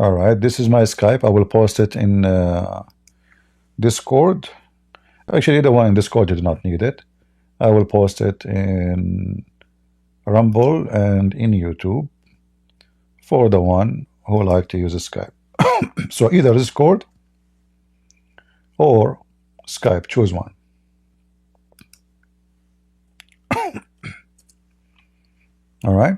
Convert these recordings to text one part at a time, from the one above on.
All right, this is my Skype. I will post it in Discord. Actually, the one in Discord you do not need it. I will post it in Rumble and in YouTube for the one who like to use a Skype. So either Discord or Skype, choose one. All right.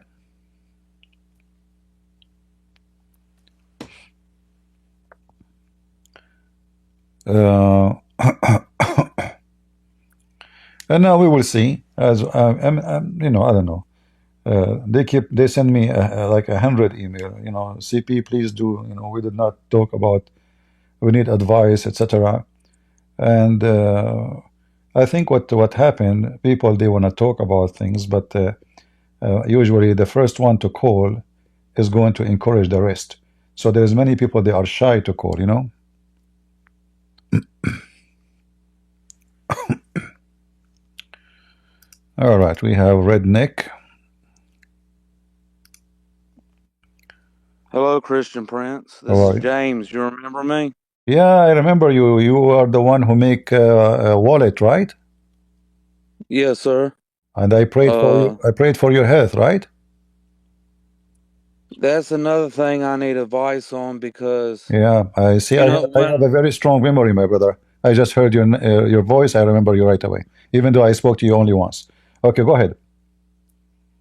And now we will see. As you know, I don't know. They send me like 100 email. You know, CP, please do. You know, we did not talk about. We need advice, etc. And I think what happened. People they want to talk about things, but usually the first one to call is going to encourage the rest. So there's many people they are shy to call. You know. All right, we have Redneck. Hello, Christian Prince. How This is are you? James. You remember me? Yeah, I remember you. You are the one who make a wallet, right? Yes, sir. And I prayed for you. I prayed for your health, right? That's another thing I need advice on because, Yeah, I see. you know, I have a very strong memory, my brother. I just heard your voice. I remember you right away, even though I spoke to you only once. Okay, go ahead.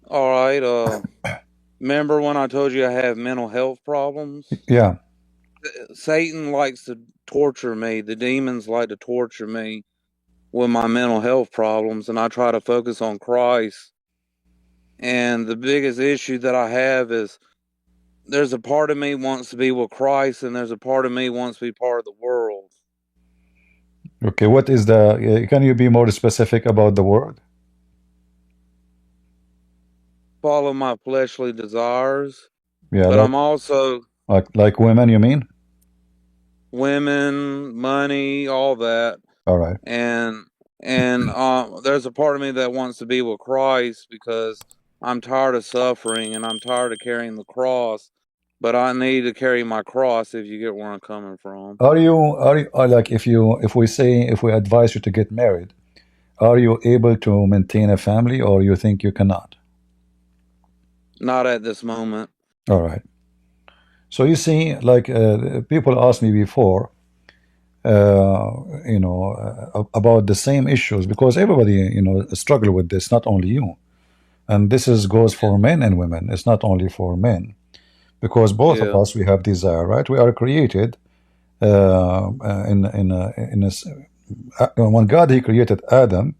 all right, remember when I told you I have mental health problems? Yeah. Satan likes to torture me. The demons like to torture me with my mental health problems, and I try to focus on Christ. And the biggest issue that I have is there's a part of me wants to be with Christ, and there's a part of me wants to be part of the world. Okay. What is the? Can you be more specific about the word? Follow my fleshly desires, Yeah, but I'm also like women, you mean? women, money, all that, All right. and there's a part of me that wants to be with Christ because I'm tired of suffering and I'm tired of carrying the cross, but I need to carry my cross if you get where I'm coming from. Are like if we advise you to get married, are you able to maintain a family, or you think you cannot? Not at this moment. All right. So you see, like people asked me before, you know, about the same issues because everybody, you know, struggle with this. Not only you, and this is goes for men and women. It's not only for men because both of Yeah. us we have desire, right? We are created in a when God he created Adam.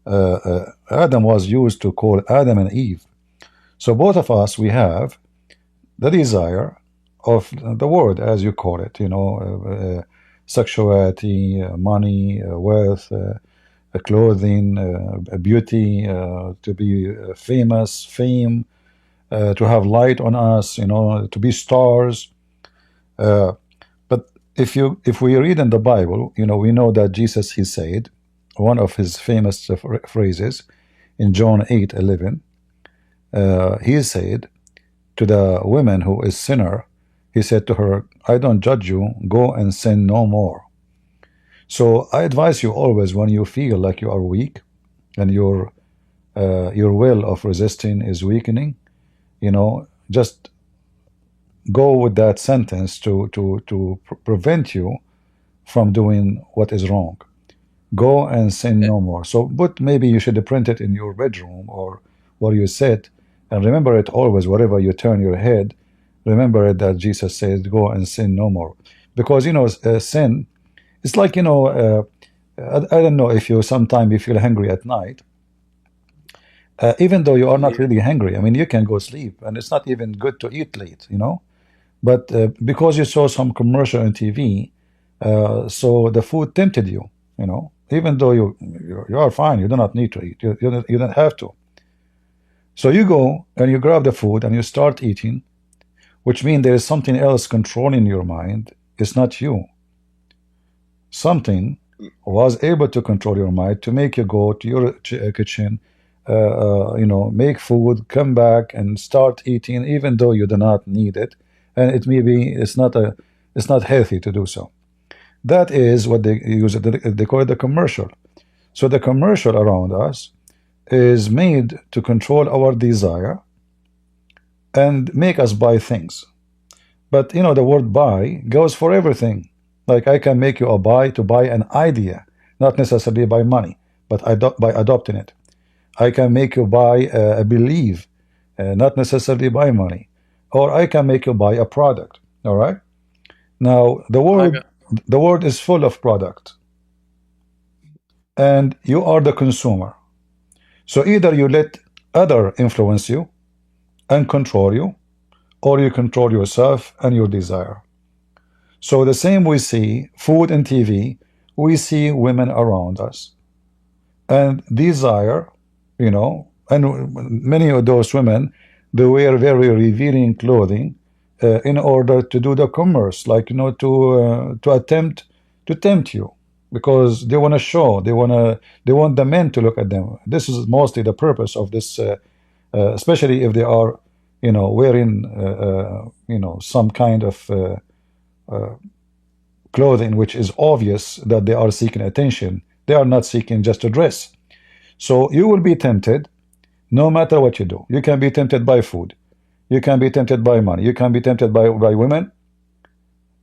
Adam was used to call Adam and Eve. So both of us we have the desire of the world, as you call it, you know, sexuality, money, wealth, clothing, beauty, to be famous, fame, to have light on us, you know, to be stars. But if we read in the Bible, you know, we know that Jesus he said one of his famous phrases in John 8:11. He said to the woman who is sinner, he said to her, I don't judge you, go and sin no more. So I advise you always when you feel like you are weak and your will of resisting is weakening, you know, just go with that sentence to prevent you from doing what is wrong. Go and sin no more. So, but maybe you should print it in your bedroom or where you sit, and remember it always. Wherever you turn your head, remember it that Jesus says, "Go and sin no more," because you know sin. It's like you know. I don't know if you sometimes you feel hungry at night, even though you are not Yeah. really hungry. I mean, you can go sleep, and it's not even good to eat late, you know. But because you saw some commercial on TV, so the food tempted you, you know. Even though you are fine, you do not need to eat. You don't have to. So you go and you grab the food and you start eating, which means there is something else controlling your mind. It's not you. Something was able to control your mind to make you go to your kitchen, you know, make food, come back and start eating, even though you do not need it. and it may be it's not healthy to do so. That is what they use it. They call it the commercial. So the commercial around us is made to control our desire and make us buy things. But you know, the word buy goes for everything. Like I can make you a buy to buy an idea, not necessarily by money, but by adopting it. I can make you buy a belief, not necessarily by money. Or I can make you buy a product. All right. Now I got, the world is full of product, and you are the consumer. So either you let other influence you and control you, or you control yourself and your desire. So the same we see food and TV, we see women around us and desire, you know, and many of those women, they wear very revealing clothing in order to do the commerce, like you know, to attempt to tempt you, because they want to show, they want the men to look at them. This is mostly the purpose of this, especially if they are, you know, wearing, you know, some kind of clothing which is obvious that they are seeking attention. They are not seeking just a dress. So you will be tempted no matter what you do. You can be tempted by food. You can be tempted by money. You can be tempted by women.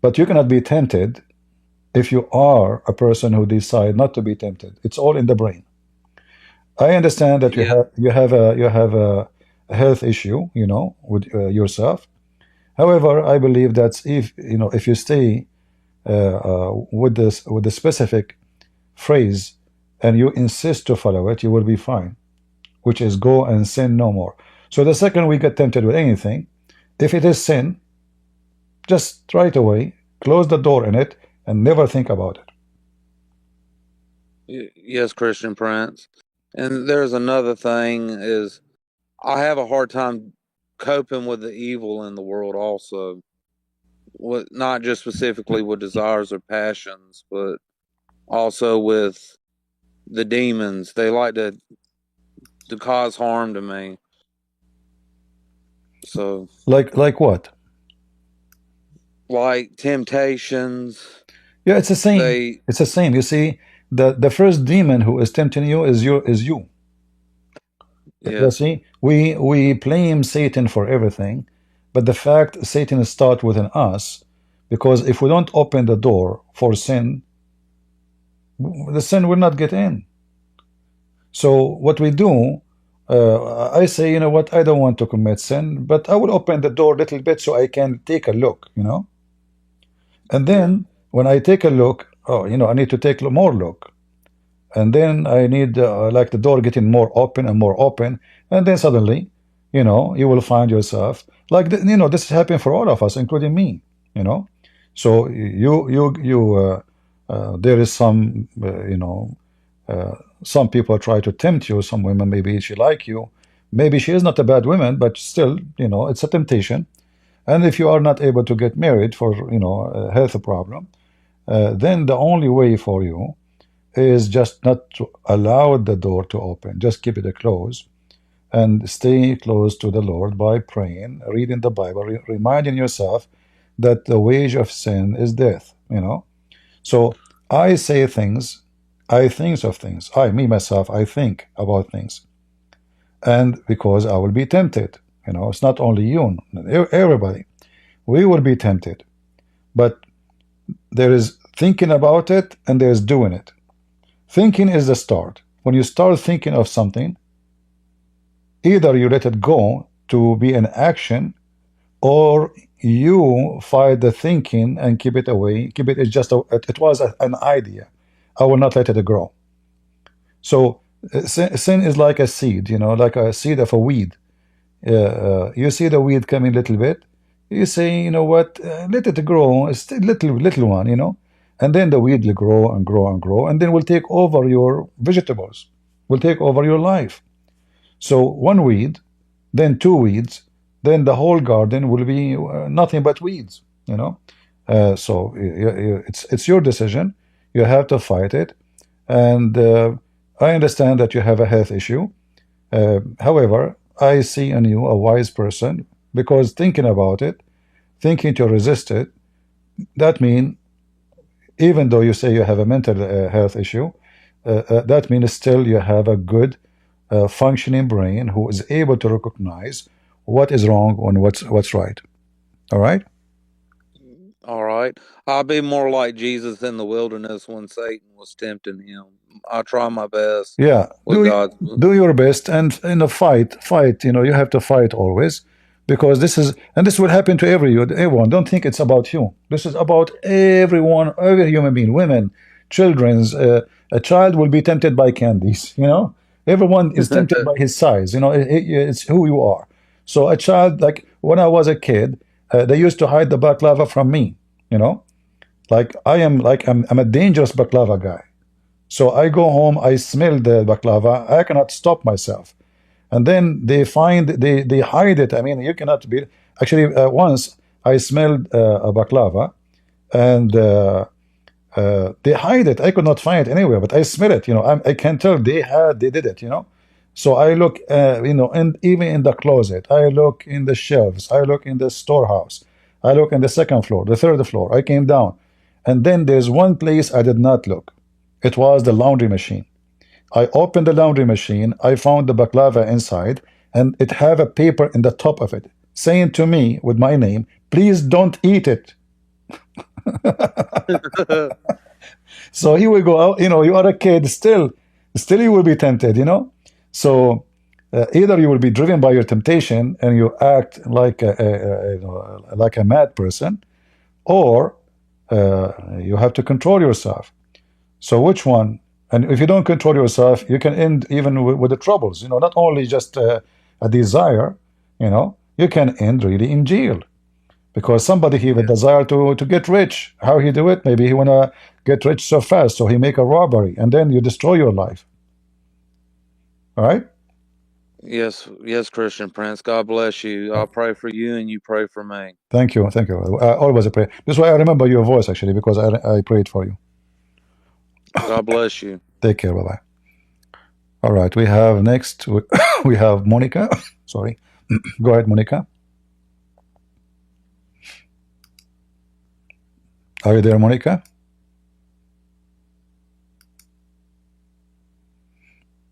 But you cannot be tempted if you are a person who decide not to be tempted. It's all in the brain. I understand that yeah, you have a health issue, you know, with yourself. However, I believe that if you know, if you stay with this, with the specific phrase, and you insist to follow it, you will be fine, which is go and sin no more. So the second we get tempted with anything, if it is sin, just right away close the door in it and never think about yes, Christian Prince. And there's another thing is I have a hard time coping with the evil in the world also. With not just specifically with desires or passions, but also with the demons. They like to cause harm to me. So it. Like what? like temptations, Yeah, it's the same. they It's the same. You see, the first demon who is tempting you is you. You yes. see, we blame Satan for everything, but the fact Satan starts within us, because if we don't open the door for sin, the sin will not get in. So what we do, I say, you know what, I don't want to commit sin, but I will open the door a little bit so I can take a look, you know. And Yeah. then when I take a look, oh, you know, I need to take more look. And then I need like the door getting more open and more open, and then suddenly, you know, you will find yourself like you know, this is happening for all of us, including me, you know. So there is some you know, some people try to tempt you. Some women, maybe she like you, maybe she is not a bad woman, but still, you know, it's a temptation. And if you are not able to get married for, you know, a health problem, then the only way for you is just not to allow the door to open. Just keep it closed and stay close to the Lord by praying, reading the Bible, reminding yourself that the wage of sin is death, you know. So I say things, I think of things. I, me, myself, I think about things. And because I will be tempted, you know, it's not only you, everybody. We will be tempted. But there is thinking about it and there's doing it. Thinking is the start. When you start thinking of something, either you let it go to be an action, or you fight the thinking and keep it away. Keep it. It's just it was an idea. I will not let it grow. So sin is like a seed, you know, like a seed of a weed. You see the weed coming a little bit. You say, you know what? Let it grow. It's still little one, you know. And then the weed will grow and grow and grow, and then will take over your vegetables, will take over your life. So one weed, then two weeds, then the whole garden will be nothing but weeds, you know. So it's your decision. You have to fight it. And I understand that you have a health issue. However, I see in you a wise person, because thinking about it, thinking to resist it, that means even though you say you have a mental health issue, that means still you have a good functioning brain who is able to recognize what is wrong and what's right. All right. All right. I'll be more like Jesus in the wilderness when Satan was tempting him. I try my best Yeah, with God's. do your best, and in a fight. You know, you have to fight always, because this will happen to everyone. Don't think it's about you. This is about everyone, every human being, women, children's. A child will be tempted by candies. You know, everyone is tempted by his size. You know, it's who you are. So a child, like when I was a kid, they used to hide the baklava from me. You know, I'm a dangerous baklava guy. So I go home, I smell the baklava, I cannot stop myself. And then they hide it. I mean, you cannot be. Actually, once I smelled a baklava, and they hide it. I could not find it anywhere, but I smell it. You know, I can tell they did it. You know, so I look, and even in the closet, I look in the shelves, I look in the storehouse, I look in the second floor, the third floor. I came down, and then there's one place I did not look. It was the laundry machine. I opened the laundry machine. I found the baklava inside, and it had a paper in the top of it saying to me with my name, "Please don't eat it." So he will go out. You know, you are a kid still you will be tempted. You know, so either you will be driven by your temptation and you act like like a mad person, or you have to control yourself. So which one? And if you don't control yourself, you can end even with the troubles. You know, not only just a desire. You know, you can end really in jail, because somebody he have a desire to get rich. How he do it? Maybe he wanna get rich so fast, so he make a robbery, and then you destroy your life. All right? Yes, yes, Christian Prince. God bless you. I'll pray for you and you pray for me. Thank you, thank you. Always a prayer. This is why I remember your voice actually, because I prayed for you. God bless you. Take care. Bye bye. All right. We have next. We have Monica. Sorry. Go ahead, Monica. Are you there, Monica?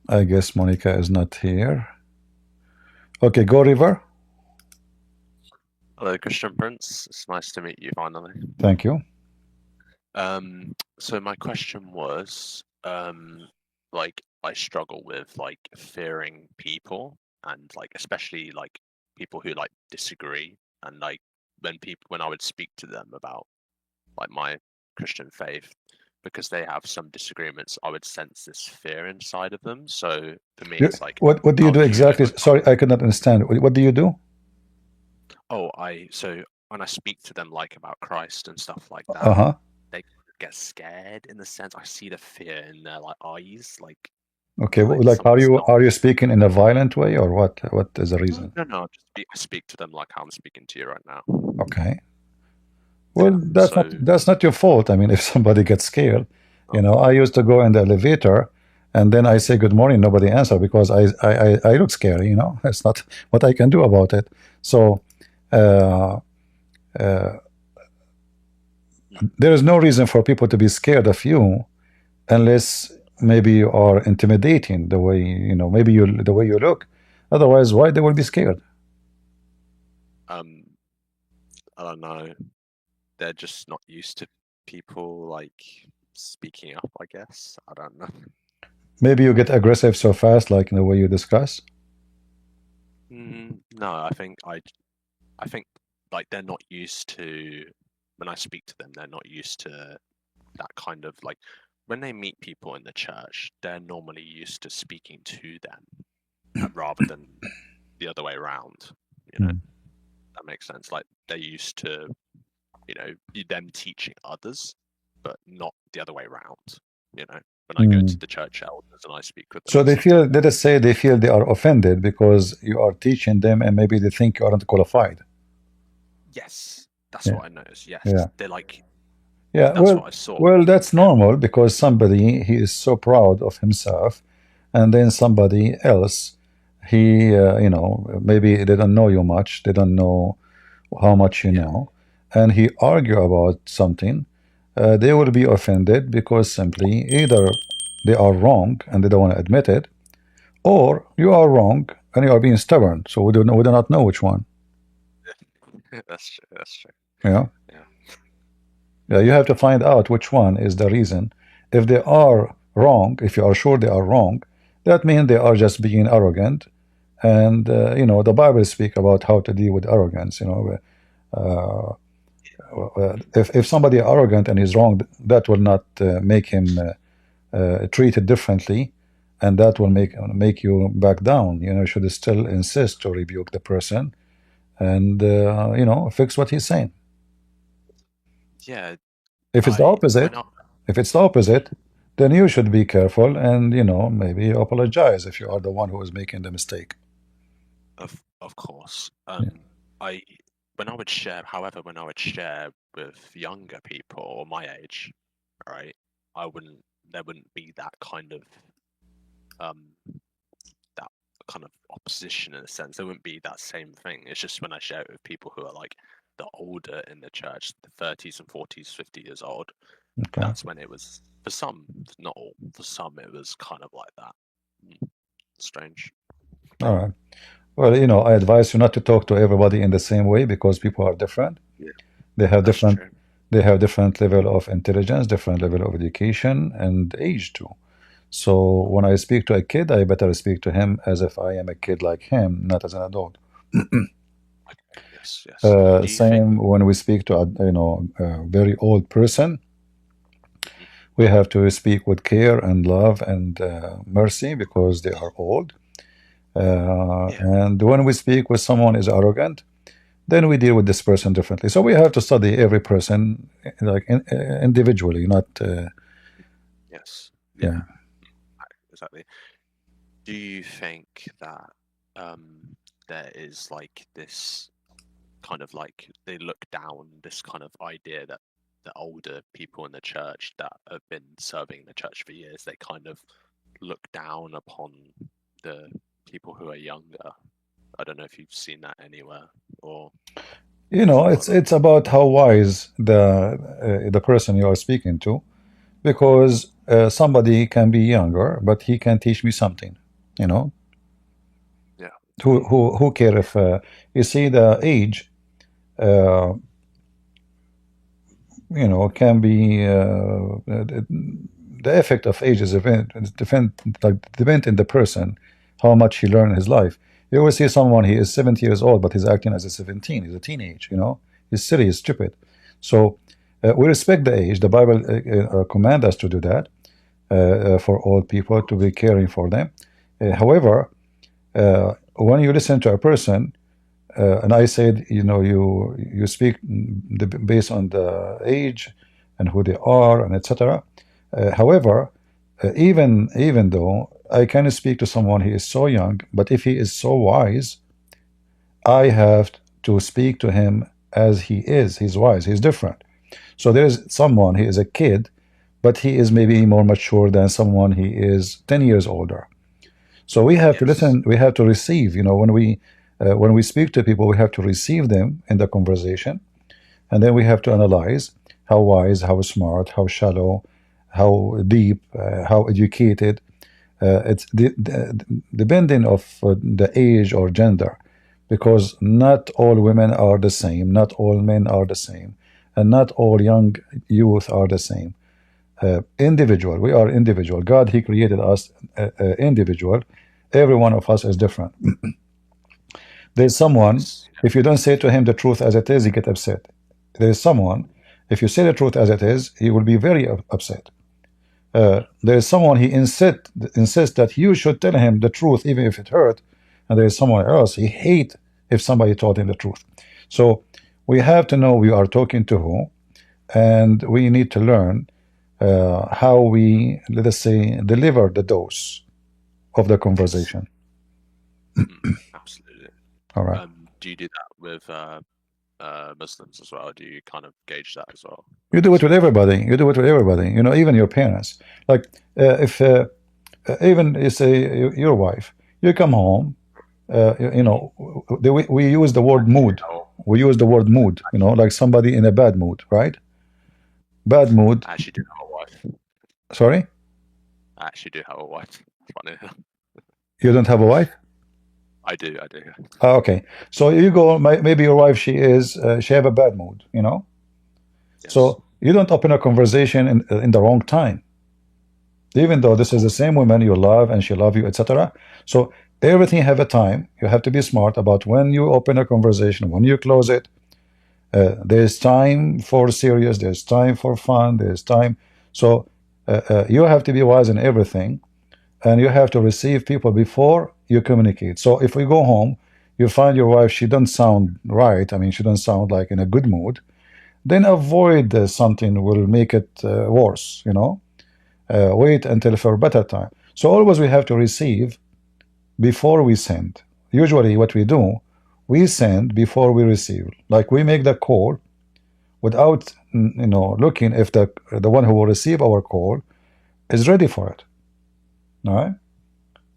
I guess Monica is not here. Okay, go River. Hello, Christian Prince. It's nice to meet you finally. Thank you. So my question was, like I struggle with like fearing people, and like especially like people who like disagree, and like when I would speak to them about like my Christian faith, because they have some disagreements, I would sense this fear inside of them. So for me, it's like, What do you how do do you exactly? overcome? Sorry, I could not understand. What do you do? Oh, so when I speak to them like about Christ and stuff like that, Uh-huh. they get scared in the sense I see the fear in their like eyes, Okay. Like, something's not. are you speaking in a violent way, or what? What is the No, reason? no. I speak to them like how I'm speaking to you right now. Okay. Well, Yeah. So, that's not your fault. I mean, if somebody gets scared, oh, I used to go in the elevator, and then I say good morning, nobody answer, because I look scary. It's not what I can do about it. So uh, uh, there is no reason for people to be scared of you, unless maybe you are intimidating the way maybe the way you look. Otherwise, why they will be scared? I don't know. They're just not used to people like speaking up, I guess. I don't know. Maybe you get aggressive so fast, like in the way you discuss. No, I think like they're not used to, when I speak to them, they're not used to that kind of like, when they meet people in the church, they're normally used to speaking to them rather than the other way around. That makes sense. Like they're used to, them teaching others, but not the other way around. When I go to the church elders and I speak with them So and they stuff feel, like that. let us say, they feel they are offended because you are teaching them, and maybe they think you aren't qualified. Yes, that's Yeah, what I noticed. Yes, yeah, they're like, yeah. that's what I saw. Well, that's Yeah. normal, because somebody, he is so proud of himself, and then somebody else, he, maybe they don't know you much, they don't know how much you Yeah. know, and he argue about something, they will be offended because simply either they are wrong and they don't want to admit it, or you are wrong and you are being stubborn. So we do not know which one. That's true. That's true. Yeah. Yeah. Yeah, you have to find out which one is the reason. If they are wrong, if you are sure they are wrong, that means they are just being arrogant. And the Bible speak about how to deal with arrogance. If somebody arrogant and is wrong, that will not make him treated differently, and that will make you back down. You should still insist to rebuke the person and fix what he's saying. Yeah. If it's the opposite, if it's the opposite, then you should be careful and maybe apologize if you are the one who is making the mistake. Of course. Yeah. When I would share with younger people or my age, right, there wouldn't be that kind of opposition in a sense. There wouldn't be that same thing. It's just when I share it with people who are like the older in the church, the 30s and 40s, 50 years old, Okay. that's when it was, for some, not all, for some it was kind of like that. Strange. All right. Well, I advise you not to talk to everybody in the same way because people are different. Yeah. They have That's different true. they have different level of intelligence, different level of education and age too. So when I speak to a kid, I better speak to him as if I am a kid like him, not as an adult. Yes, yes. Same when we speak to a very old person, we have to speak with care and love and mercy because they are old. And when we speak with someone who is arrogant, then we deal with this person differently. So we have to study every person like individually, not. Yes. Yeah. Exactly. Do you think that there is like this kind of like they look down this kind of idea that the older people in the church that have been serving the church for years, they kind of look down upon the people who are younger? I don't know if you've seen that anywhere or. It's about how wise the person you are speaking to, because somebody can be younger, but he can teach me something. Yeah. Who care if you see the age? Can be the effect of age is depend in the person how much he learned in his life. You always see someone, he is 70 years old, but he's acting as a 17. He's a teenage. He's silly, he's stupid. So we respect the age. The Bible command us to do that for old people, to be caring for them. However, when you listen to a person, and I said, you speak based on the age and who they are and etc. However, even though I can speak to someone he is so young, but if he is so wise, I have to speak to him as he is. He's wise. He's different. So there is someone, he is a kid, but he is maybe more mature than someone he is 10 years older. So we have to listen. We have to receive. When we speak to people, we have to receive them in the conversation, and then we have to analyze how wise, how smart, how shallow, how deep, how educated. It's depending of the age or gender, because not all women are the same, not all men are the same, and not all young youth are the same. Individual, we are individual. God, He created us individual. Every one of us is different. There's someone, if you don't say to him the truth as it is, he get upset. There's someone, if you say the truth as it is, he will be very upset. There's someone, he insists that you should tell him the truth even if it hurt, and there's someone else, he hate if somebody told him the truth. So we have to know we are talking to who, and we need to learn how we, let us say, deliver the dose of the conversation. Absolutely. All right. Do you do that with Muslims as well? Do you kind of gauge that as well? You do it with everybody. You do it with everybody. Even your parents. Like if even you say your wife, you come home we use the word mood. We use the word mood, like somebody in a bad mood, right? Bad mood. I actually do have a wife. Sorry? I actually do have a wife. Funny. You don't have a wife? I do. Okay. So you go, maybe your wife, she have a bad mood, Yes. So you don't open a conversation in the wrong time, even though this is the same woman you love and she love you, etc. So everything have a time. You have to be smart about when you open a conversation, when you close it. There's time for serious, there's time for fun, there's time. So you have to be wise in everything, and you have to receive people before you communicate. So if we go home, you find your wife, she doesn't sound right. I mean, she doesn't sound like in a good mood. Then avoid something will make it worse. Wait until for a better time. So always we have to receive before we send. Usually, what we do, we send before we receive. Like we make the call without looking if the one who will receive our call is ready for it. All right.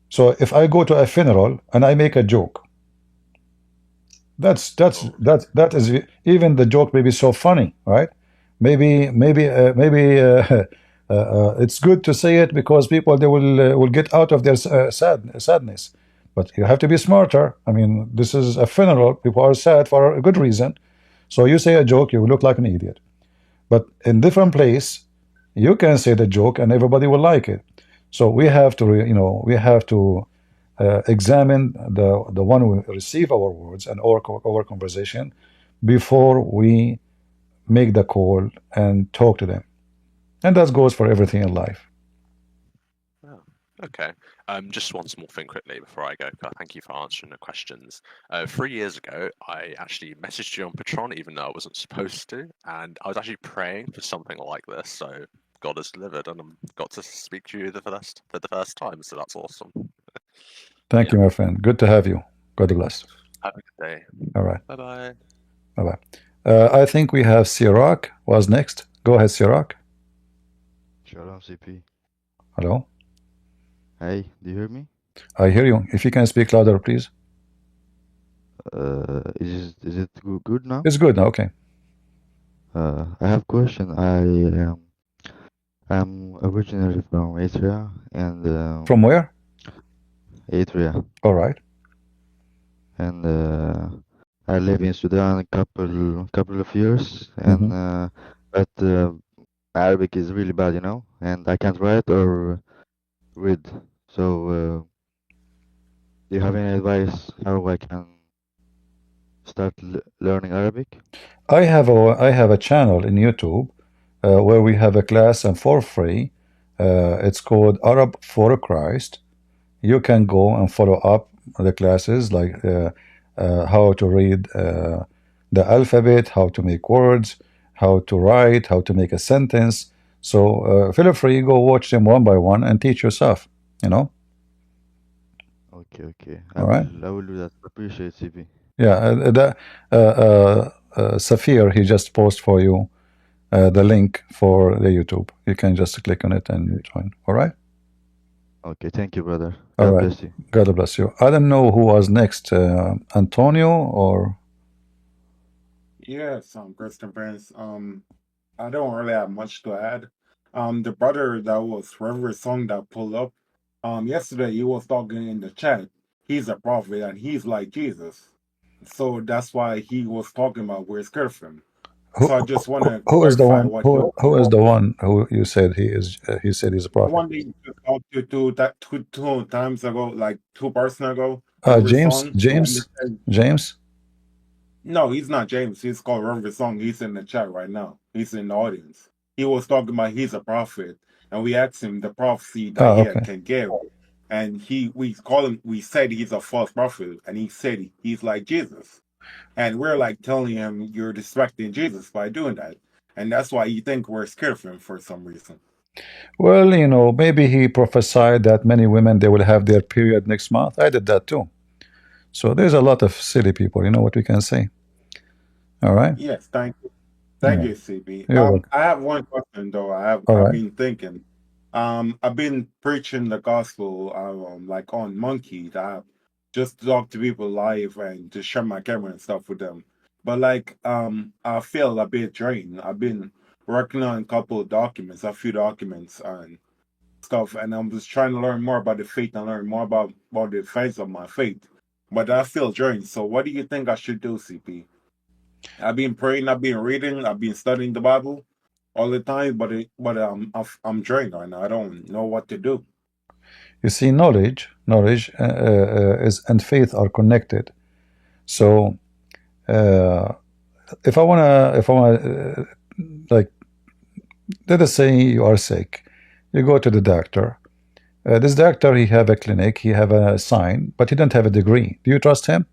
So if I go to a funeral and I make a joke, that is, even the joke may be so funny, right? Maybe it's good to say it because people, they will get out of their sadness. But you have to be smarter. I mean, this is a funeral. People are sad for a good reason. So you say a joke, you look like an idiot. But in different place, you can say the joke and everybody will like it. So we have to, examine the one who receive our words and our conversation before we make the call and talk to them. And that goes for everything in life. Oh, okay. Just one small thing quickly before I go. Thank you for answering the questions. 3 years ago, I actually messaged you on Patreon, even though I wasn't supposed to, and I was actually praying for something like this. So God has delivered, and I've got to speak to you for the first time. So that's awesome. Thank you, my friend. Good to have you. God bless. Have a good day. All right. Bye bye. Bye bye. I think we have Sirach was next. Go ahead, Sirach. Shalom, CP. Hello. Hey, do you hear me? I hear you. If you can speak louder, please. Is it good now? It's good now. Okay. I have a question. I'm originally from Eritrea and From where? Eritrea, All right. and I live in Sudan a couple of years, and but Arabic is really bad, and I can't write or read. So, do you have any advice how I can start learning Arabic? I have a channel in YouTube where we have a class and for free. It's called Arab for Christ. You can go and follow up the classes like how to read the alphabet, how to make words, how to write, how to make a sentence. So feel free, go watch them one by one and teach yourself. Okay. All right. I will do that. Appreciate CP. Yeah, Safir, he just posted for you the link for the YouTube. You can just click on it and join. All right. Okay, thank you, brother. All God right. bless you. God bless you. I don't know who was next, Antonio or. Yes, Christian Prince. I don't really have much to add. The brother that was Reverend Song that pulled up, yesterday he was talking in the chat. He's a prophet and he's like Jesus. So that's why he was talking about we're scared of him. So I just want to Who is the clarify one? what Who is the one who you said he is? He said he's a the prophet. one that you talked to that two times ago, like 2 person ago. Reverend James. Song, the one James. that said, James. no, he's not James. He's called Reverend Song. He's in the chat right now. He's in the audience. He was talking about he's a prophet, and we asked him the prophecy that he Okay. can give, and we said he's a false prophet, and he said he's like Jesus, and we're like telling him you're disrespecting Jesus by doing that, and that's why you think we're scared of him for some reason. Well, maybe he prophesied that many women, they will have their period next month. I did that too. So there's a lot of silly people. You know what we can say. All right. Yes, thank you. Yeah. Thank you, CB. You're welcome. I have one question though. All I've right. been thinking. I've been preaching the gospel like on Monkey, the app. just to talk to people live and to share my camera and stuff with them. But like I feel a bit drained. I've been working on a couple of documents, a few documents and stuff, and I'm just trying to learn more about the faith and learn more about the effects of my faith. But I feel drained. So what do you think I should do, CP? I've been praying, I've been reading, I've been studying the Bible all the time, I'm drained right now. I don't know what to do. You see, knowledge is and faith are connected. So if I wanna, like, let us say you are sick, you go to the doctor. This doctor, he have a clinic, he have a sign, but he don't have a degree. Do you trust him?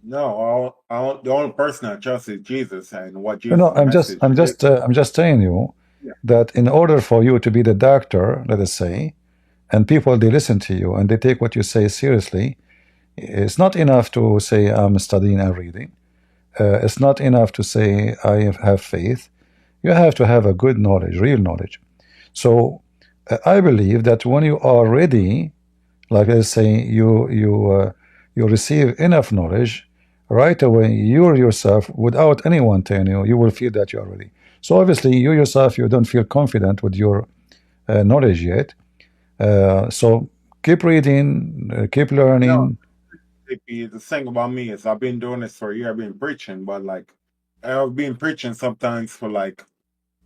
No, the only person I trust is Jesus and what No, Jesus' message is. I'm just telling you Yeah. that in order for you to be the doctor, let us say, and people they listen to you and they take what you say seriously, it's not enough to say I'm studying and reading. It's not enough to say I have faith. You have to have a good knowledge, real knowledge. So I believe that when you are ready, like I say, you receive enough knowledge right away. You yourself, without anyone telling you, you will feel that you are ready. So obviously, you yourself, you don't feel confident with your knowledge yet. So keep reading, keep No, learning. the thing about me is I've been doing this for a year. I've been preaching, but like I've been preaching sometimes for like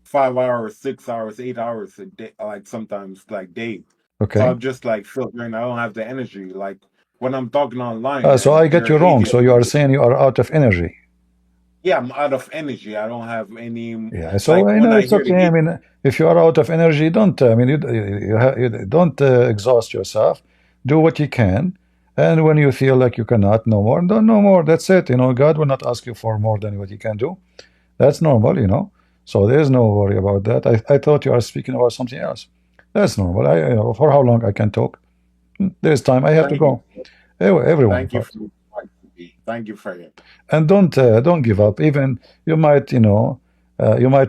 5 hours, 6 hours, 8 hours a day, like sometimes like days. So Okay. I'm just like filtering. I don't have the energy. Like when I'm talking online So and I get they're you wrong. So you are ADHD, saying you are out of energy. yeah, I'm out of energy. I don't have any Yeah, so like I when know I it's hear the okay. I gig. mean, if you are out of energy, don't. I mean, you don't exhaust yourself. Do what you can, and when you feel like you cannot no more, don't no more. That's it. God will not ask you for more than what you can do. That's normal. So there's no worry about that. I thought you are speaking about something else. That's normal. For how long I can talk? There's time. I have to Thank you, go. Everyone thank you does. for thank you for it. And don't give up. Even you might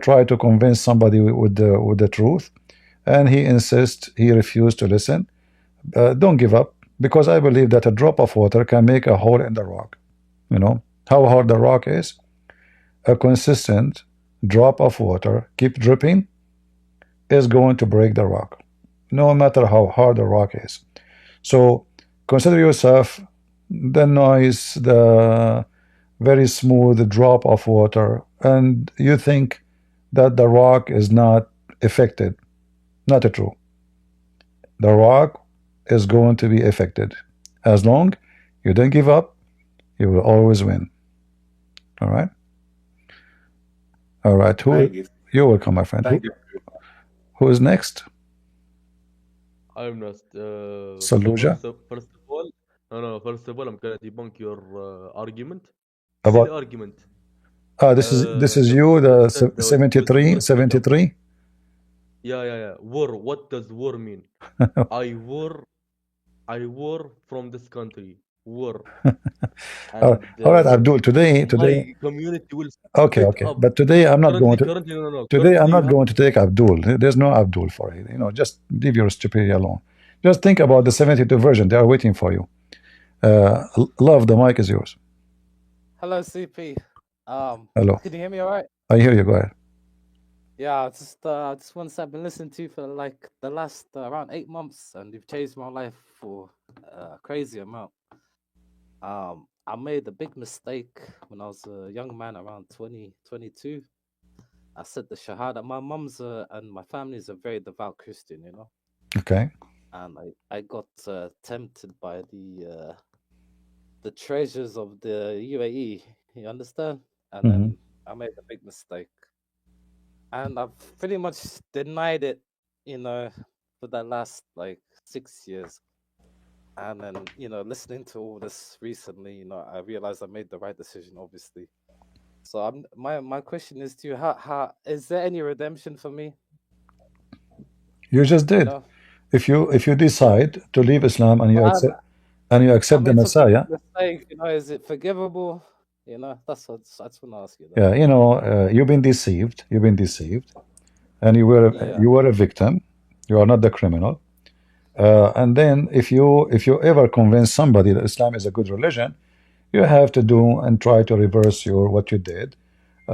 try to convince somebody with the truth, and he insists, he refused to listen. Don't give up, because I believe that a drop of water can make a hole in the rock. How hard the rock is. A consistent drop of water keep dripping is going to break the rock, no matter how hard the rock is. So consider yourself the noise, the very smooth drop of water, and you think that the rock is not affected. Not true. The rock is going to be affected. As long you don't give up, you will always win. All right? All right. Thank you, You're welcome, my friend. thank you. Who is next? I'm not. Saluja? First of all, no. First of all, I'm gonna debunk your argument. Silly About argument. this is The you, prophet the said that he was 73, going to become. 73? Yeah. War. What does war mean? I war. I war from this country. War. All And right, Abdul. Today. my community will Okay, split okay. up. But today I'm not going to. Currently, no. Today I'm Currently, you not have. going to take Abdul. There's no Abdul for it. Just leave your stupidity alone. Just think about the 72 version. They are waiting for you. Love, the mic is yours. Hello, CP. Hello. Can you hear me all right? I hear you. Go ahead. Yeah, just one I've been listening to you for like the last around 8 months, and you've changed my life for a crazy amount. I made a big mistake when I was a young man, around 22. I said the Shahada. My mum's and my family is a very devout Christian, Okay. and I got tempted by the treasures of the UAE. You understand? And hmm then I made a big mistake. And I've pretty much denied it, for the last like 6 years. And then, listening to all this recently, I realized I made the right decision, obviously. So my question is to you, how is there any redemption for me? You just You did. know, If you decide to leave Islam and you but accept I the made such a Messiah, big mistake. Is it forgivable? That's what I just want to ask you that. yeah, you've been deceived. And you were Yeah. you were a victim. You are not the criminal. And then if you ever convince somebody that Islam is a good religion, you have to do and try to reverse your what you did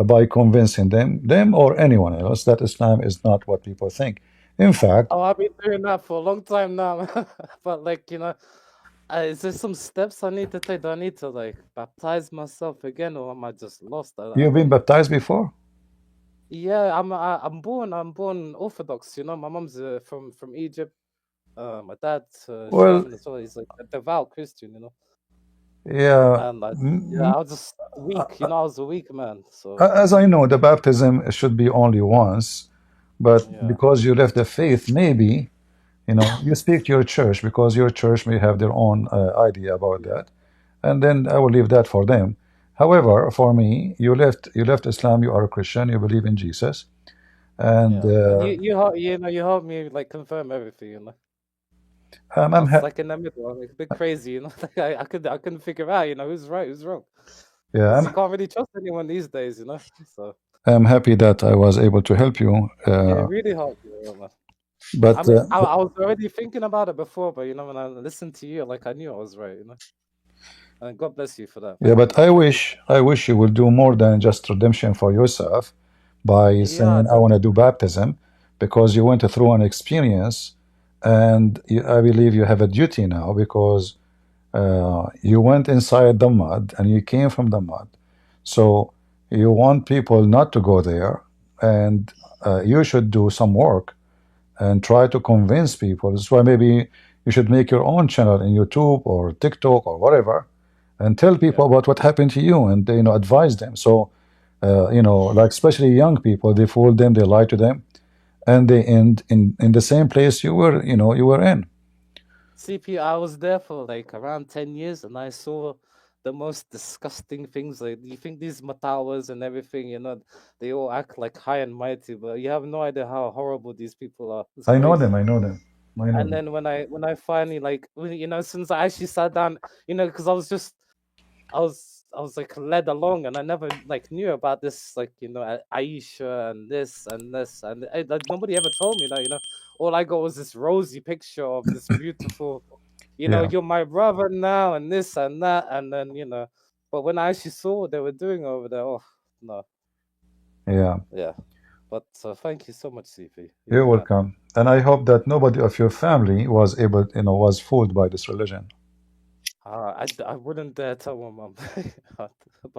by convincing them or anyone else that Islam is not what people think. In fact, Oh, I've been doing that for a long time now. But like, is there some steps I need to take? Do I need to like baptize myself again, or am I just lost? I you've been don't. baptized before? Yeah, I'm born Orthodox. My mom's from Egypt. My dad's Well, German as well. He's like a devout Christian. yeah. And I was just weak. I was a weak man. So As I know, the baptism should be only once, but yeah, because you left the faith, maybe you speak to your church because your church may have their own idea about yeah, that, and then I will leave that for them. However, for me, you left Islam. You are a Christian. You believe in Jesus, and yeah. And you helped me like confirm everything. I'm, I I'm was ha- like in the middle. I was like a bit crazy. Like I couldn't figure out, who's right, who's wrong. yeah, Because you can't really trust anyone these days. So I'm happy that I was able to help you. yeah, it really helped man. I But mean, I was already thinking about it before, but when I listened to you, like I knew I was right. And God bless you for that, yeah, man. but I Thank you. wish I wish you will do more than just redemption for yourself by Yeah, saying I want to do baptism because you went through an experience, and I believe you have a duty now because you went inside the mud and you came from the mud. So you want people not to go there, and you should do some work and try to convince people. That's why maybe you should make your own channel in YouTube or TikTok or whatever, and tell yeah. people about what happened to you and advise them. So like especially young people, they fool them, they lie to them, and they end in the same place you were in. CP, I was there for like around 10 years and I saw the most disgusting things. Like, you think these Matawas and everything, they all act like high and mighty, but you have no idea how horrible these people are. It's I know them. crazy. I know them. I know And them. then when I finally like since I actually sat down, because I was like led along and I never like knew about this like Aisha and this and this and like nobody ever told me that all I got was this rosy picture of this beautiful Yeah, you're my brother now and this and that and then but when I actually saw what they were doing over there, oh no. yeah. Yeah, but thank you so much, CP. You're You're the man. welcome. And I hope that nobody of your family was fooled by this religion. I wouldn't dare tell my mom, but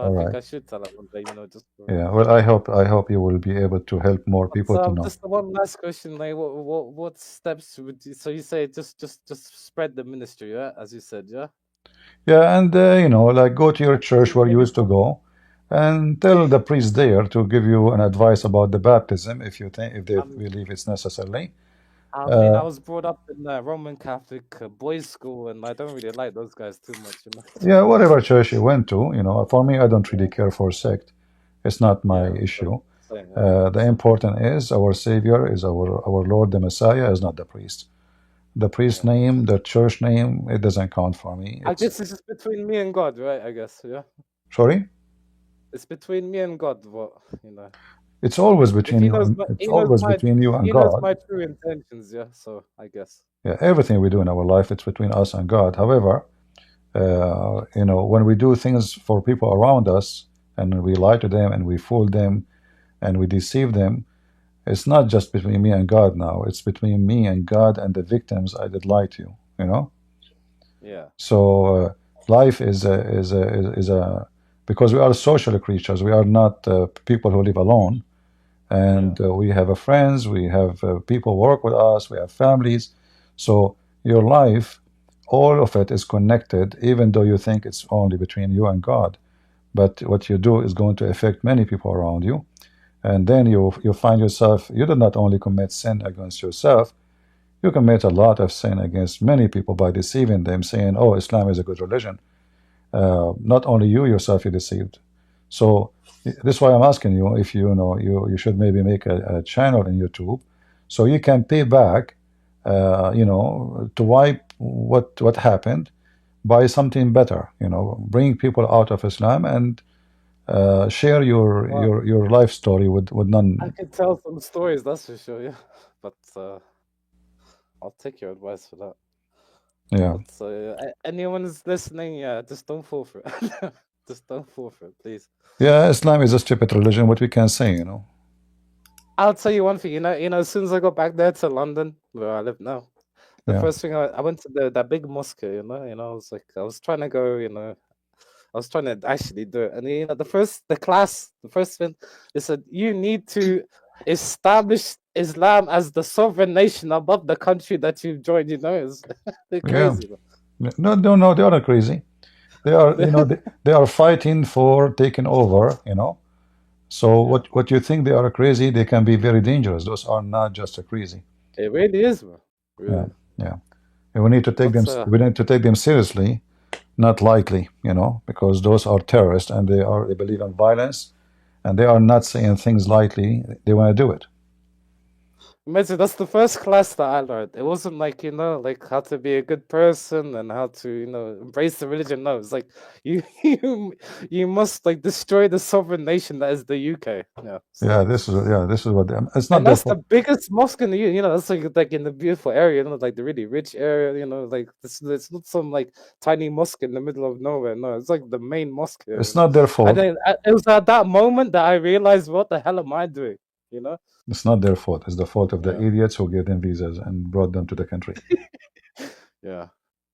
I All think right. I should tell her one day, just Yeah. Well, I hope you will be able to help more people to know. Just one last question, like what steps would you, so you say just spread the ministry, yeah, as you said, yeah? Yeah, and like go to your church Any where you any used to go, and tell the priest there to give you an advice about the baptism if they um, believe it's necessary. I mean, I Uh, was brought up in a Roman Catholic boys' school, and I don't really like those guys too much. yeah, whatever church you went to, for me, I don't really care for sect. It's not my Yeah, issue. same, The same, important is our Savior is our Lord, the Messiah, is not the priest. The priest yeah. name, the church name, it doesn't count for me. I It's guess this is between me and God, right? I guess, yeah. sorry. It's between me and God, what It's always if between you and it's always between you and he knows God. my true intentions, yeah. So I guess, Yeah, everything we do in our life, it's between us and God. However, when we do things for people around us and we lie to them and we fool them and we deceive them, it's not just between me and God now. It's between me and God and the victims I did lie to. yeah, So life is a because we are social creatures. We are not people who live alone, yeah. and we have friends. We have people work with us. We have families. So your life, all of it is connected, even though you think it's only between you and God. But what you do is going to affect many people around you, and then you find yourself you do not only commit sin against yourself, you commit a lot of sin against many people by deceiving them, saying, "Oh, Islam is a good religion." Not only you yourself you deceived. So this is why I'm asking you if you should maybe make a channel in YouTube, so you can pay back, to wipe what happened by something better. Bring people out of Islam and share your Well, your your life story with I none. could tell some stories, that's for sure, yeah. But I'll take your advice for that. Yeah. But anyone who's listening, yeah, just don't fall for it. Just don't fall for it, please. Yeah, Islam is a stupid religion. What we can say, you know. I'll tell you one thing. As soon as I got back there to London, where I live now, the Yeah. first thing I went to that big mosque. I was trying to go. I was trying to actually do it, and the first thing, they said you need to establish Islam as the sovereign nation above the country that you've joined. It's they're Yeah. crazy. No, no, no. They are not crazy. They are, you know, they are fighting for taking over. You know. So Yeah, what you think they are crazy, they can be very dangerous. Those are not just crazy. it really is, man. Yeah. Really. Yeah. And we need to take them. What's We need to take them seriously, not lightly. You know, because those are terrorists and they believe in violence, and they are not saying things lightly. They want to do it. Imagine that's the first class that I learned. It wasn't like, like how to be a good person and how to, embrace the religion. No, it's like you you must like destroy the sovereign nation that is the UK. Yeah. Yeah. So This is what it's not and their that's the fault. biggest mosque in the that's like in the beautiful area, like the really rich area, like this it's not some like tiny mosque in the middle of nowhere. No, it's like the main mosque here, It's not their And fault. then it was at that moment that I realized what the hell am I doing? You know? It's not their fault. It's the fault of the Yeah. idiots who gave them visas and brought them to the country. Yeah.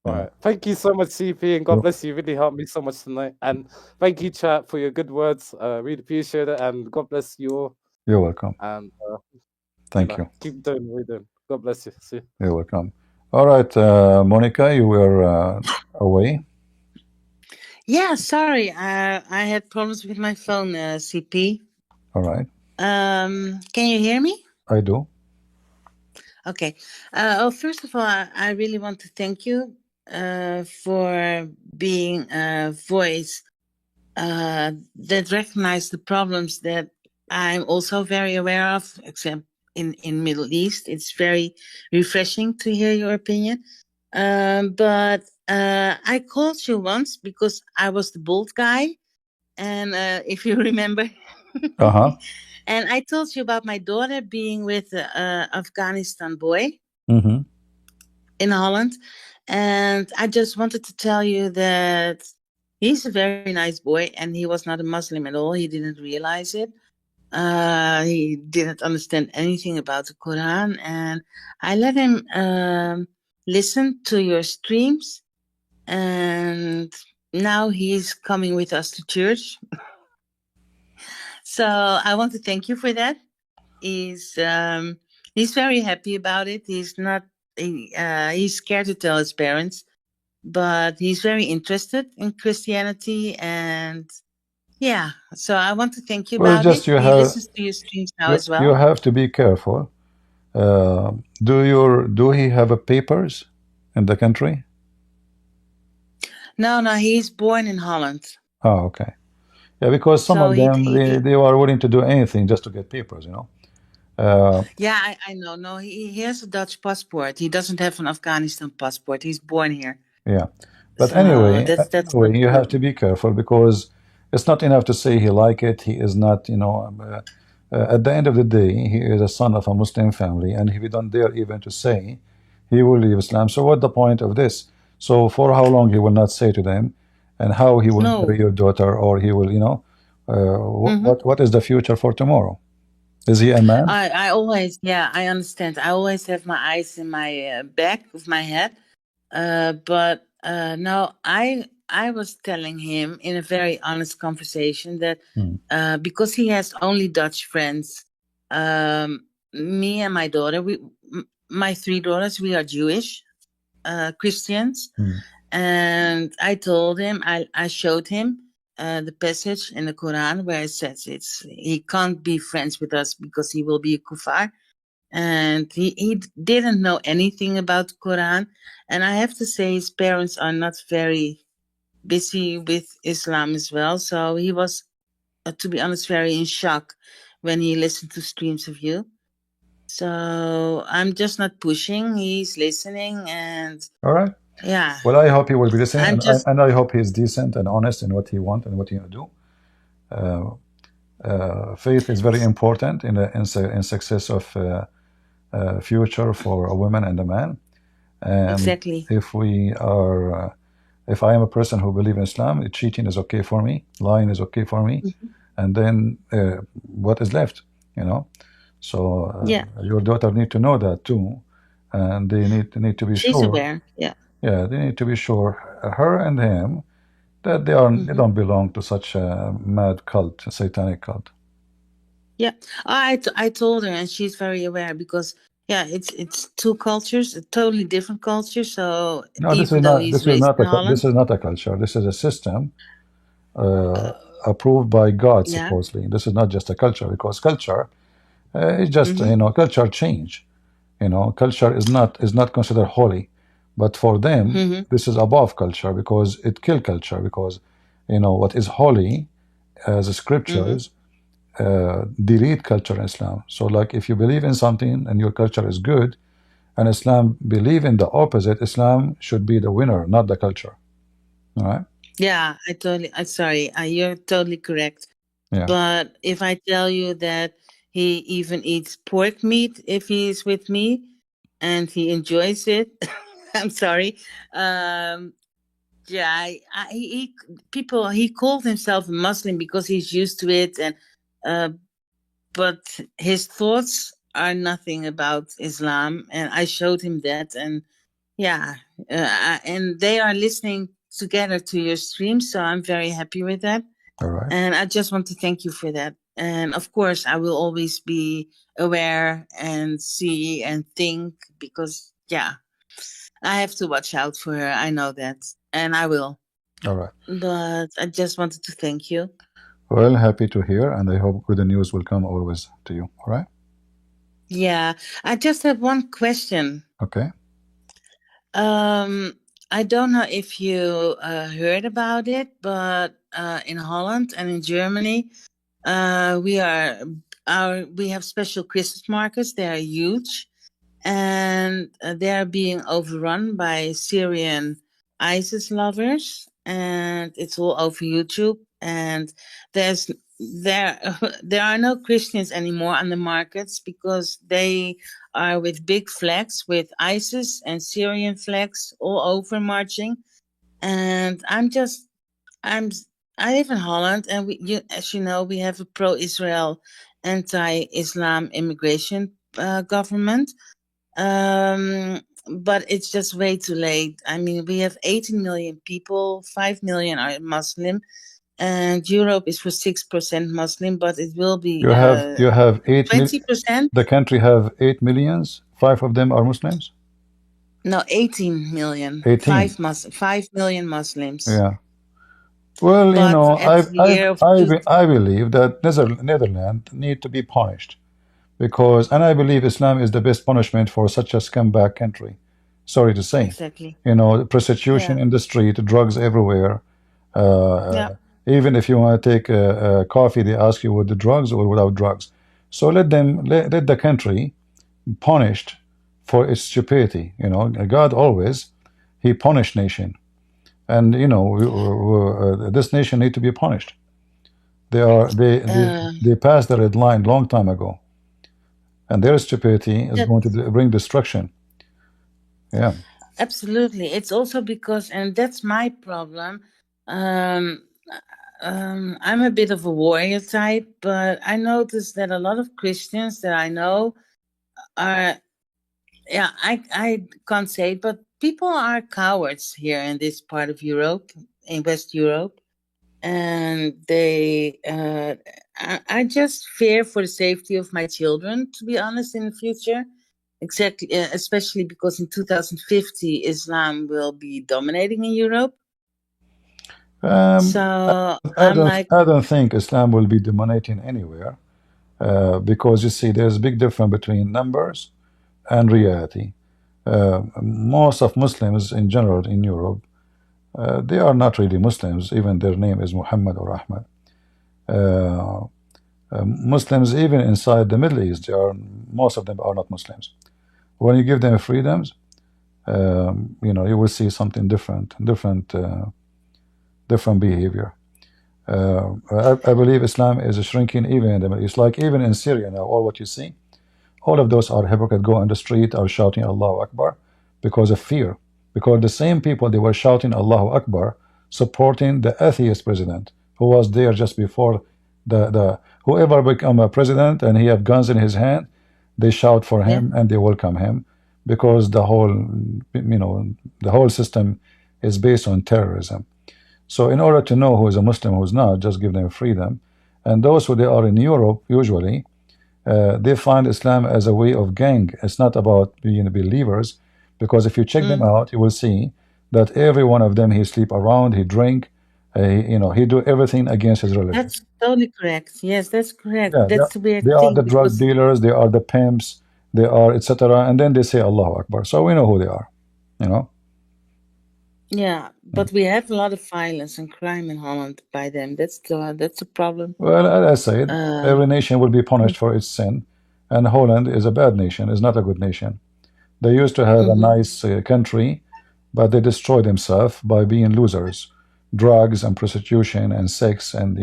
All Yeah. right. Thank you so much, CP, and God You- bless you. You really helped me so much tonight. And thank you, chat, for your good words. Really appreciate it. And God bless you all. You're welcome. And Thank you. keep doing what you're doing. God bless you. See you. You're welcome. All right, Monica, you were away. Yeah, sorry. I had problems with my phone, CP. All right, Can you hear me? I do. Okay. First of all, I really want to thank you for being a voice that recognize the problems that I'm also very aware of, except in Middle East. It's very refreshing to hear your opinion. But I called you once because I was the bald guy, and if you remember. Uh-huh. And I told you about my daughter being with an Afghanistan boy Mm-hmm. in Holland. And I just wanted to tell you that he's a very nice boy, and he was not a Muslim at all. He didn't realize it. He didn't understand anything about the Quran. And I let him listen to your streams. And now he's coming with us to church. So I want to thank you for that. He's very happy about it. He's not he's scared to tell his parents, but he's very interested in Christianity, and yeah. So I want to thank you Well, about it. just you He have listens to your streams now as you well. have to be careful. Do he have a papers in the country? No, he's born in Holland. Oh, okay. Yeah, because some So of he, them they are willing to do anything just to get papers, you know. yeah, I know. No, he has a Dutch passport. He doesn't have an Afghanistan passport. He's born here. Yeah, but So anyway, that's not you have true. to be careful because it's not enough to say he like it. He is not, you know. At the end of the day, he is a son of a Muslim family, and if he don't dare even to say he will leave Islam, so what the point of this? So for how long he will not say to them, and how he will No. marry your daughter, or he will, you know, what is the future for tomorrow? Is he a man? I always, yeah, I understand. I always have my eyes in my back of my head. But no, I was telling him in a very honest conversation that because he has only Dutch friends, me and my daughter, my three daughters, we are Jewish Christians, and I told him, I showed him the passage in the Quran where it says he can't be friends with us because he will be a kuffar. And he didn't know anything about the Quran. And I have to say his parents are not very busy with Islam as well. So he was, to be honest, very in shock when he listened to streams of you. So I'm just not pushing. He's listening, and All right. yeah. Well, I hope he will be listening, I'm just and I hope he's decent and honest in what he wants and what he do. Faith is very important in success of future for a woman and a man. And Exactly. if I am a person who believes in Islam, cheating is okay for me, lying is okay for me, and then what is left, you know? So Yeah, your daughter need to know that too, and they need to be she's sure. aware. Yeah. Yeah, they need to be sure, her and him, that they don't belong to such a mad cult, a satanic cult. Yeah, I told her, and she's very aware because yeah, it's two cultures, a totally different culture. So No, even though he's raised in Holland, this is not a culture. This is a system approved by God, yeah, supposedly. This is not just a culture, because culture is just culture change. Culture is not considered holy, but for them this is above culture because it kill culture, because what is holy as scriptures delete culture in Islam. So like if you believe in something and your culture is good, and Islam believe in the opposite, Islam should be the winner, not the culture. All right? yeah, I'm sorry, you're totally correct. Yeah. But if I tell you that he even eats pork meat if he's with me, and he enjoys it, I'm sorry. Yeah, he called himself a Muslim because he's used to it, and but his thoughts are nothing about Islam, and I showed him that, and yeah, and they are listening together to your stream, so I'm very happy with that. All right. And I just want to thank you for that. And of course, I will always be aware and see and think, because yeah, I have to watch out for her. I know that, and I will. All right. But I just wanted to thank you. Well, happy to hear, and I hope good news will come always to you. All right. Yeah, I just have one question. Okay. I don't know if you heard about it, but in Holland and in Germany, we have special Christmas markets. They are huge, and they are being overrun by Syrian ISIS lovers, and it's all over YouTube. And there there are no Christians anymore on the markets because they are with big flags with ISIS and Syrian flags all over marching. And I live in Holland, and as you know, we have a pro-Israel, anti-Islam immigration government. But it's just way too late. I mean, we have 18 million people, 5 million are Muslim, and Europe is for 6% Muslim, but it will be You have 20%. The country have 8 millions. 5 of them are Muslims. No, 18 million. 18. 5 million Muslims. Yeah. Well, But at the year of I believe that Netherlands need to be punished, and I believe Islam is the best punishment for such a scumbag country. Sorry to say. Exactly. Prostitution Yeah. in the street, drugs everywhere. Yeah. Even if you want to take coffee, they ask you with the drugs or without drugs. So let the country punished for its stupidity. God always he punished nation, and this nation need to be punished. They passed the red line long time ago, and their stupidity is going to bring destruction. Yeah. Absolutely. It's also because, and that's my problem. I'm a bit of a warrior type, but I noticed that a lot of Christians that I know are, yeah, I can't say it, but people are cowards here in this part of Europe, in West Europe. And I just fear for the safety of my children, to be honest, in the future. Exactly, especially because in 2050, Islam will be dominating in Europe. So I don't think Islam will be dominating anywhere, because you see, there's a big difference between numbers and reality. Most of Muslims in general in Europe, they are not really Muslims, even their name is Muhammad or Ahmad. Muslims, even inside the Middle East, most of them are not Muslims. When you give them freedoms, you will see something different behavior. I believe Islam is shrinking even in the Middle East. Like even in Syria now, all what you see, all of those are hypocrites go on the street are shouting Allahu Akbar, because of fear. Because the same people, they were shouting Allahu Akbar, supporting the atheist president who was there just before the whoever become a president and he have guns in his hand, they shout for Yeah. him and they welcome him because the whole, the whole system is based on terrorism. So in order to know who is a Muslim, who's not, just give them freedom. And those who they are in Europe, usually, they find Islam as a way of gang. It's not about being believers, because if you check them out, you will see that every one of them, he sleep around, he drink, he do everything against his religion. That's totally correct. Yes, that's correct. Yeah, That's the weird they are thing the drug because dealers, they are the pimps, they are etc. And then they say Allahu Akbar. So we know who they are, you know. yeah, but we have a lot of violence and crime in Holland by them. That's a problem. Well, as I said, every nation will be punished for its sin, and Holland is a bad nation, is not a good nation. They used to have a nice country, but they destroyed themselves by being losers, drugs and prostitution and sex, and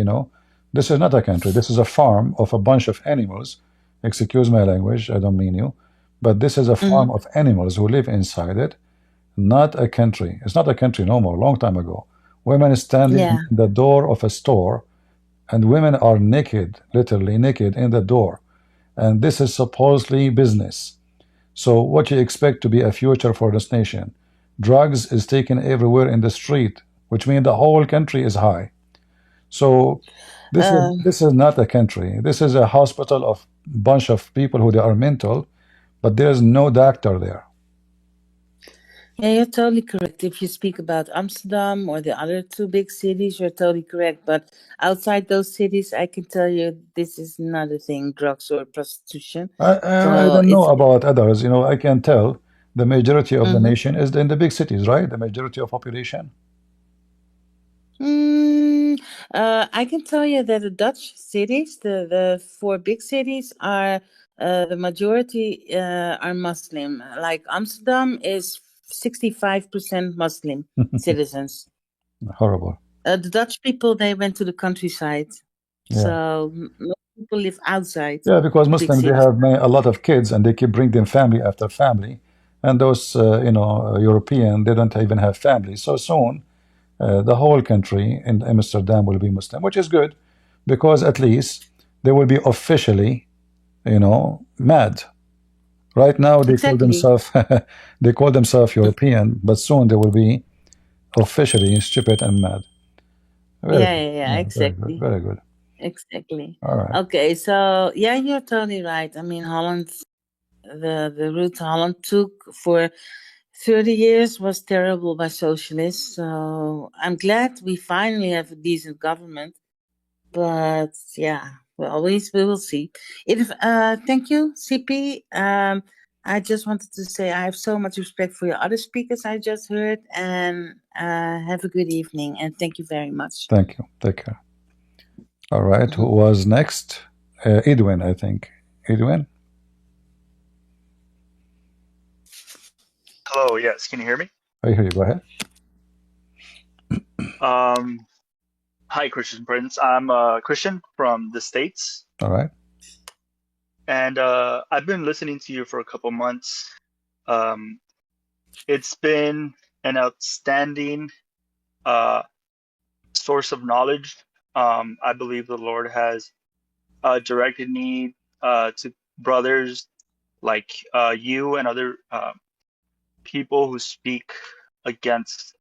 this is not a country. This is a farm of a bunch of animals. Excuse my language, I don't mean you, but this is a farm of animals who live inside it, not a country. It's not a country no more, long time ago. Women standing Yeah. in the door of a store, and women are naked, literally naked in the door. And this is supposedly business. So what you expect to be a future for this nation? Drugs is taken everywhere in the street, which means the whole country is high. So this is not a country. This is a hospital of bunch of people who they are mental, but there is no doctor there. Yeah, you're totally correct. If you speak about Amsterdam or the other two big cities, you're totally correct. But outside those cities, I can tell you this is not a thing, drugs or prostitution. I So don't know it's about others. I can tell the majority of the nation is in the big cities, right? The majority of population. I can tell you that the Dutch cities, the four big cities, are the majority are Muslim. Like Amsterdam is 65% Muslim citizens. Horrible. The Dutch people, they went to the countryside. Yeah. So most people live outside. Yeah, because big Muslims, they cities. have a lot of kids and they keep bringing family after family. And those, European, they don't even have family. So soon, the whole country in Amsterdam will be Muslim, which is good because at least they will be officially, mad. Right now, they call Exactly. themselves they call themselves European, but soon they will be officially stupid and mad. Very Yeah, good. yeah, Yeah, exactly. very good. Exactly. All right. Okay, so yeah, you're totally right. I mean, Holland, the route Holland took for 30 years was terrible by socialists. So I'm glad we finally have a decent government. But yeah, well, we will see. Thank you, CP. I just wanted to say I have so much respect for your other speakers I just heard, and have a good evening, and thank you very much. Thank you. Take care. All right. Who was next? Edwin, I think. Edwin? Hello, yes, can you hear me? I hear you. Go ahead. Hi, Christian Prince. I'm Christian from the States. All right. And I've been listening to you for a couple months. It's been an outstanding source of knowledge. I believe the Lord has directed me to brothers like you and other people who speak against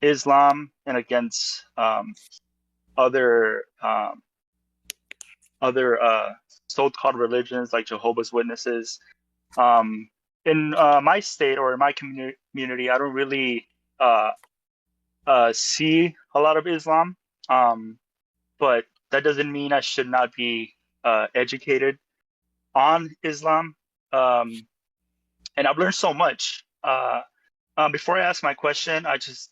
Islam and against other so-called religions like Jehovah's Witnesses. In my state or in my community, I don't really see a lot of Islam, but that doesn't mean I should not be educated on Islam. And I've learned so much. Before I ask my question, I just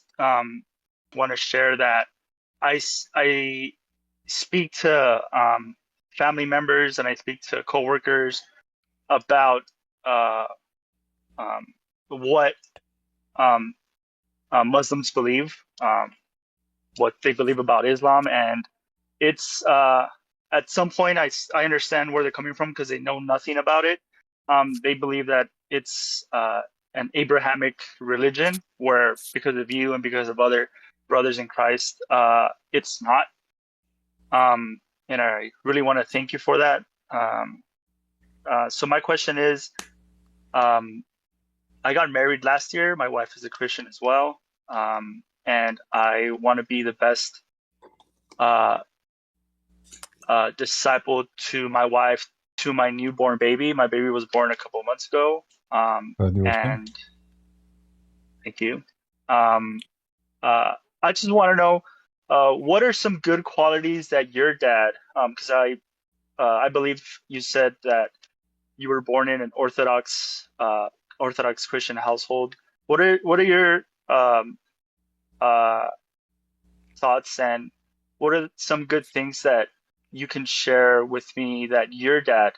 want to share that I speak to family members and I speak to coworkers about what Muslims believe, what they believe about Islam, and it's at some point I understand where they're coming from because they know nothing about it. they believe that it's an Abrahamic religion, where because of you and because of other brothers in Christ, it's not. And I really want to thank you for that. So my question is, I got married last year. My wife is a Christian as well, and I want to be the best disciple to my wife, to my newborn baby. My baby was born a couple months ago, and thank you. I just want to know, what are some good qualities that your dad, because I believe you said that you were born in an Orthodox Christian household. What are your thoughts, and what are some good things that you can share with me that your dad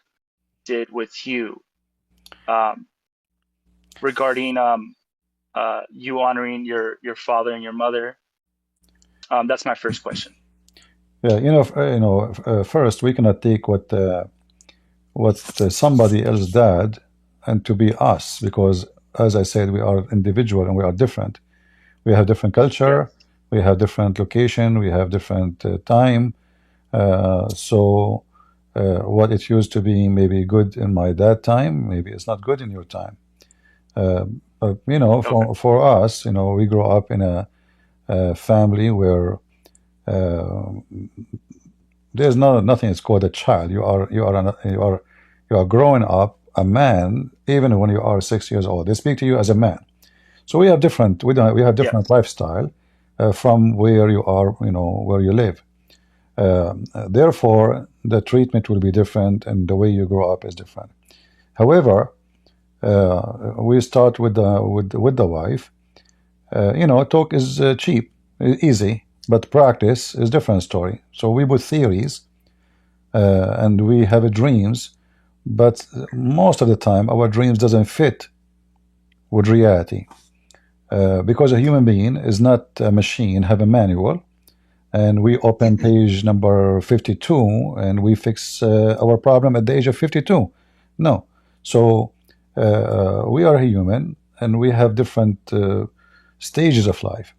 did with you, regarding you honoring your father and your mother? That's my first question. Yeah, first we cannot take what somebody else did and to be us, because as I said, we are individual and we are different. We have different culture, we have different location, we have different time. So what it used to be maybe good in my dad time, maybe it's not good in your time. But for us, we grow up in a family where there's nothing is called a child. You are growing up a man even when you are 6 years old. They speak to you as a man. So we have different lifestyle from where you are, where you live. Therefore, the treatment will be different and the way you grow up is different. However, we start with the wife. Talk is cheap, easy, but practice is different story. So we put theories and we have dreams, but most of the time our dreams doesn't fit with reality, because a human being is not a machine, have a manual, and we open page number 52 and we fix our problem at the age of 52. No. So we are human and we have different stages of life.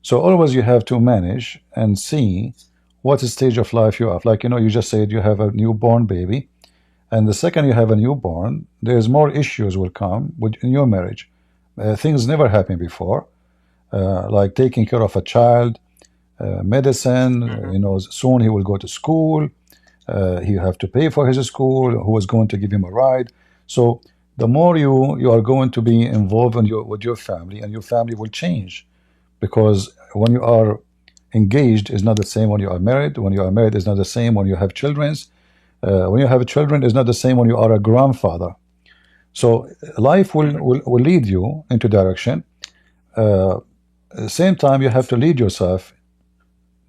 So always you have to manage and see what stage of life you have. Like, you just said you have a newborn baby, and the second you have a newborn, there's more issues will come in your marriage. Things never happened before, like taking care of a child, medicine, soon he will go to school, he have to pay for his school, who is going to give him a ride. So the more you are going to be involved with your family, and your family will change, because when you are engaged is not the same when you are married. When you are married is not the same when you have children. When you have children is not the same when you are a grandfather. So life will lead you into direction. Same time you have to lead yourself,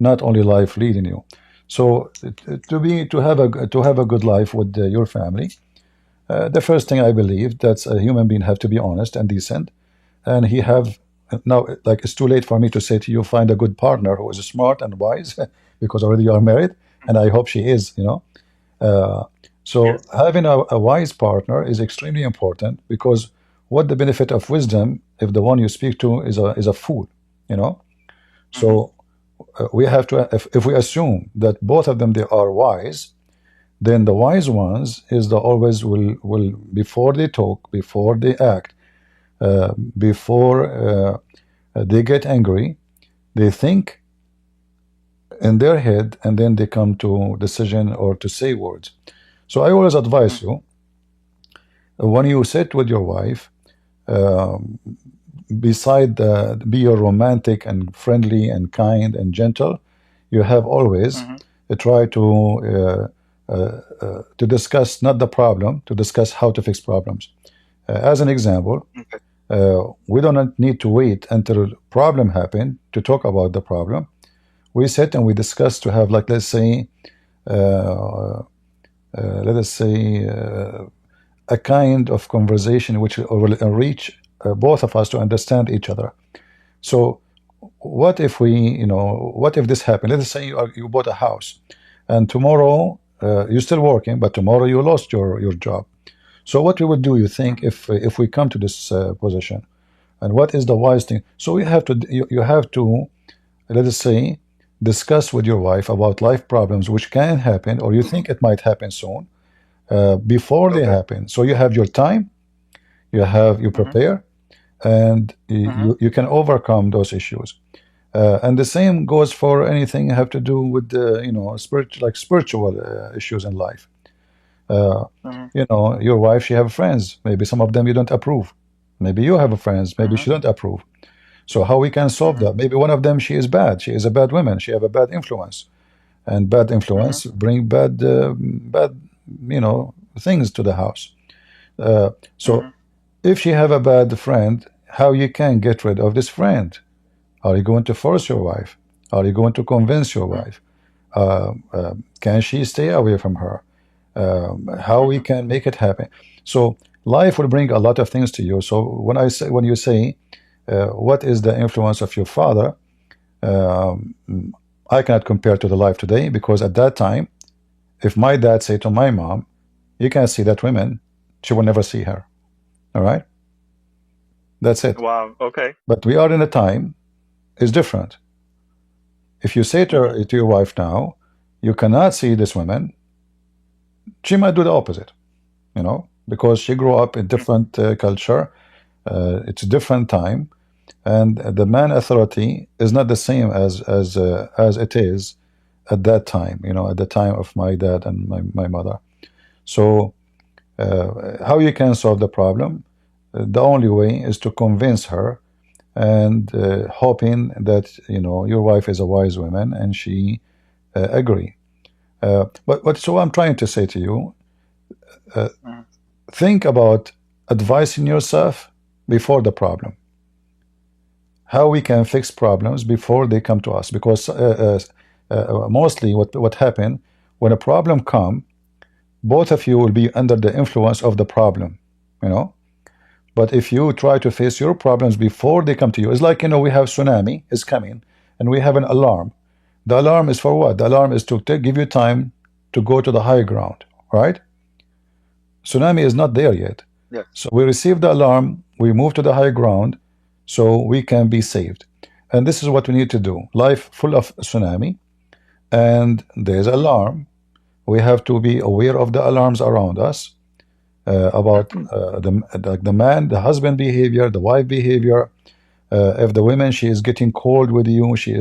not only life leading you. So to have a good life with your family, the first thing I believe that's a human being have to be honest and decent, and he have now, like, it's too late for me to say to you find a good partner who is smart and wise because already you are married, and I hope she is. So having a wise partner is extremely important, because what the benefit of wisdom if the one you speak to is a fool, So we have to, if we assume that both of them they are wise, then the wise ones is the always will before they talk, before they act, before they get angry, they think in their head and then they come to decision or to say words. So I always advise you, when you sit with your wife, beside be a romantic and friendly and kind and gentle, you have always try to discuss not the problem, to discuss how to fix problems. As an example, we don't need to wait until a problem happen to talk about the problem. We sit and we discuss to have, like, let's say, let us say, a kind of conversation which will reach both of us to understand each other. So what if what if this happened? Let's say you bought a house, and tomorrow you're still working, but tomorrow you lost your job. So what we would do, you think, if we come to this position, and what is the wise thing? So you have to you have to, let us say, discuss with your wife about life problems which can happen or you think it might happen soon, before they happen. So you have your time, you prepare, and you can overcome those issues. And the same goes for anything you have to do with spiritual issues in life. Your wife, she have friends. Maybe some of them you don't approve. Maybe you have friends. Maybe she don't approve. So how we can solve that? Maybe one of them, she is bad. She is a bad woman. She have a bad influence, and bad influence bring bad things to the house. So if she have a bad friend, how you can get rid of this friend? Are you going to force your wife? Are you going to convince your wife? Can she stay away from her? How we can make it happen? So life will bring a lot of things to you. So when you say, what is the influence of your father? I cannot compare to the life today, because at that time, if my dad say to my mom, "You can't see that woman," she will never see her. All right, that's it. Wow. Okay. But we are in a time is different. If you say to your wife now, "You cannot see this woman," she might do the opposite, because she grew up in different culture. It's a different time, and the man authority is not the same as it is at that time. At the time of my dad and my mother. So how you can solve the problem? The only way is to convince her, and hoping that your wife is a wise woman and she agree. But so I'm trying to say to you, think about advising yourself before the problem. How we can fix problems before they come to us, because mostly what happened when a problem come, both of you will be under the influence of the problem, But if you try to face your problems before they come to you, it's like, we have tsunami is coming, and we have an alarm. The alarm is for what? The alarm is to give you time to go to the high ground, right? Tsunami is not there yet. Yes. So we receive the alarm, we move to the high ground, so we can be saved. And this is what we need to do. Life full of tsunami, and there's alarm. We have to be aware of the alarms around us, about the man, the husband behavior, the wife behavior. If the woman, she is getting cold with you, she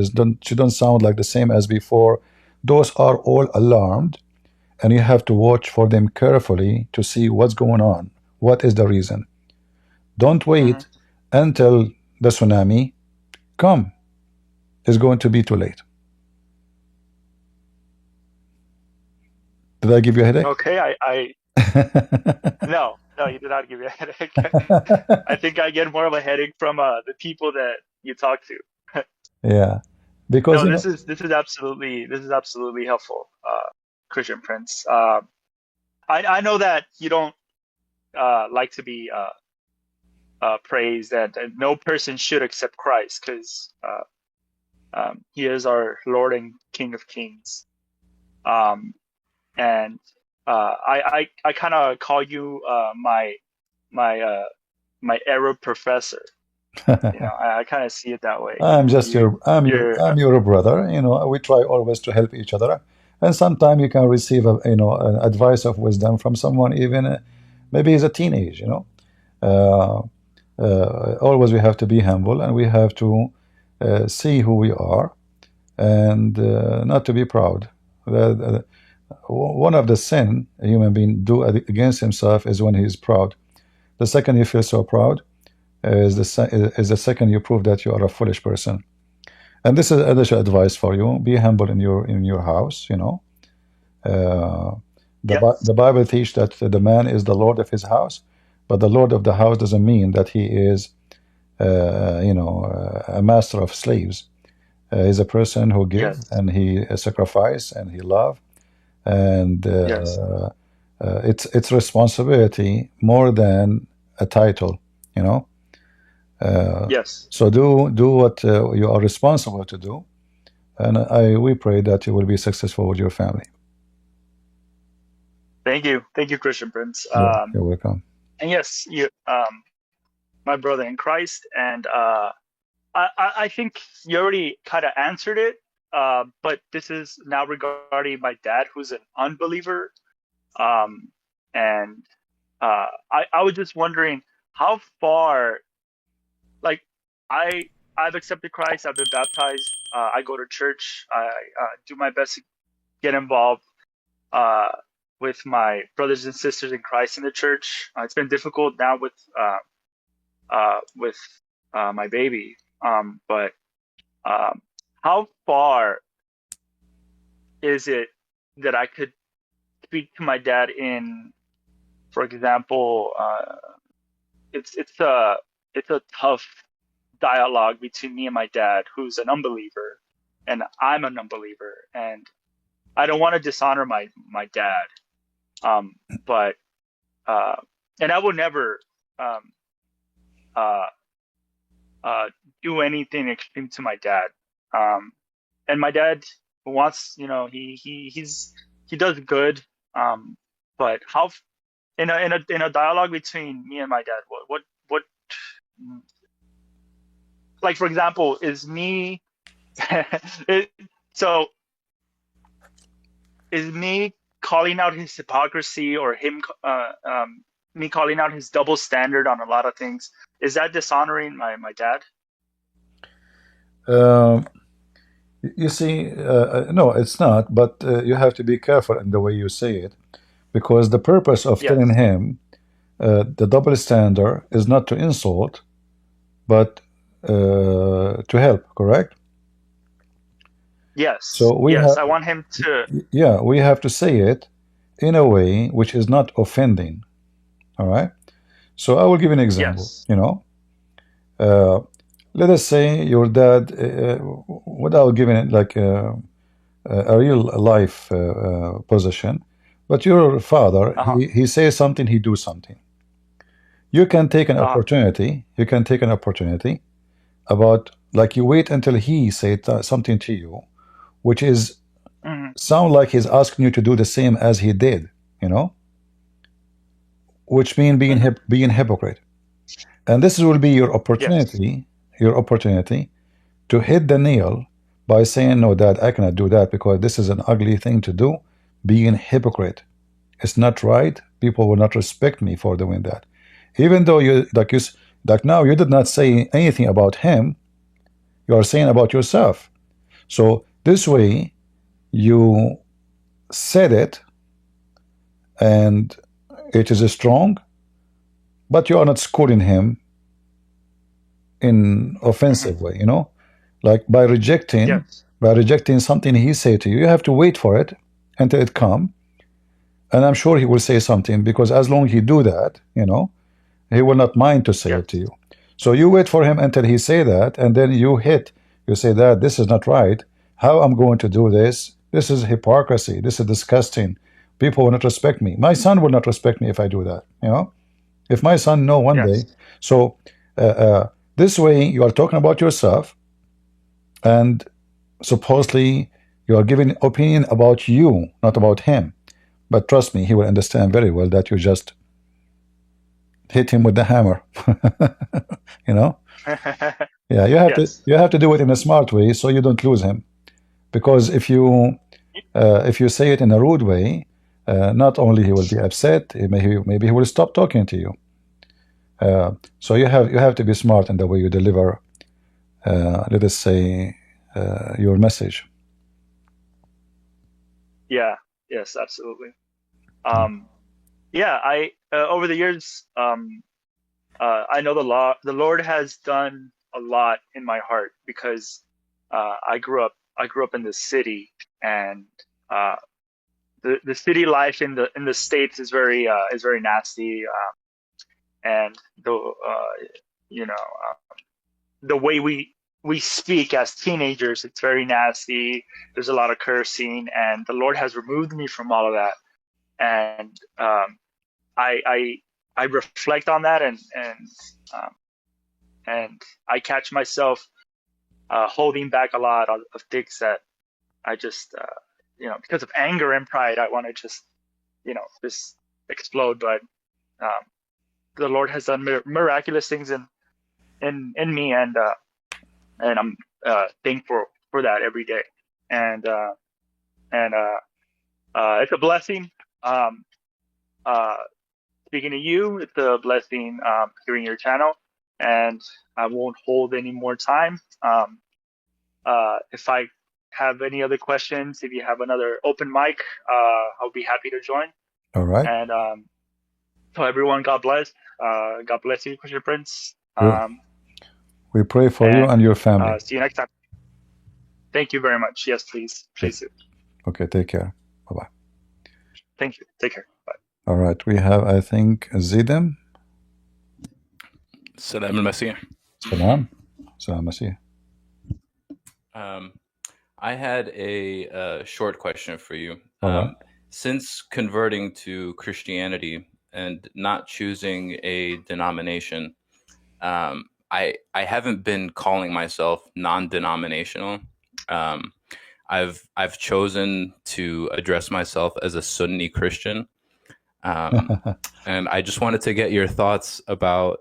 don't sound like the same as before. Those are all alarmed, and you have to watch for them carefully to see what's going on. What is the reason? Don't wait until the tsunami come. It's going to be too late. Did I give you a headache? Okay. No, you did not give me a headache. I think I get more of a headache from the people that you talk to. Yeah, because No, this is absolutely helpful, Christian Prince. I know that you don't like to be praised, and no person should accept Christ, because He is our Lord and King of Kings. And I kind of call you my Arab professor. I kind of see it that way. I'm your brother. We try always to help each other, and sometimes you can receive an advice of wisdom from someone, even maybe he's a teenage. Always we have to be humble, and we have to see who we are, and not to be proud. One of the sin a human being do against himself is when he is proud. The second you feel so proud is the second you prove that you are a foolish person. And this is additional advice for you: be humble in your house. The Bible teaches that the man is the lord of his house, but the lord of the house doesn't mean that he is a master of slaves. He's a person who gives, and he sacrifice, and he love, and it's responsibility more than a title. So do what you are responsible to do, and we pray that you will be successful with your family. Thank you, Christian Prince. You're welcome. And yes, you, my brother in Christ, and I think you already kind of answered it. But this is now regarding my dad, who's an unbeliever. Um, and I was just wondering how far, like, I I've accepted Christ. I've been baptized. I go to church. I do my best to get involved uh, with my brothers and sisters in Christ in the church. It's been difficult now with my baby. But how far is it that I could speak to my dad in, for example, it's a tough dialogue between me and my dad, who's an unbeliever, and I'm an unbeliever, and I don't want to dishonor my dad, but and I will never um, uh, do anything extreme to my dad. Um, and my dad wants, he does good. But how in a dialogue between me and my dad, what like, for example, is me it, so is me calling out his hypocrisy, or me calling out his double standard on a lot of things, is that dishonoring my dad? Um, you see, no, it's not, but you have to be careful in the way you say it, because the purpose of telling Yes. him the double standard is not to insult, but to help, correct? Yes. So we Yes. have, I want him to. yeah, we have to say it in a way which is not offending, all right? So I will give you an example, Yes. uh, let us say your dad, without giving it like a real life position, but your father, Uh-huh. he says something, he do something. You can take an Uh-huh. opportunity. You can take an opportunity about, like, you wait until he said something to you, which is Hmm. sound like he's asking you to do the same as he did, you know, which mean being Hmm. being hypocrite. And this will be Yes. your opportunity to hit the nail by saying, no, dad, I cannot do that because this is an ugly thing to do. Being hypocrite. It's not right. People will not respect me for doing that. Even though like now you did not say anything about him, you are saying about yourself. So this way you said it, and it is strong, but you are not scolding him in Hmm. offensive way, like Yes. by rejecting something he said to you. You have to wait for it until it come, and I'm sure he will say something, because as long as he do that, he will not mind to say it to Yes. you. So you wait for him until he say that, and then you say that this is not right. How I'm going to do this? This is hypocrisy. This is disgusting. People will not respect me. My son will not respect me if I do that. If my son know one day. Yes. So this way you are talking about yourself, and supposedly you are giving opinion about you, not about him. But trust me, he will understand very well that you just hit him with the hammer. you know yeah, Yes. you have to do it in a smart way so you don't lose him, because if you say it in a rude way, not only he will be upset, maybe he will stop talking to you. So you have to be smart in the way you deliver, let us say, your message. Yeah. Yes. Absolutely. Yeah. I over the years, I know the Lord has done a lot in my heart, because I grew up in the city, and uh, the city life in the States is very nasty, and you know the way we speak as teenagers, it's very nasty. There's a lot of cursing, and the Lord has removed me from all of that. And I reflect on that, um, and I catch myself holding back a lot of things that I just because of anger and pride, I want to just just explode. But the Lord has done miraculous things in me, and I'm thankful for that every day. And it's a blessing. Speaking to you, it's a blessing hearing your channel, and I won't hold any more time. If I have any other questions, if you have another open mic, I'll be happy to join. All right. And so everyone, God bless. God bless you, Christian Prince. We pray for you and your family. See you next time. Thank you very much. Yes, please. Please do. Okay, take care. Bye-bye. Thank you. Take care. Bye. All right, we have, I think, Zidem. Salam al-Masih. Salam. Salam Masih. I had a short question for you. Right. Since converting to Christianity and not choosing a denomination, I haven't been calling myself non-denominational. I've chosen to address myself as a Sunni Christian, and I just wanted to get your thoughts about.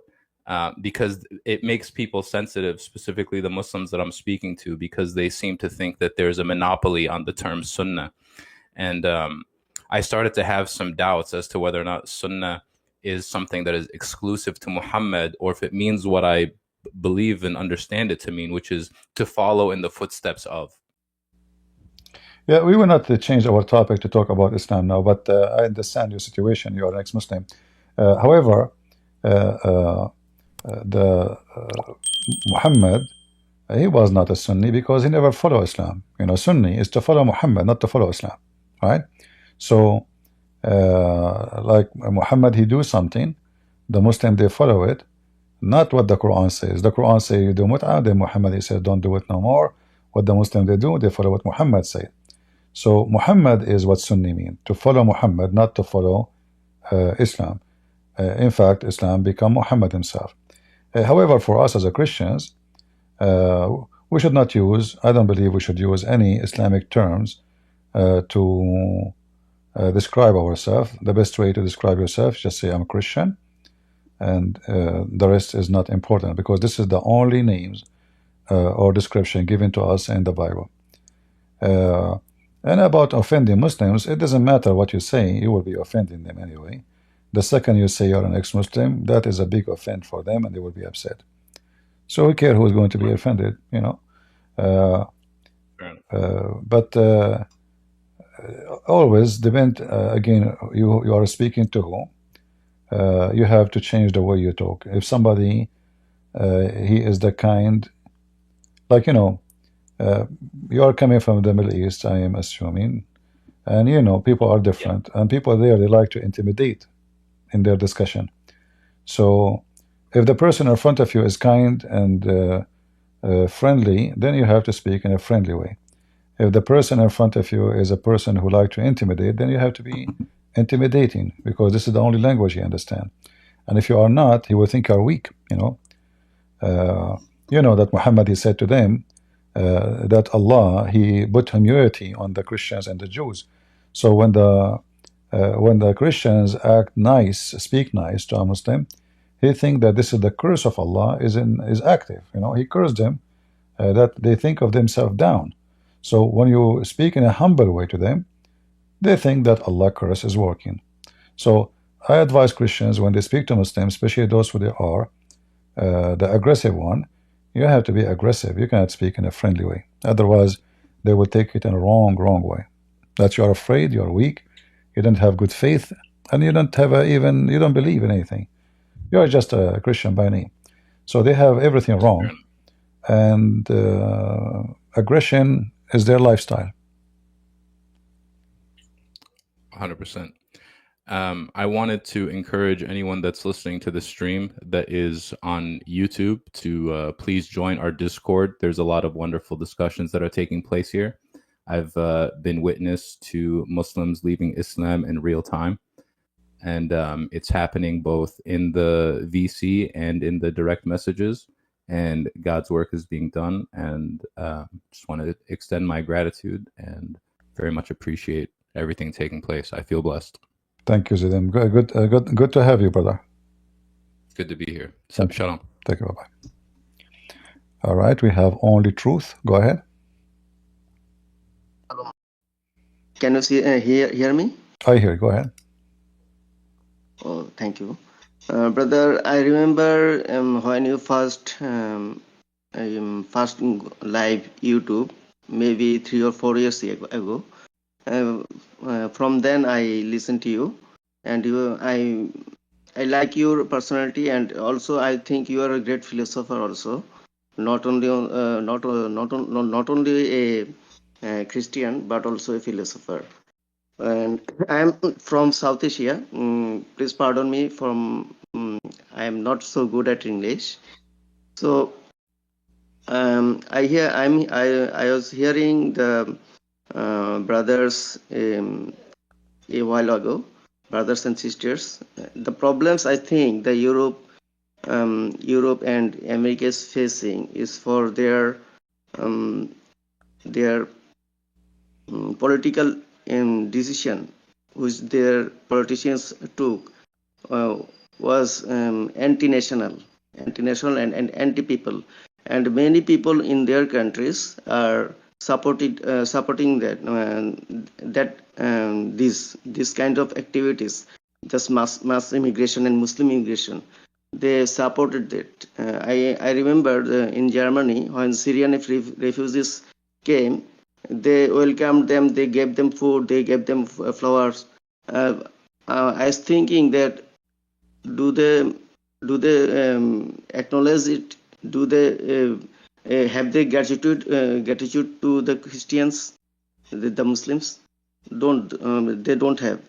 Because it makes people sensitive, specifically the Muslims that I'm speaking to, because they seem to think that there's a monopoly on the term Sunnah. And I started to have some doubts as to whether or not Sunnah is something that is exclusive to Muhammad, or if it means what I believe and understand it to mean, which is to follow in the footsteps of. Yeah, we will not change our topic to talk about Islam now, but I understand your situation. You are an ex-Muslim. However, Muhammad, he was not a Sunni because he never followed Islam. Sunni is to follow Muhammad, not to follow Islam, right? So, like Muhammad, he do something, the Muslim, they follow it, not what the Quran says. The Quran says you do mut'ah, then Muhammad, he said don't do it no more. What the Muslim, they do, they follow what Muhammad said. So Muhammad is what Sunni mean, to follow Muhammad, not to follow Islam. In fact, Islam become Muhammad himself. However, for us as a Christians, we should not use, I don't believe we should use any Islamic terms to describe ourselves. The best way to describe yourself is just say I'm a Christian, and the rest is not important, because this is the only names or description given to us in the Bible. And about offending Muslims, it doesn't matter what you say, you will be offending them anyway. The second you say you're an ex-Muslim, that is a big offense for them, and they will be upset. So we care who is going to be offended, but always depend, again, you are speaking to who. You have to change the way you talk. If somebody, he is the kind, like, you are coming from the Middle East, I am assuming, and people are different, and people there, they like to intimidate in their discussion. So if the person in front of you is kind and friendly, then you have to speak in a friendly way. If the person in front of you is a person who likes to intimidate, then you have to be intimidating, because this is the only language he understands. And if you are not, he will think you are weak. That Muhammad, he said to them that Allah, he put humility on the Christians and the Jews. So when the Christians act nice, speak nice to a Muslim, he think that this is the curse of Allah is active. He cursed them, that they think of themselves down. So when you speak in a humble way to them, they think that Allah curse is working. So I advise Christians, when they speak to Muslims, especially those who they are the aggressive one, you have to be aggressive. You cannot speak in a friendly way. Otherwise, they will take it in a wrong way. That you are afraid, you are weak, you don't have good faith, and you don't have you don't believe in anything. You are just a Christian by name. So they have everything wrong, and aggression is their lifestyle. 100%. I wanted to encourage anyone that's listening to the stream that is on YouTube to please join our Discord. There's a lot of wonderful discussions that are taking place here. I've been witness to Muslims leaving Islam in real time, and it's happening both in the VC and in the direct messages, and God's work is being done, and just want to extend my gratitude and very much appreciate everything taking place. I feel blessed. Thank you, Zidim. Good to have you, brother. Good to be here. Thank you. Shalom. Thank you. Bye-bye. All right, we have Only Truth. Go ahead. Can you hear me? I hear you. Go ahead. Oh, thank you. Brother, I remember when you first live YouTube, maybe 3 or 4 years ago. From then I listened to you, and I like your personality, and also I think you are a great philosopher also. Not only not only a Christian, but also a philosopher. And I am from South Asia. Please pardon me from I am not so good at English. So I was hearing the brothers a while ago, brothers and sisters. The problems I think the Europe and America is facing is for their political decision which their politicians took was anti-national and anti-people, and many people in their countries are supporting this kind of activities, just mass immigration and Muslim immigration. They supported that. I remember in Germany when Syrian refugees came, they welcomed them, they gave them food, they gave them flowers. I was thinking that do they acknowledge it? Do they have they gratitude to the Christians, the Muslims? They don't have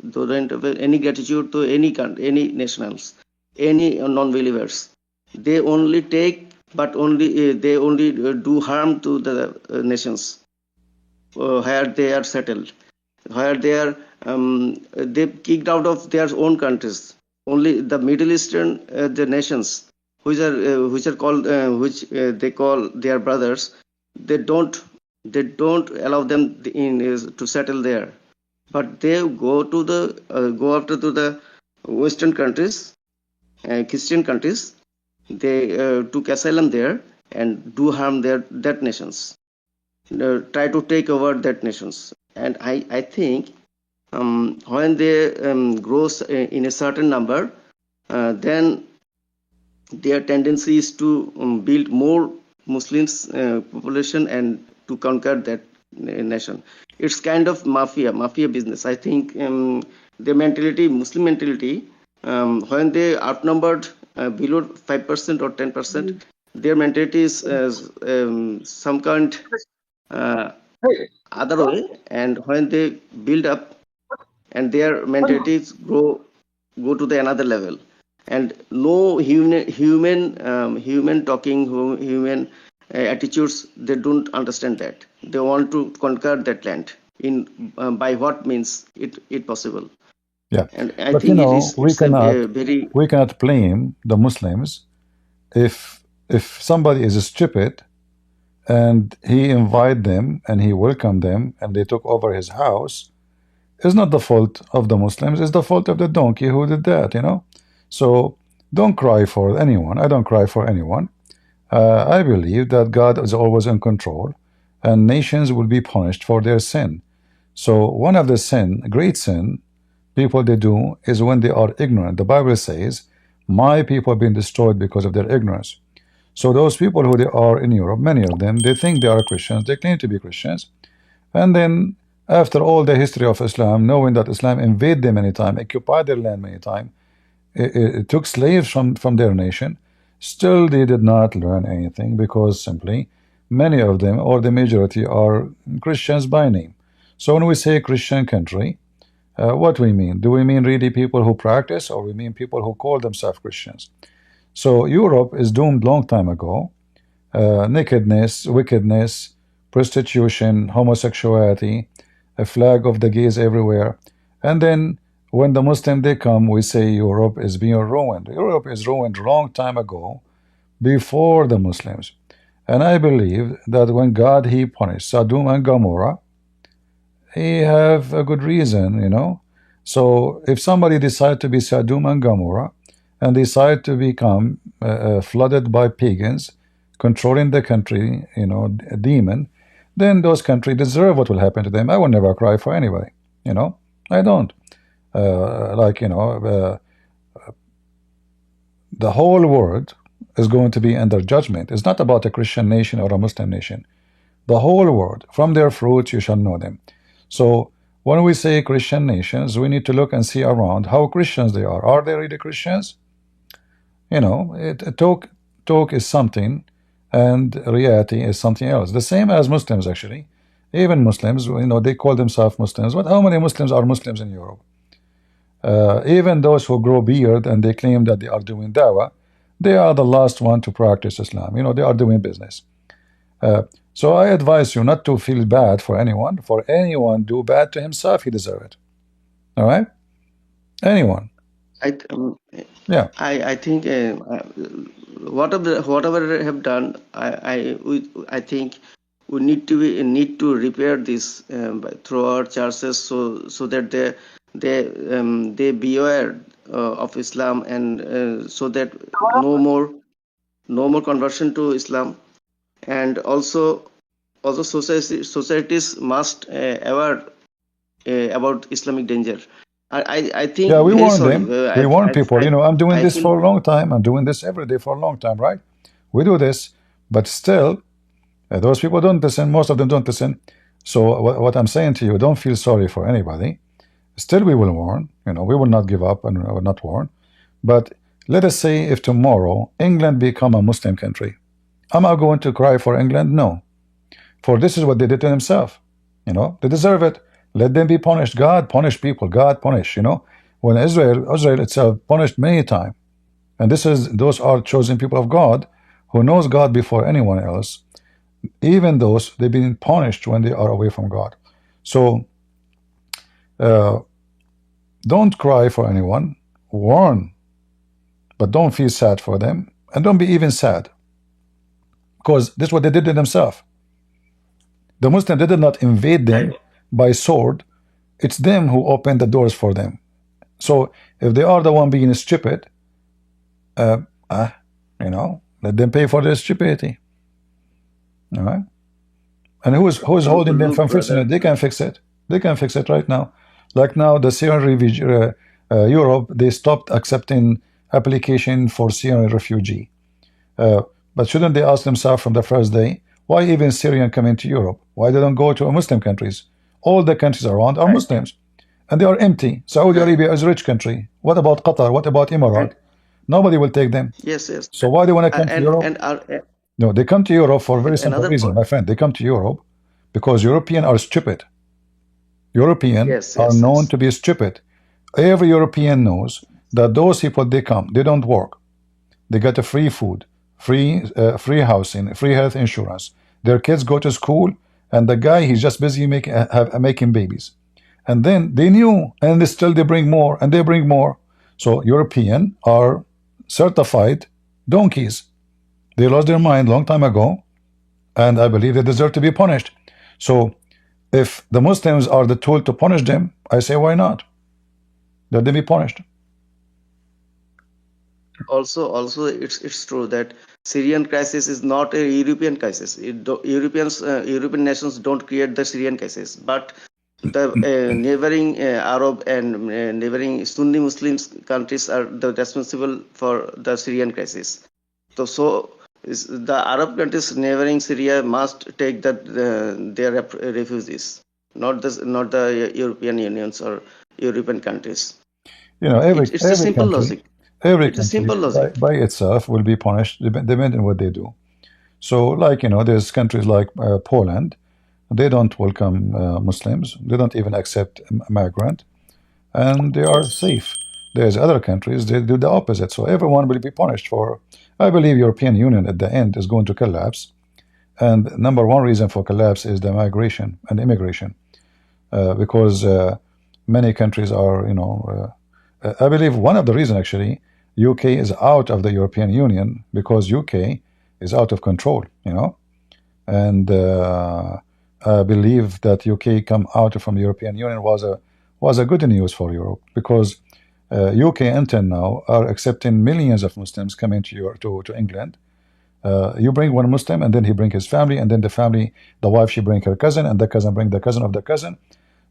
any gratitude to any nationals, any non-believers. They only take, but only they only do harm to the nations where they are settled, where they are they kicked out of their own countries. Only the Middle Eastern the nations which are called they call their brothers, they don't allow them to settle there, but they go to the go after to the Western countries, Christian countries. They took asylum there and do harm that nations, try to take over that nations. And I think when they grows in a certain number, then their tendency is to build more Muslims population and to conquer that nation. It's kind of mafia business. I think the mentality, Muslim mentality, when they outnumbered below 5% or 10%, their mentality is some kind other way, and when they build up and their mentalities go to the another level, and no human talking, human attitudes, they don't understand that. They want to conquer that land in by what means it possible. Yeah, and I but think it's a very we cannot blame the Muslims if somebody is stupid and he invite them and he welcomed them and they took over his house. It's not the fault of the Muslims, it's the fault of the donkey who did that, you know. So don't cry for anyone. I don't cry for anyone. I believe that God is always in control and nations will be punished for their sin. So one of the great sin people they do is when they are ignorant. The Bible says, my people have been destroyed because of their ignorance. So those people who they are in Europe, many of them, they think they are Christians, they claim to be Christians, and then after all the history of Islam, knowing that Islam invaded them many times, occupied their land many times, it took slaves from their nation, still they did not learn anything because simply many of them, or the majority, are Christians by name. So when we say Christian country, what we mean? Do we mean really people who practice, or we mean people who call themselves Christians? So Europe is doomed long time ago. Nakedness, wickedness, prostitution, homosexuality, a flag of the gays everywhere. And then when the Muslim they come, we say Europe is being ruined. Europe is ruined long time ago, before the Muslims. And I believe that when God he punished Sodom and Gomorrah, he have a good reason, you know. So if somebody decide to be Sodom and Gomorrah and decide to become flooded by pagans, controlling the country, a demon, then those countries deserve what will happen to them. I will never cry for anybody, I don't. The whole world is going to be under judgment. It's not about a Christian nation or a Muslim nation. The whole world, from their fruits you shall know them. So when we say Christian nations, we need to look and see around how Christians they are. Are they really Christians? Talk is something, and reality is something else. The same as Muslims, actually. Even Muslims, they call themselves Muslims. But how many Muslims are Muslims in Europe? Even those who grow beard and they claim that they are doing dawah, they are the last one to practice Islam. They are doing business. So I advise you not to feel bad for anyone. For anyone do bad to himself, he deserves it. All right? Anyone. Yeah. I think whatever they have done, I think we need to repair this through our churches, so that they beware of Islam, and so that no more conversion to Islam, and also societies must aware about Islamic danger. I think Yeah, we very warn sorry. them. We warn people. I'm doing this feel for a long time. I'm doing this every day for a long time, right? We do this, but still, those people don't listen. Most of them don't listen. So what I'm saying to you, don't feel sorry for anybody. Still, we will warn. We will not give up and we will not warn. But let us say if tomorrow England become a Muslim country, am I going to cry for England? No. For this is what they did to themselves. They deserve it. Let them be punished. God punish people. God punish. When Israel itself punished many times, and those are chosen people of God who knows God before anyone else. Even those they've been punished when they are away from God. So don't cry for anyone. Warn, but don't feel sad for them, and don't be even sad, because this is what they did to themselves. The Muslims did not invade them by sword. It's them who opened the doors for them. So if they are the one being stupid, let them pay for their stupidity. All right. And who's holding them from fixing it? They can fix it. They can fix it right now. Like now, the Syrian Europe, they stopped accepting application for Syrian refugee. But shouldn't they ask themselves from the first day, why even Syrian come into Europe? Why they don't go to Muslim countries? All the countries around are Muslims, and they are empty. Saudi Arabia is a rich country. What about Qatar? What about Emirates? Nobody will take them. Yes. So why they want to come to Europe? No, they come to Europe for a very simple reason, my friend. They come to Europe because Europeans are stupid. Europeans are known to be stupid. Every European knows that those people, they come, they don't work. They get a free food, free housing, free health insurance. Their kids go to school, and the guy, he's just busy making babies. And then they knew, and still they bring more, and they bring more. So Europeans are certified donkeys. They lost their mind long time ago, and I believe they deserve to be punished. So if the Muslims are the tool to punish them, I say why not? Let them be punished. Also, it's true that Syrian crisis is not a European crisis. European nations don't create the Syrian crisis, but the neighboring Arab and neighboring Sunni Muslim countries are the responsible for the Syrian crisis. So the Arab countries neighboring Syria must take their refugees, not the European unions or European countries. It's a simple logic. Every country by itself will be punished depending on what they do. So, there's countries like Poland. They don't welcome Muslims. They don't even accept migrant, and they are safe. There's other countries, they do the opposite. So everyone will be punished for. I believe European Union at the end is going to collapse, and number one reason for collapse is the migration and immigration, because many countries are, I believe one of the reasons actually, UK is out of the European Union because UK is out of control, and I believe that UK come out from the European Union was was a good news for Europe because UK until now are accepting millions of Muslims coming to England. You bring one Muslim, and then he bring his family, and then the wife, she bring her cousin, and the cousin bring the cousin of the cousin.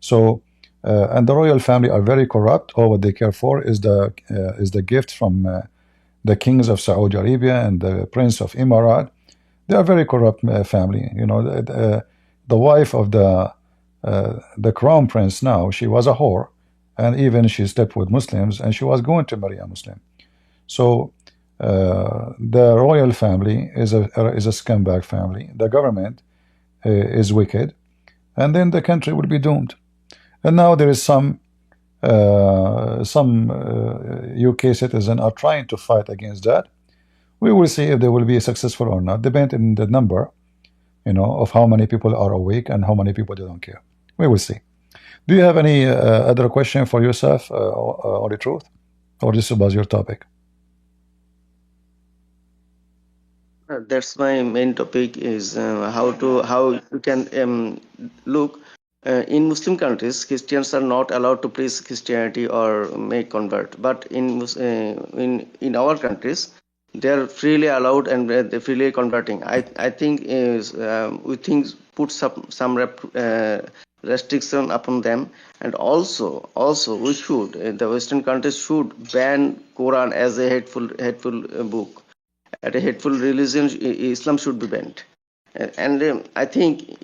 So, and the royal family are very corrupt. All what they care for is the gift from the kings of Saudi Arabia and the prince of Emirat. They are very corrupt family. You know, the wife of the crown prince now, she was a whore, and even she slept with Muslims, and she was going to marry a Muslim. So the royal family is a scumbag family. The government is wicked, and then the country will be doomed. And now there is some UK citizens are trying to fight against that. We will see if they will be successful or not, depending on the number, you know, of how many people are awake and how many people they don't care. We will see. Do you have any other question for yourself, or the truth, or this was your topic? That's my main topic is how you can look in Muslim countries. Christians are not allowed to preach Christianity or make convert, but in our countries they are freely allowed and they're freely converting. I think we think put some restriction upon them, and also we should the Western countries should ban Quran as a hateful book. At a hateful religion, Islam should be banned. And I think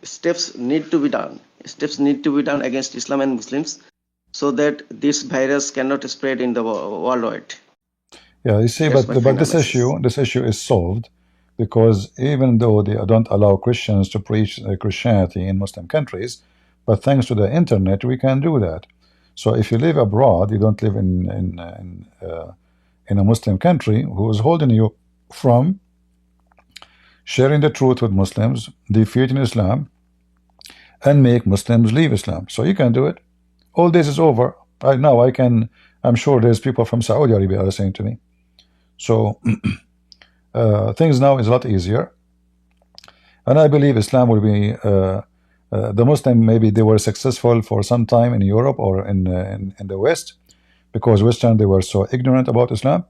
steps need to be done. Steps need to be done against Islam and Muslims, so that this virus cannot spread in the worldwide. Yeah, you see, That's but my this issue is solved because even though they don't allow Christians to preach Christianity in Muslim countries, but thanks to the internet, we can do that. So if you live abroad, you don't live in a Muslim country, who is holding you from sharing the truth with Muslims, defeating Islam, and make Muslims leave Islam. So you can do it. All this is over. Right now, I'm sure there's people from Saudi Arabia listening to me. So things now is a lot easier. And I believe Islam will be, the Muslim, maybe they were successful for some time in Europe or in the West, because Western, they were so ignorant about Islam.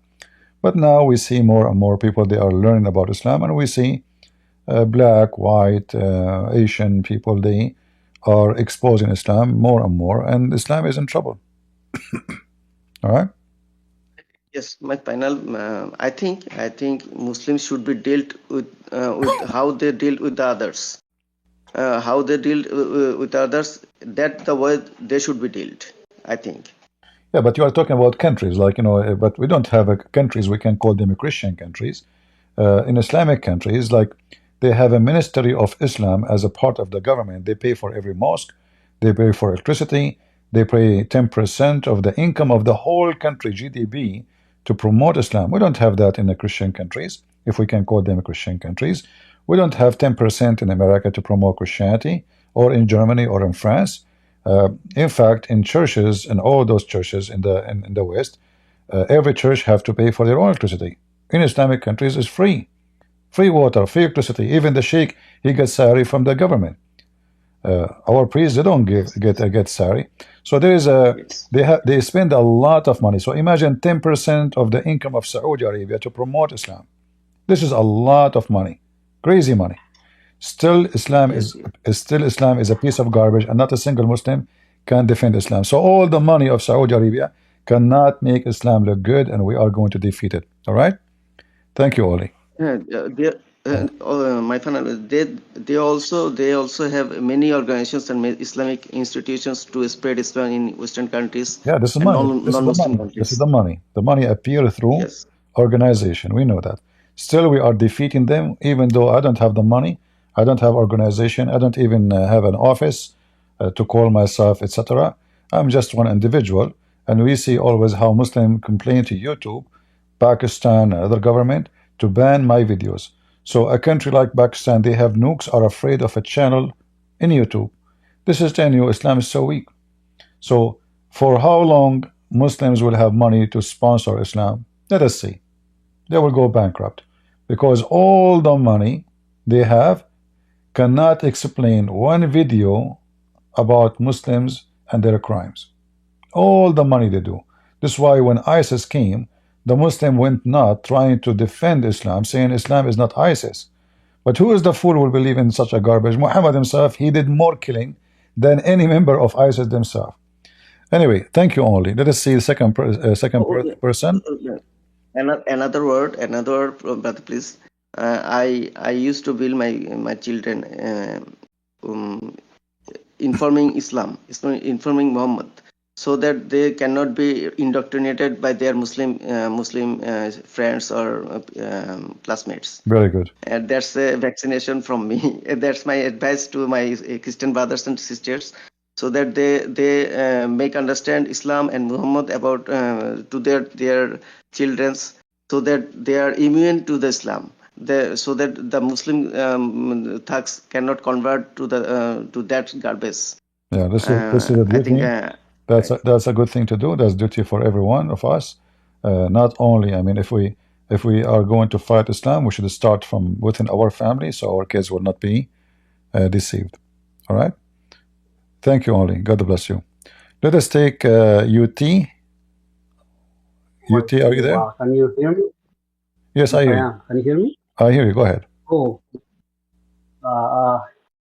But now we see more and more people, they are learning about Islam, and we see black, white, Asian people, they are exposing Islam more and more, and Islam is in trouble. All right? Yes, my final. I think Muslims should be dealt with how they deal with the others. How they deal with others, that the way they should be dealt, I think. Yeah, but you are talking about countries, like, you know, but we don't have countries, we can call them Christian countries. In Islamic countries, like, they have a Ministry of Islam as a part of the government. They pay for every mosque, they pay for electricity, they pay 10% of the income of the whole country, GDP, to promote Islam. We don't have that in the Christian countries, if we can call them Christian countries. We don't have 10% in America to promote Christianity, or in Germany, or in France. In fact, in churches, and all those churches in the West, every church have to pay for their own electricity. In Islamic countries, it's free water, free electricity. Even the sheikh, he gets salary from the government. Our priests, they don't get salary. So there is they spend a lot of money. So imagine 10% of the income of Saudi Arabia to promote Islam. This is a lot of money, crazy money. Still, Islam is a piece of garbage, and not a single Muslim can defend Islam. So all the money of Saudi Arabia cannot make Islam look good, and we are going to defeat it. All right? Thank you, Oli. My final. They also have many organizations and Islamic institutions to spread Islam in Western countries. Yeah, this is money. This is the money. The money appears through organization. We know that. Still, we are defeating them, even though I don't have the money. I don't have organization. I don't even have an office to call myself, etc. I'm just one individual, and we see always how Muslims complain to YouTube, Pakistan, and other government to ban my videos. So a country like Pakistan, they have nukes, are afraid of a channel in YouTube. This is telling you Islam is so weak. So for how long Muslims will have money to sponsor Islam? Let us see. They will go bankrupt, because all the money they have cannot explain one video about Muslims and their crimes. All the money they do. This is why when ISIS came, the Muslim went not trying to defend Islam, saying Islam is not ISIS. But who is the fool who will believe in such a garbage? Muhammad himself, he did more killing than any member of ISIS themselves. Anyway, thank you only. Let us see the person. Another word, brother, please. I used to build my children informing Islam, informing Muhammad, so that they cannot be indoctrinated by their Muslim friends or classmates. Very good. And that's a vaccination from me. That's my advice to my Christian brothers and sisters, so that they make understand Islam and Muhammad about to their childrens, so that they are immune to the Islam. So that the Muslim thugs cannot convert to that garbage. Yeah, this is a duty. That's a good thing to do. That's duty for every one of us. Not only, I mean, if we are going to fight Islam, we should start from within our family, so our kids will not be deceived. All right. Thank you, Oli. God bless you. Let us take UT. UT, are you there? Can you hear me? Yes, I hear you. Can you hear me? I hear you. Go ahead. Oh,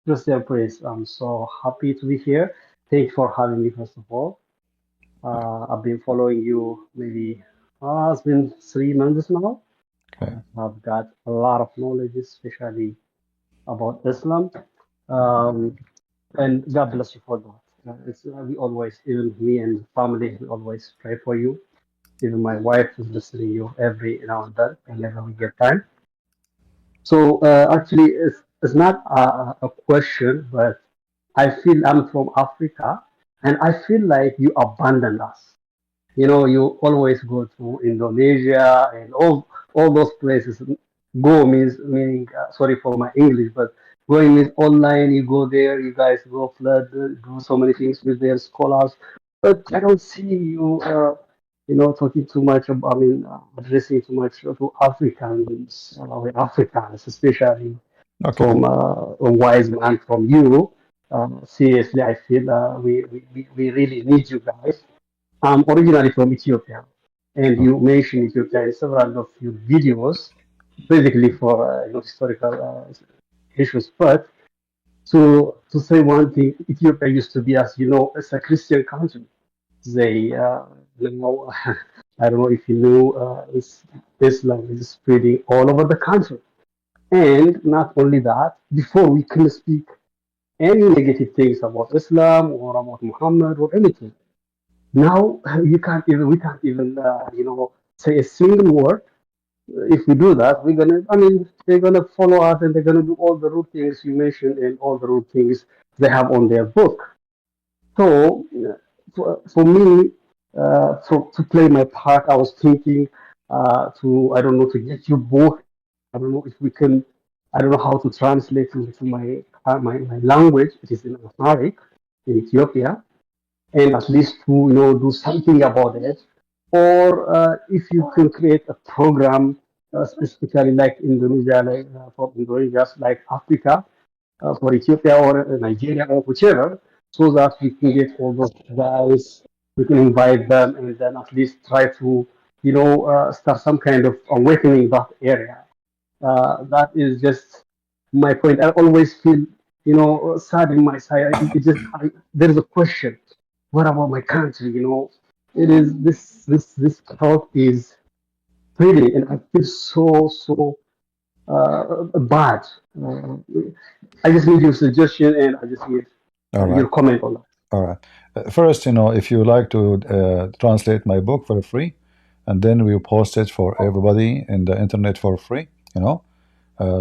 Christian Praise. I'm so happy to be here. Thanks for having me, first of all. I've been following you maybe, it's been 3 months now. Okay. I've got a lot of knowledge, especially about Islam. And God bless you for that. We always, even me and family, we always pray for you. Even my wife is listening to you every now and then, whenever we get time. So actually, it's not a question, but I feel I'm from Africa, and I feel like you abandoned us. You know, you always go to Indonesia and all those places. Go means meaning sorry for my English, but going means online. You go there, you guys go flood, do so many things with their scholars, but I don't see you. Talking too much about, I mean, addressing too much to Africans, Africans, especially from a wise man from you. Seriously, I feel we really need you guys. I'm originally from Ethiopia, and you mentioned Ethiopia in several of your videos, basically for historical issues. But to say one thing, Ethiopia used to be, as you know, it's a Christian country. They now, I don't know if you know, Islam is spreading all over the country. And not only that, before we can speak any negative things about Islam or about Muhammad or anything. Now we can't even say a single word. If we do that, they're gonna follow us and they're gonna do all the rude things you mentioned and all the rude things they have on their book. So for me, to play my part, I was thinking to get your book. I don't know if we can. I don't know how to translate into my language. It is in Amharic in Ethiopia, and at least to do something about it. Or if you can create a program specifically like Indonesia, like for Indonesia, like Africa, for Ethiopia or Nigeria or whichever, so that we can get all those guys, we can invite them, and then at least try to, start some kind of awakening that area. That is just my point. I always feel, sad in my side. There is a question. What about my country? It is this thought is really, and I feel so bad. I just need your suggestion, and I just need your comment on that. All right. First, if you like to translate my book for free, and then we post it for everybody in the internet for free,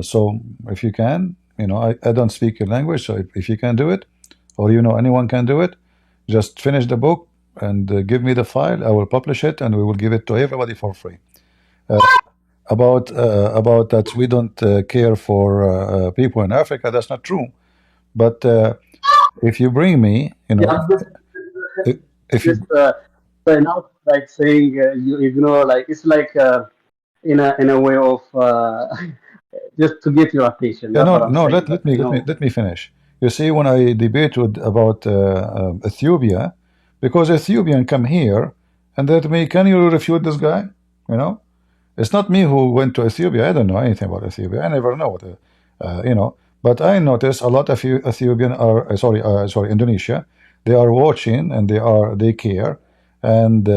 so if you can, I don't speak your language, so if you can do it, or anyone can do it, just finish the book and give me the file. I will publish it, and we will give it to everybody for free. About that we don't care for people in Africa, that's not true. But if you bring me, if you now like saying you ignore, like it's like in a way of just to get your attention. Yeah, no, let me finish. You see, when I debate about Ethiopia, because Ethiopian come here and they me, can you refute this guy? You know, it's not me who went to Ethiopia. I don't know anything about Ethiopia. I never know what, you know. But I notice a lot of Ethiopian are sorry, Indonesia. They are watching and they care, and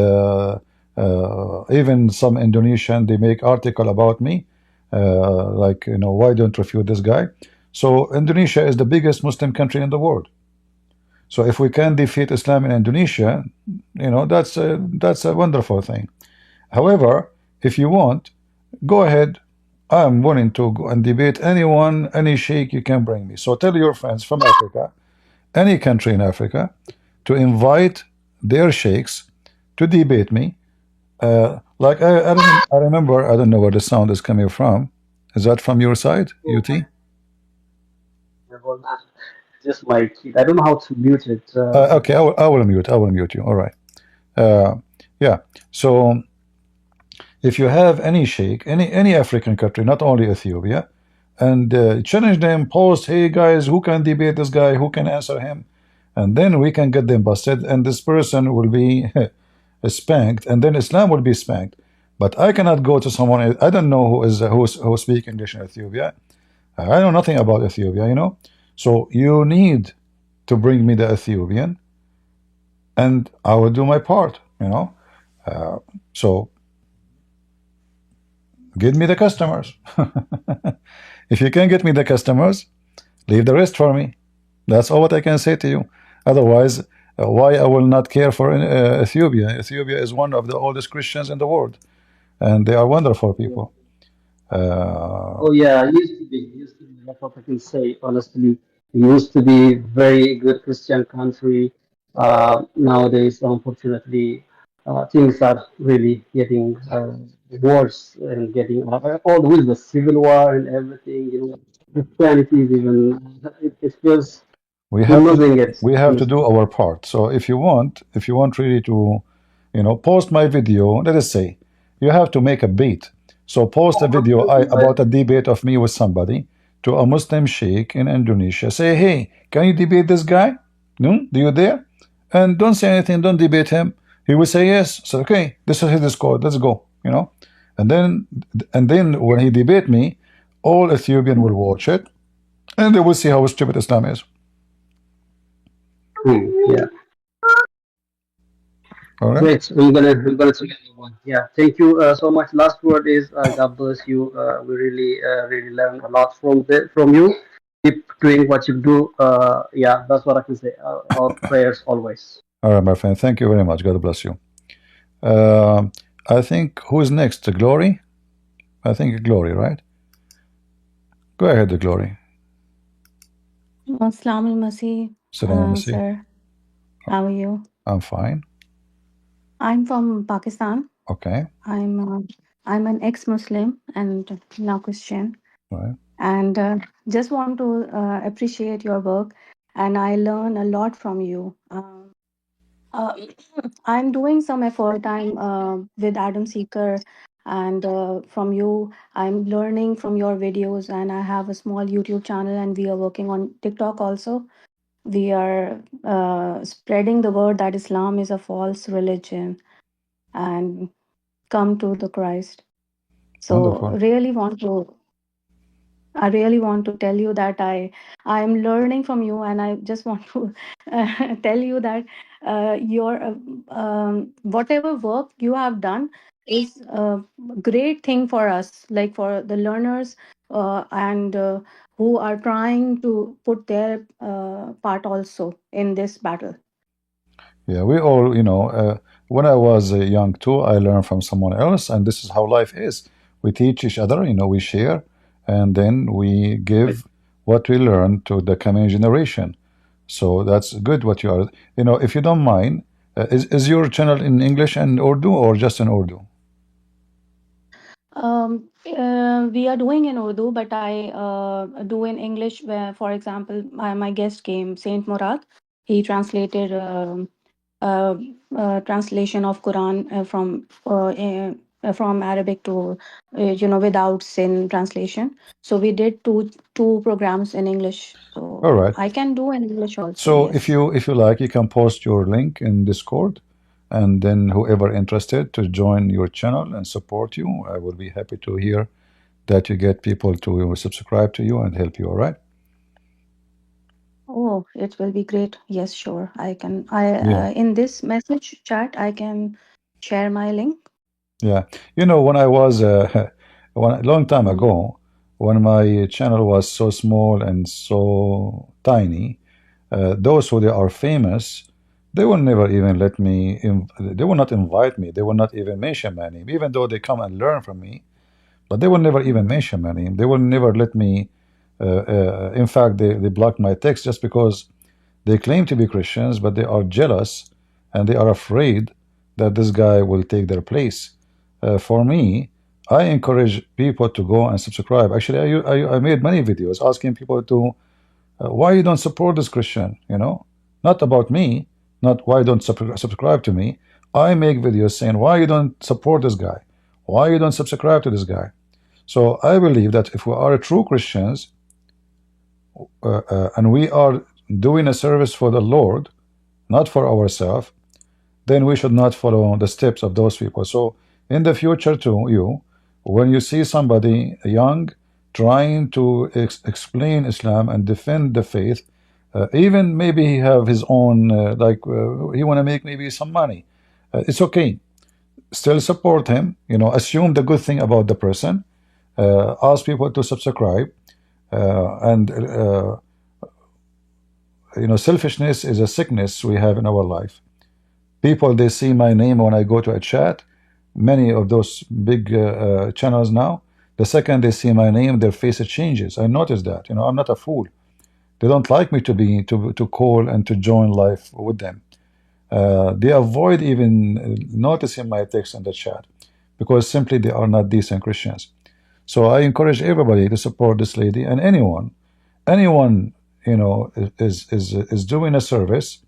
even some Indonesian they make article about me, like you know, why don't refute this guy? So Indonesia is the biggest Muslim country in the world. So if we can defeat Islam in Indonesia, you know, that's a wonderful thing. However, if you want, go ahead. I'm willing to go and debate anyone, any sheikh you can bring me. So tell your friends from Africa, any country in Africa, to invite their sheikhs to debate me. Like I remember, I don't know where the sound is coming from. Is that from your side, UT? Just my kid. I don't know how to mute it. Okay, I will mute you. All right. Yeah. So if you have any sheikh, any African country, not only Ethiopia, and challenge them, post, hey guys, who can debate this guy? Who can answer him? And then we can get them busted, and this person will be spanked, and then Islam will be spanked. But I cannot go to someone I don't know who speak English in Ethiopia. I know nothing about Ethiopia, you know. So you need to bring me the Ethiopian, and I will do my part, you know. So get me the customers. If you can get me the customers, leave the rest for me. That's all what I can say to you. Otherwise, why I will not care for Ethiopia? Ethiopia is one of the oldest Christians in the world, and they are wonderful people. Oh yeah, it used to be. That's what I can say. Honestly, it used to be very good Christian country. Nowadays, unfortunately, things are really getting worse and getting all with the civil war and everything. You know, Christianity is even it feels we we're have to losing it. we have to do Honestly. our part. So if you want really to, you know, post my video, let us say you have to make a beat. So post a video about a debate of me with somebody to a Muslim sheikh in Indonesia. Say, hey, can you debate this guy? No, do you dare? And don't say anything, don't debate him. He will say yes. So okay, this is his code, let's go, you know. And then when he debate me, all Ethiopian will watch it and they will see how stupid Islam is. Yeah. All right. Great. We're gonna take one. Yeah. Thank you so much. Last word is God bless you. We really learned a lot from you. Keep doing what you do. Yeah, that's what I can say. Our prayers always. All right, my friend. Thank you very much. God bless you. I think who is next? Glory? I think Glory, right? Go ahead, Glory. Assalamu alaikum, Salam alaikum. sir. How are you? I'm fine. I'm from Pakistan. Okay. I'm an ex-Muslim and now Christian, Right. and just want to appreciate your work, and I learn a lot from you. Uh, I'm doing some effort. I'm with Adam Seeker, and from you, I'm learning from your videos, and I have a small YouTube channel, and we are working on TikTok also. We are spreading the word that Islam is a false religion and come to the Christ. So Wonderful. I really want to tell you that I am learning from you, and I just want to tell you that your whatever work you have done is a great thing for us, like for the learners and who are trying to put their part also in this battle. Yeah, we all, you know, when I was young too, I learned from someone else, and this is how life is. We teach each other, you know, we share, and then we give what we learn to the coming generation. So that's good what you are, you know, if you don't mind, is your channel in English and Urdu or just in Urdu? We are doing in Urdu, but I do in English. Where, for example, my guest came, Saint Murad. He translated translation of Quran from from Arabic to without sin translation. So we did two programs in English. So All right. I can do in English also. So Yes. if you like, you can post your link in Discord, and then whoever interested to join your channel and support you, I will be happy to hear that you get people to subscribe to you and help you. All right? Oh, it will be great. Yes, sure. I can. Yeah. In this message chat, I can share my link. Yeah. You know, when I was a long time Mm. ago, when my channel was so small and so tiny, those who they are famous, they will never even let me. They will not invite me. They will not even mention my name, even though they come and learn from me. But they will never even Mm. mention my name. They will never let me. In fact, they block my text just because they claim to be Christians, but they are jealous and they are afraid that this guy will take their place. For me, I encourage people to go and subscribe. Actually, I made many videos asking people to why you don't support this Christian, not about me, not why you don't subscribe to me. I make videos saying why you don't support this guy, why you don't subscribe to this guy. So I believe that if we are true Christians and we are doing a service for the Lord, not for ourselves, then we should not follow the steps of those people. So in the future too, when you see somebody young trying to explain Islam and defend the faith, even maybe he have his own he want to make maybe some money, it's okay. Still support him. Assume the good thing about the person. Ask people to subscribe, and selfishness is a sickness we have in our life. People, they see my name when I go to a chat. Many of those big channels now, the second they see my name, their face changes. I noticed that. I'm not a fool. They don't like me to call and to join life with them. They avoid even noticing my text in the chat because simply they are not decent Christians. So I encourage everybody to support this lady, and anyone is doing a service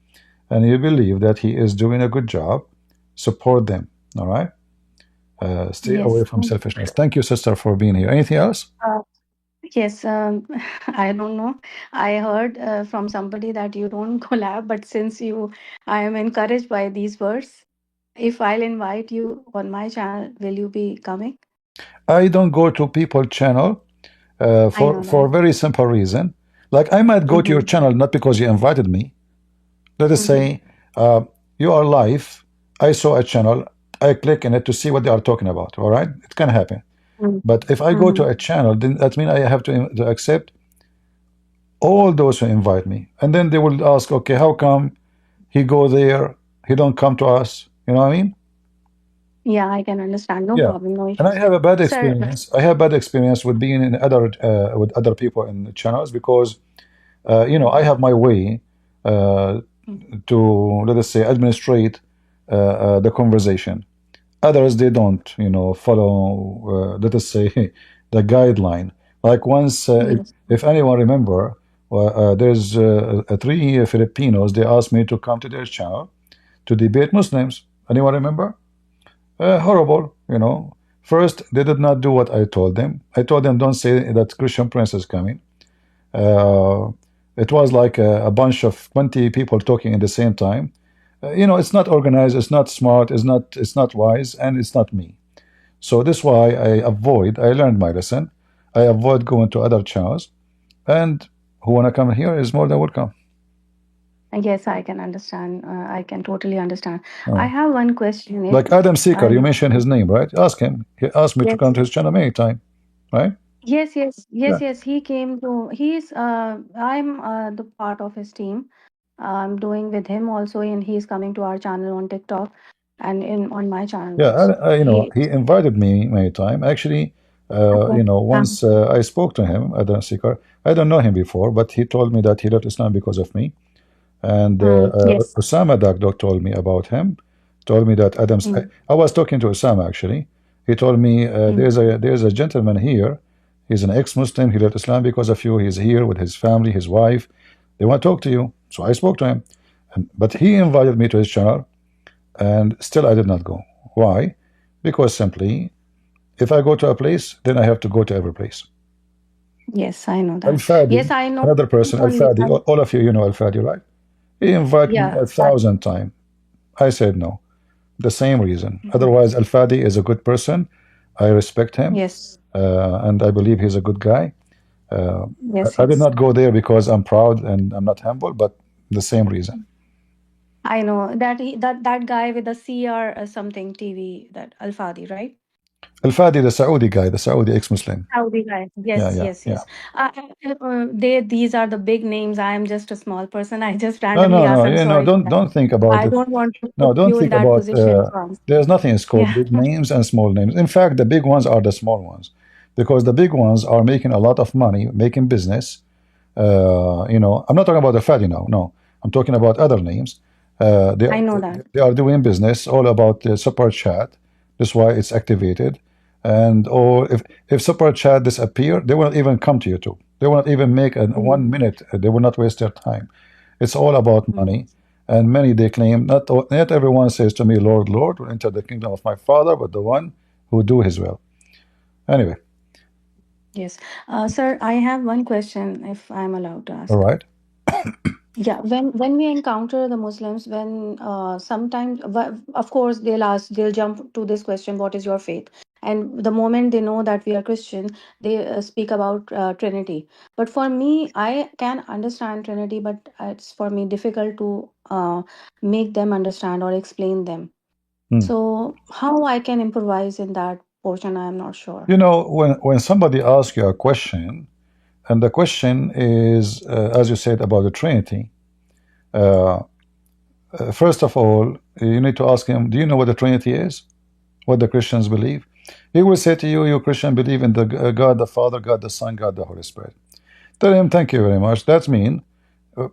and you believe that he is doing a good job, support them. All right. Stay away Yes. from selfishness. Thank you, sister, for being here. Anything else? Uh, yes. I don't know. I heard from somebody that you don't collab, but since I am encouraged by these words. If I'll invite you on my channel, will you be coming? I don't go to people channel I for know that. a very simple reason. Like I might go to your Mm-hmm. channel not because you invited me. Let us Mm-hmm. say you are live. I saw a channel. I click in it to see what they are talking about. All right, it can happen. But if I go Mm-hmm. to a channel, then that means I have to accept all those who invite me, and then they will ask, okay, how come he go there, he don't come to us? You know what I mean? Yeah, I can understand. No Yeah. problem. No And I issues. have a bad Sir, experience. I have bad experience with being in other with other people in the channels because I have my way uh, to, let us say, administrate the conversation. Others, they don't, follow, let us say, the guideline. Like once, yes. if anyone remember, there's three Filipinos. They asked me to come to their channel to debate Muslims. Anyone remember? Horrible. First, they did not do what I told them. I told them, don't say that Christian Prince is coming. Uh, it was like a bunch of 20 people talking at the same time. It's not organized, it's not smart, it's not wise, and it's not me. So this is why I learned my lesson. I avoid going to other channels, and who wanna come here is more than welcome. Yes, I can understand. I can totally understand. I Uh, have one question. like If Adam Seeker, you I mentioned his name, right? Ask him. He asked me to come yes, to his channel many times, right? Yeah. yes. He came to. He's. I'm the part of his team. I'm doing with him also, and he's coming to our channel on TikTok, and in on my channel Yeah, also. He. he invited me many times. Actually, Okay. once I spoke to him, Adam Seeker. I don't know him before, but he told me that he left Islam because of me. And Yes. Osama Dagdok told me about him. Told me that Adams. I, Mm, I was talking to Osama actually. He told me mm, there's a gentleman here. He's an ex-Muslim. He left Islam because of you. He's here with his family, his wife. They want to talk to you. So I spoke to him, but he invited me to his channel, and still I did not go. Why? Because simply, if I go to a place, then I have to go to every place. Yes, I know Al that. Fadi, Yes, I know. another person, Al Only, Fadi, all of you, you know Al Fadi, right? He invited me yeah, a thousand times. I said no. The same reason. mhm. Otherwise, Al Fadi is a good person. I respect him, Yes, and I believe he's a good guy. Uh, yes, I did yes. not go there because I'm proud and I'm not humble, but the same reason. I know that that guy with the CR something TV, that Al Fadi, right? Al Fadi, the Saudi guy, the Saudi ex-Muslim. Saudi guy. Yeah, Yes, yeah, yes, yeah. yes. These are the big names. I am just a small person. I just No, randomly no, asked. no. I'm You know, sorry for that. don't think about I it. don't want to No, put don't you in think that about. position, Franz. There's nothing is called Yeah. big names and small names. In fact, the big ones are the small ones, because the big ones are making a lot of money, making business. I'm not talking about the Fadi now. No, I'm talking about other names. They I know that. they are doing business all about the super chat. That's why it's activated. And or if super chat disappear, they will not even come to YouTube. They will not even make a Mm, 1 minute. They will not waste their time. It's all about mm. money. And many they claim, not everyone says to me, Lord, Lord, will enter the kingdom of my Father, but the one who do his will. Anyway, Yes. Sir, I have one question, if I'm allowed to all ask. right. Yeah, when we encounter the Muslims, when sometimes, of course, they'll jump to this question, what is your faith? And the moment they know that we are Christian, they speak about Trinity. But for me, I can understand Trinity, but it's for me difficult to make them understand or explain them. Hmm. So how I can improvise in that portion, I am not sure. You know, when somebody asks you a question, and the question is, as you said about the Trinity, uh, first of all, you need to ask him, do you know what the Trinity is? What the Christians believe? He will say to you, you Christian believe in the God the Father, God the Son, God the Holy Spirit. Tell him, thank you very much. That means,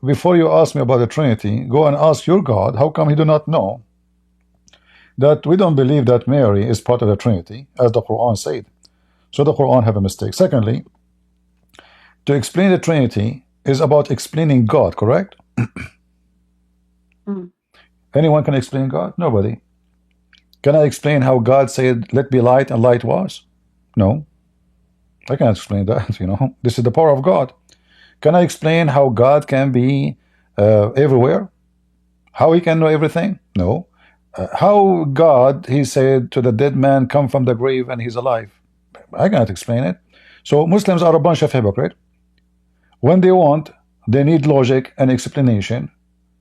before you ask me about the Trinity, go and ask your God, how come he do not know that we don't believe that Mary is part of the Trinity, as the Quran said. So the Quran have a mistake. Secondly, to explain the Trinity is about explaining God, correct? Mm. Anyone can explain God? Nobody. Can I explain how God said, let be light, and light was? No, I can't explain that, This is the power of God. Can I explain how God can be everywhere? How he can know everything? No. How God, he said to the dead man, come from the grave and he's alive? I cannot explain it. So Muslims are a bunch of hypocrites. When they want, they need logic and explanation.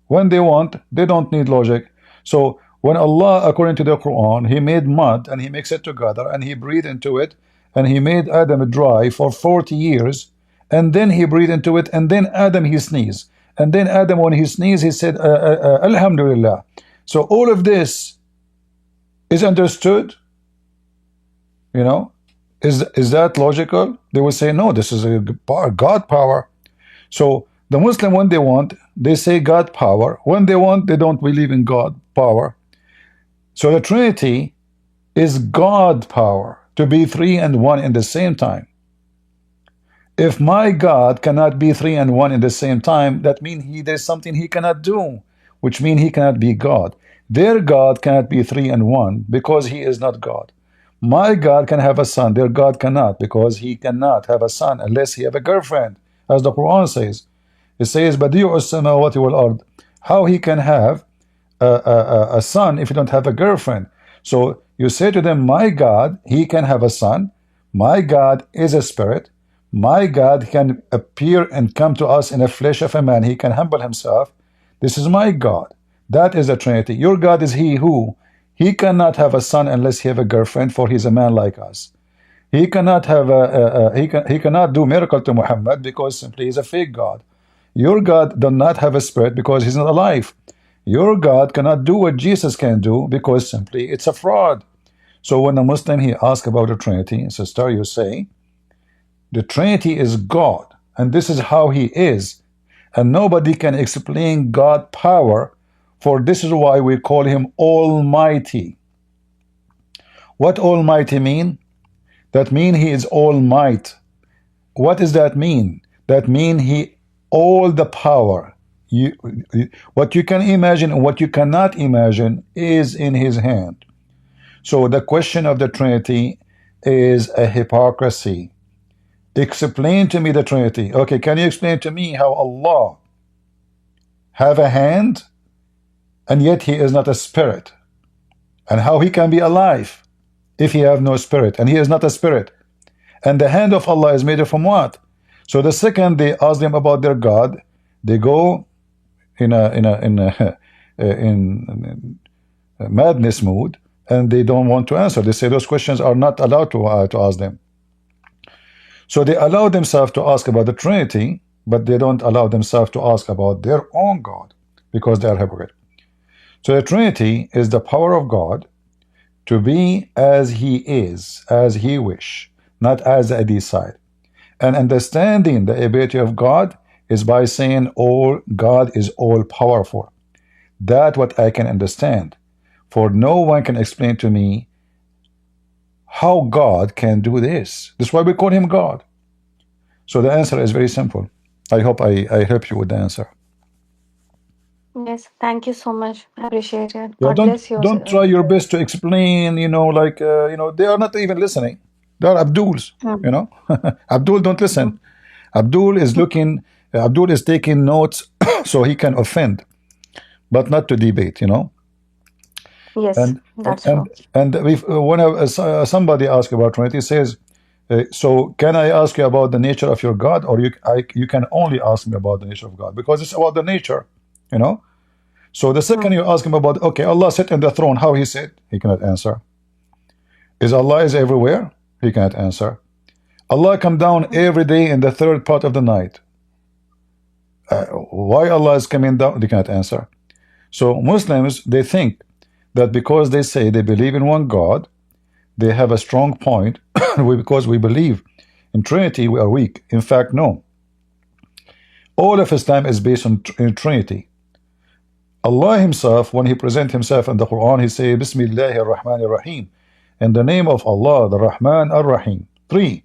When they want, they don't need logic. So when Allah, according to the Quran, he made mud and he mixed it together and he breathed into it and he made Adam dry for 40 years, and then he breathed into it, and then Adam he sneezed, and then Adam when he sneezed he said Alhamdulillah. So all of this is understood, you know. Is that logical? They will say no, this is a God power. So the Muslim, when they want, they say God power. When they want, they don't believe in God power. So the Trinity is God power, to be three and one in the same time. If my God cannot be three and one in the same time, that means there's something he cannot do, which means he cannot be God. Their God cannot be three and one because he is not God. My God can have a son, their God cannot, because he cannot have a son unless he have a girlfriend, as the Quran says. It says, "Badi'u as-samawati wal ard." How he can have a son if you don't have a girlfriend? So you say to them, my God, he can have a son. My God is a spirit. My God can appear and come to us in the flesh of a man. He can humble himself. This is my God. That is the Trinity. Your God is he who he cannot have a son unless he have a girlfriend, for he's a man like us. He cannot have he cannot do miracle to Muhammad because simply he's a fake God. Your God does not have a spirit because he's not alive. Your God cannot do what Jesus can do because simply it's a fraud. So when a Muslim he asks about the Trinity, sister, you say the Trinity is God, and this is how he is, and nobody can explain God power, for this is why we call him Almighty. What Almighty mean? That mean he is all might. What does that mean? That mean he all the power. What you can imagine and what you cannot imagine is in his hand. So the question of the Trinity is a hypocrisy. Explain to me the Trinity. Okay, can you explain to me how Allah have a hand and yet he is not a spirit? And how he can be alive if he have no spirit and he is not a spirit? And the hand of Allah is made from what? So the second they ask them about their God, they go in a madness mood, and they don't want to answer. They say those questions are not allowed to ask them. So they allow themselves to ask about the Trinity, but they don't allow themselves to ask about their own God, because they are hypocrite. So the Trinity is the power of God to be as he is, as he wish, not as I decide. And understanding the ability of God is by saying God is all powerful. That's what I can understand. For no one can explain to me how God can do this. That's why we call him God. So the answer is very simple. I hope I help you with the answer. Yes, thank you so much. I appreciate it. Yeah, God bless you. don't try your best to explain. Like they are not even listening. They are Abduls. Mm, Abdul don't listen. mm. Abdul is looking. Abdul is taking notes so he can offend, but not to debate. Yes, And that's and true. and if when somebody asks about Trinity, says, so can I ask you about the nature of your God, or you can only ask me about the nature of God, because it's about the nature, you know. So the second Mm, you ask him about, okay, Allah sit in the throne, how he sit, he cannot answer. Is Allah is everywhere? He cannot answer. Allah come down mm, every day in the third part of the night. Why Allah is coming down? They cannot answer. So Muslims, they think that because they say they believe in one God, they have a strong point. Because we believe in Trinity, we are weak. In fact, no. All of Islam is based on Trinity. Allah himself, when he presents himself in the Quran, he says, Bismillahir Rahmanir Rahim. In the name of Allah, the Rahman ar-Rahim. 3.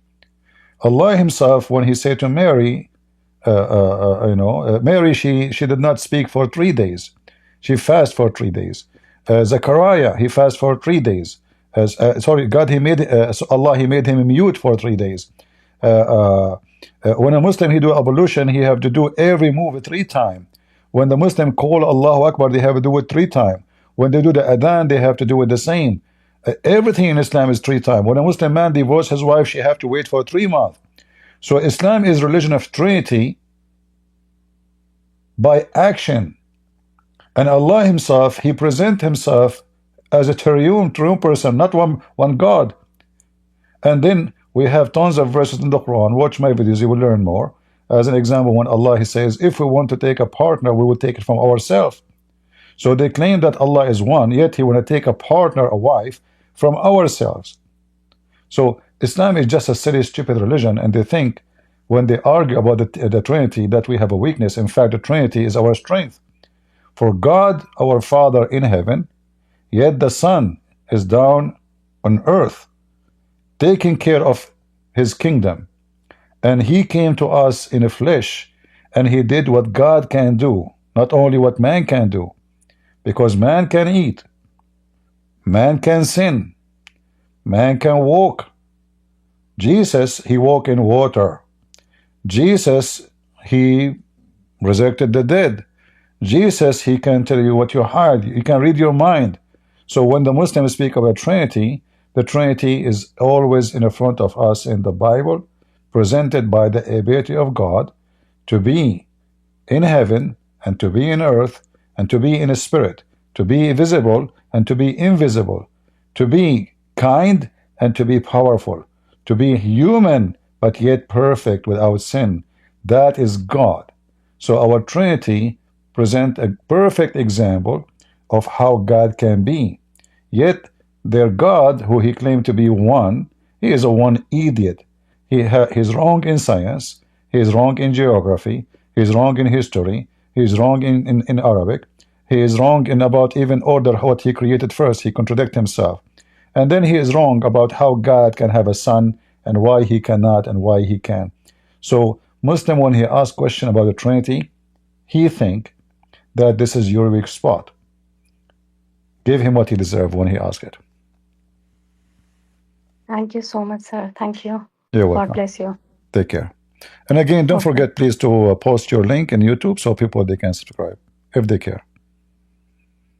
Allah himself, when he said to Mary, Mary, she did not speak for 3 days. She fasted for 3 days. Zechariah, he fasted for 3 days. God, Allah, he made him mute for 3 days. When a Muslim he do ablution, he have to do every move 3 times. When the Muslim call Allahu Akbar, they have to do it 3 times. When they do the adhan, they have to do it the same. Everything in Islam is 3 times. When a Muslim man divorce his wife, she have to wait for 3 months. So Islam is religion of Trinity by action. And Allah himself, he present himself as a triune person, not one God. And then we have tons of verses in the Quran. Watch my videos, you will learn more. As an example, when Allah he says, if we want to take a partner, we will take it from ourselves. So they claim that Allah is one, yet he want to take a partner, a wife, from ourselves. So Islam is just a silly, stupid religion, and they think when they argue about the Trinity that we have a weakness. In fact, the Trinity is our strength. For God, our Father in heaven, yet the Son is down on earth, taking care of his kingdom. And he came to us in a flesh, and he did what God can do, not only what man can do. Because man can eat, man can sin, man can walk. Jesus, he walked in water. Jesus, he resurrected the dead. Jesus, he can tell you what you hide. He can read your mind. So when the Muslims speak about Trinity, the Trinity is always in front of us in the Bible, presented by the ability of God to be in heaven and to be in earth and to be in a spirit, to be visible and to be invisible, to be kind and to be powerful, to be human but yet perfect without sin. That is God. So our Trinity present a perfect example of how God can be. Yet their God, who he claimed to be one, he is a one idiot. He's wrong in science, he's wrong in geography, he's wrong in history, he's wrong in Arabic, he is wrong in about even order what he created first. He contradicts himself. And then he is wrong about how God can have a son and why he cannot and why he can. So Muslim, when he asks question about the Trinity, he think that this is your weak spot. Give him what he deserves when he asks it. Thank you so much, sir. Thank you. You're God welcome. bless you. Take care. And again, don't Okay. forget, please, to post your link in YouTube so people they can subscribe if they care.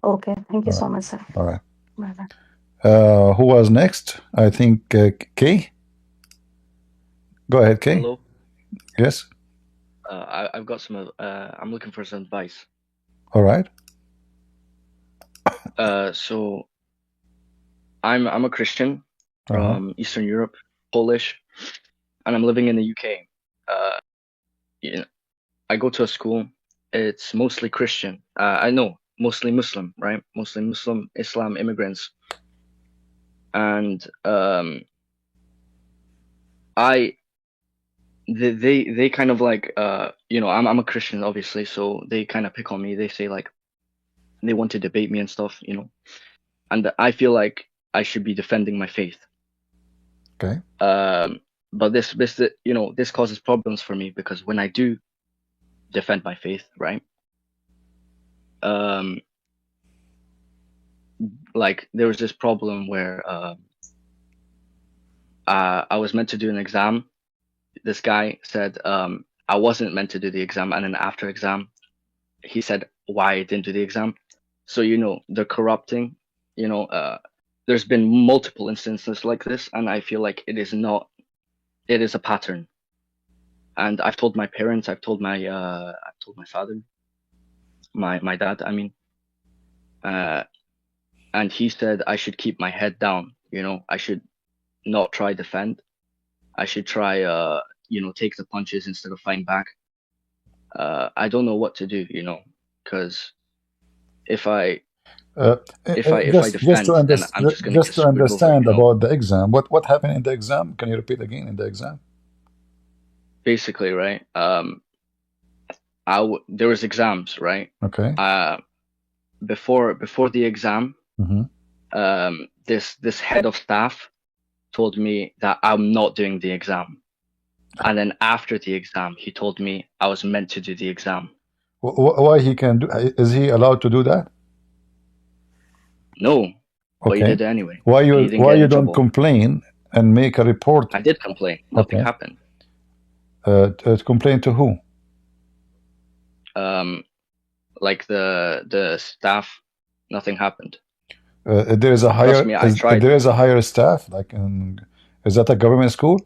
Okay. Thank you All so right. much, sir. All right. Bye-bye. Who was next? I think Kay. Go ahead, Kay. Hello. Yes. I've got some. I'm looking for some advice. All right. So I'm a Christian from Eastern Europe, Polish, and I'm living in the UK. You know, I go to a school. It's mostly Christian. I know, mostly Muslim, right? Mostly Muslim, Islam immigrants, and they kind of like I'm a Christian, obviously, so they kind of pick on me. They say like they want to debate me and stuff, and I feel like I should be defending my faith. Okay. But this causes problems for me because when I do defend my faith, right? Like there was this problem where I was meant to do an exam. This guy said I wasn't meant to do the exam, and then after exam, he said why I didn't do the exam. So they're corrupting. There's been multiple instances like this, and I feel like it is a pattern. And I've told my parents, I've told my father, my dad, I mean, and he said I should keep my head down. I should not try defend. I should try, take the punches instead of fighting back. I don't know what to do, because if I defend, then I'm just gonna get to screwed over. understand about the exam. What happened in the exam? Can you repeat again in the exam? Basically, right? There was exams, right? Okay. Before the exam, this head of staff told me that I'm not doing the exam, and then after the exam, he told me I was meant to do the exam. Why he can do? Is he allowed to do that? No, but he did it anyway. Why you don't complain and make a report? I did complain. Nothing happened. Complain to who? Like the staff. Nothing happened. There is a higher. Trust me, I tried. There is a higher staff. Like, is that a government school?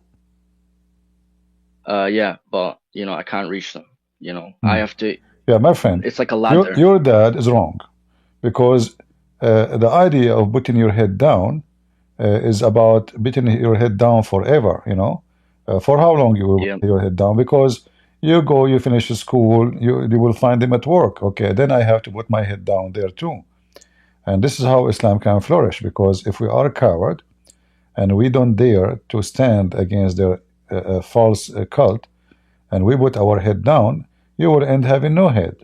Yeah, but I can't reach them. I have to. Yeah, my friend. It's like a ladder. Your dad is wrong, because the idea of putting your head down is about putting your head down forever. For how long you will put your head down? Because you finish school, you will find them at work. Okay, then I have to put my head down there too. And this is how Islam can flourish, because if we are a coward and we don't dare to stand against their false cult, and we put our head down, you will end having no head.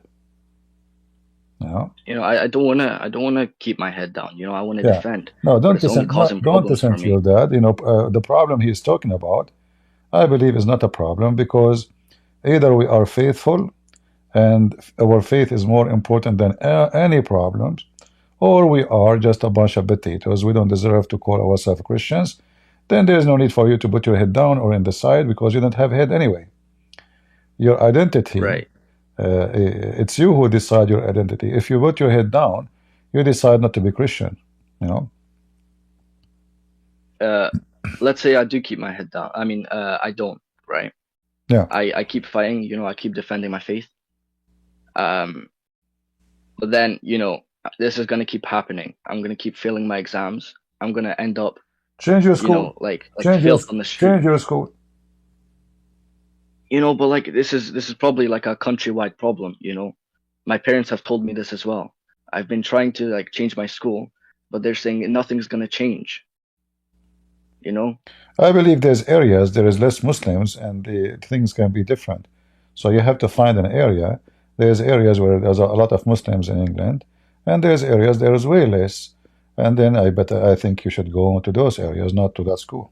I don't wanna keep my head down. I want to defend. No, don't listen. Don't listen to your dad. The problem he's talking about, I believe, is not a problem, because either we are faithful and our faith is more important than any problems, or we are just a bunch of potatoes. We don't deserve to call ourselves Christians. Then there is no need for you to put your head down or in the side, because you don't have head anyway. Your identity, right? It's you who decide your identity. If you put your head down, you decide not to be Christian. Let's say I do keep my head down. I mean, I don't, right? Yeah. I keep fighting. I keep defending my faith. But then this is gonna keep happening. I'm gonna keep failing my exams. I'm gonna end up change your school. Like failed on the street. Change your school. But like this is probably like a countrywide problem. My parents have told me this as well. I've been trying to like change my school, but they're saying nothing's gonna change. I believe there is less Muslims, and the things can be different. So you have to find an area. There's areas where there's a lot of Muslims in England, and there's areas there is way less. And then I think you should go to those areas, not to that school.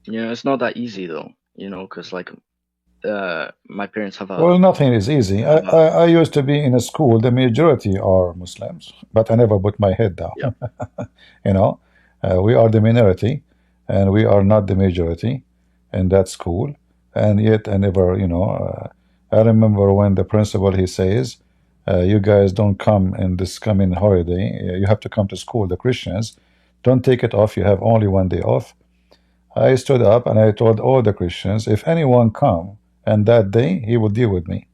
Yeah, it's not that easy though, because like my parents have a. Well, nothing is easy. I used to be in a school. The majority are Muslims, but I never put my head down. Yeah. We are the minority. and we are not the majority in that school. And yet, I never, I remember when the principal he says, "You guys don't come in this coming holiday. You have to come to school. The Christians, don't take it off. You have only 1 day off." I stood up and I told all the Christians, if anyone come and that day, he will deal with me.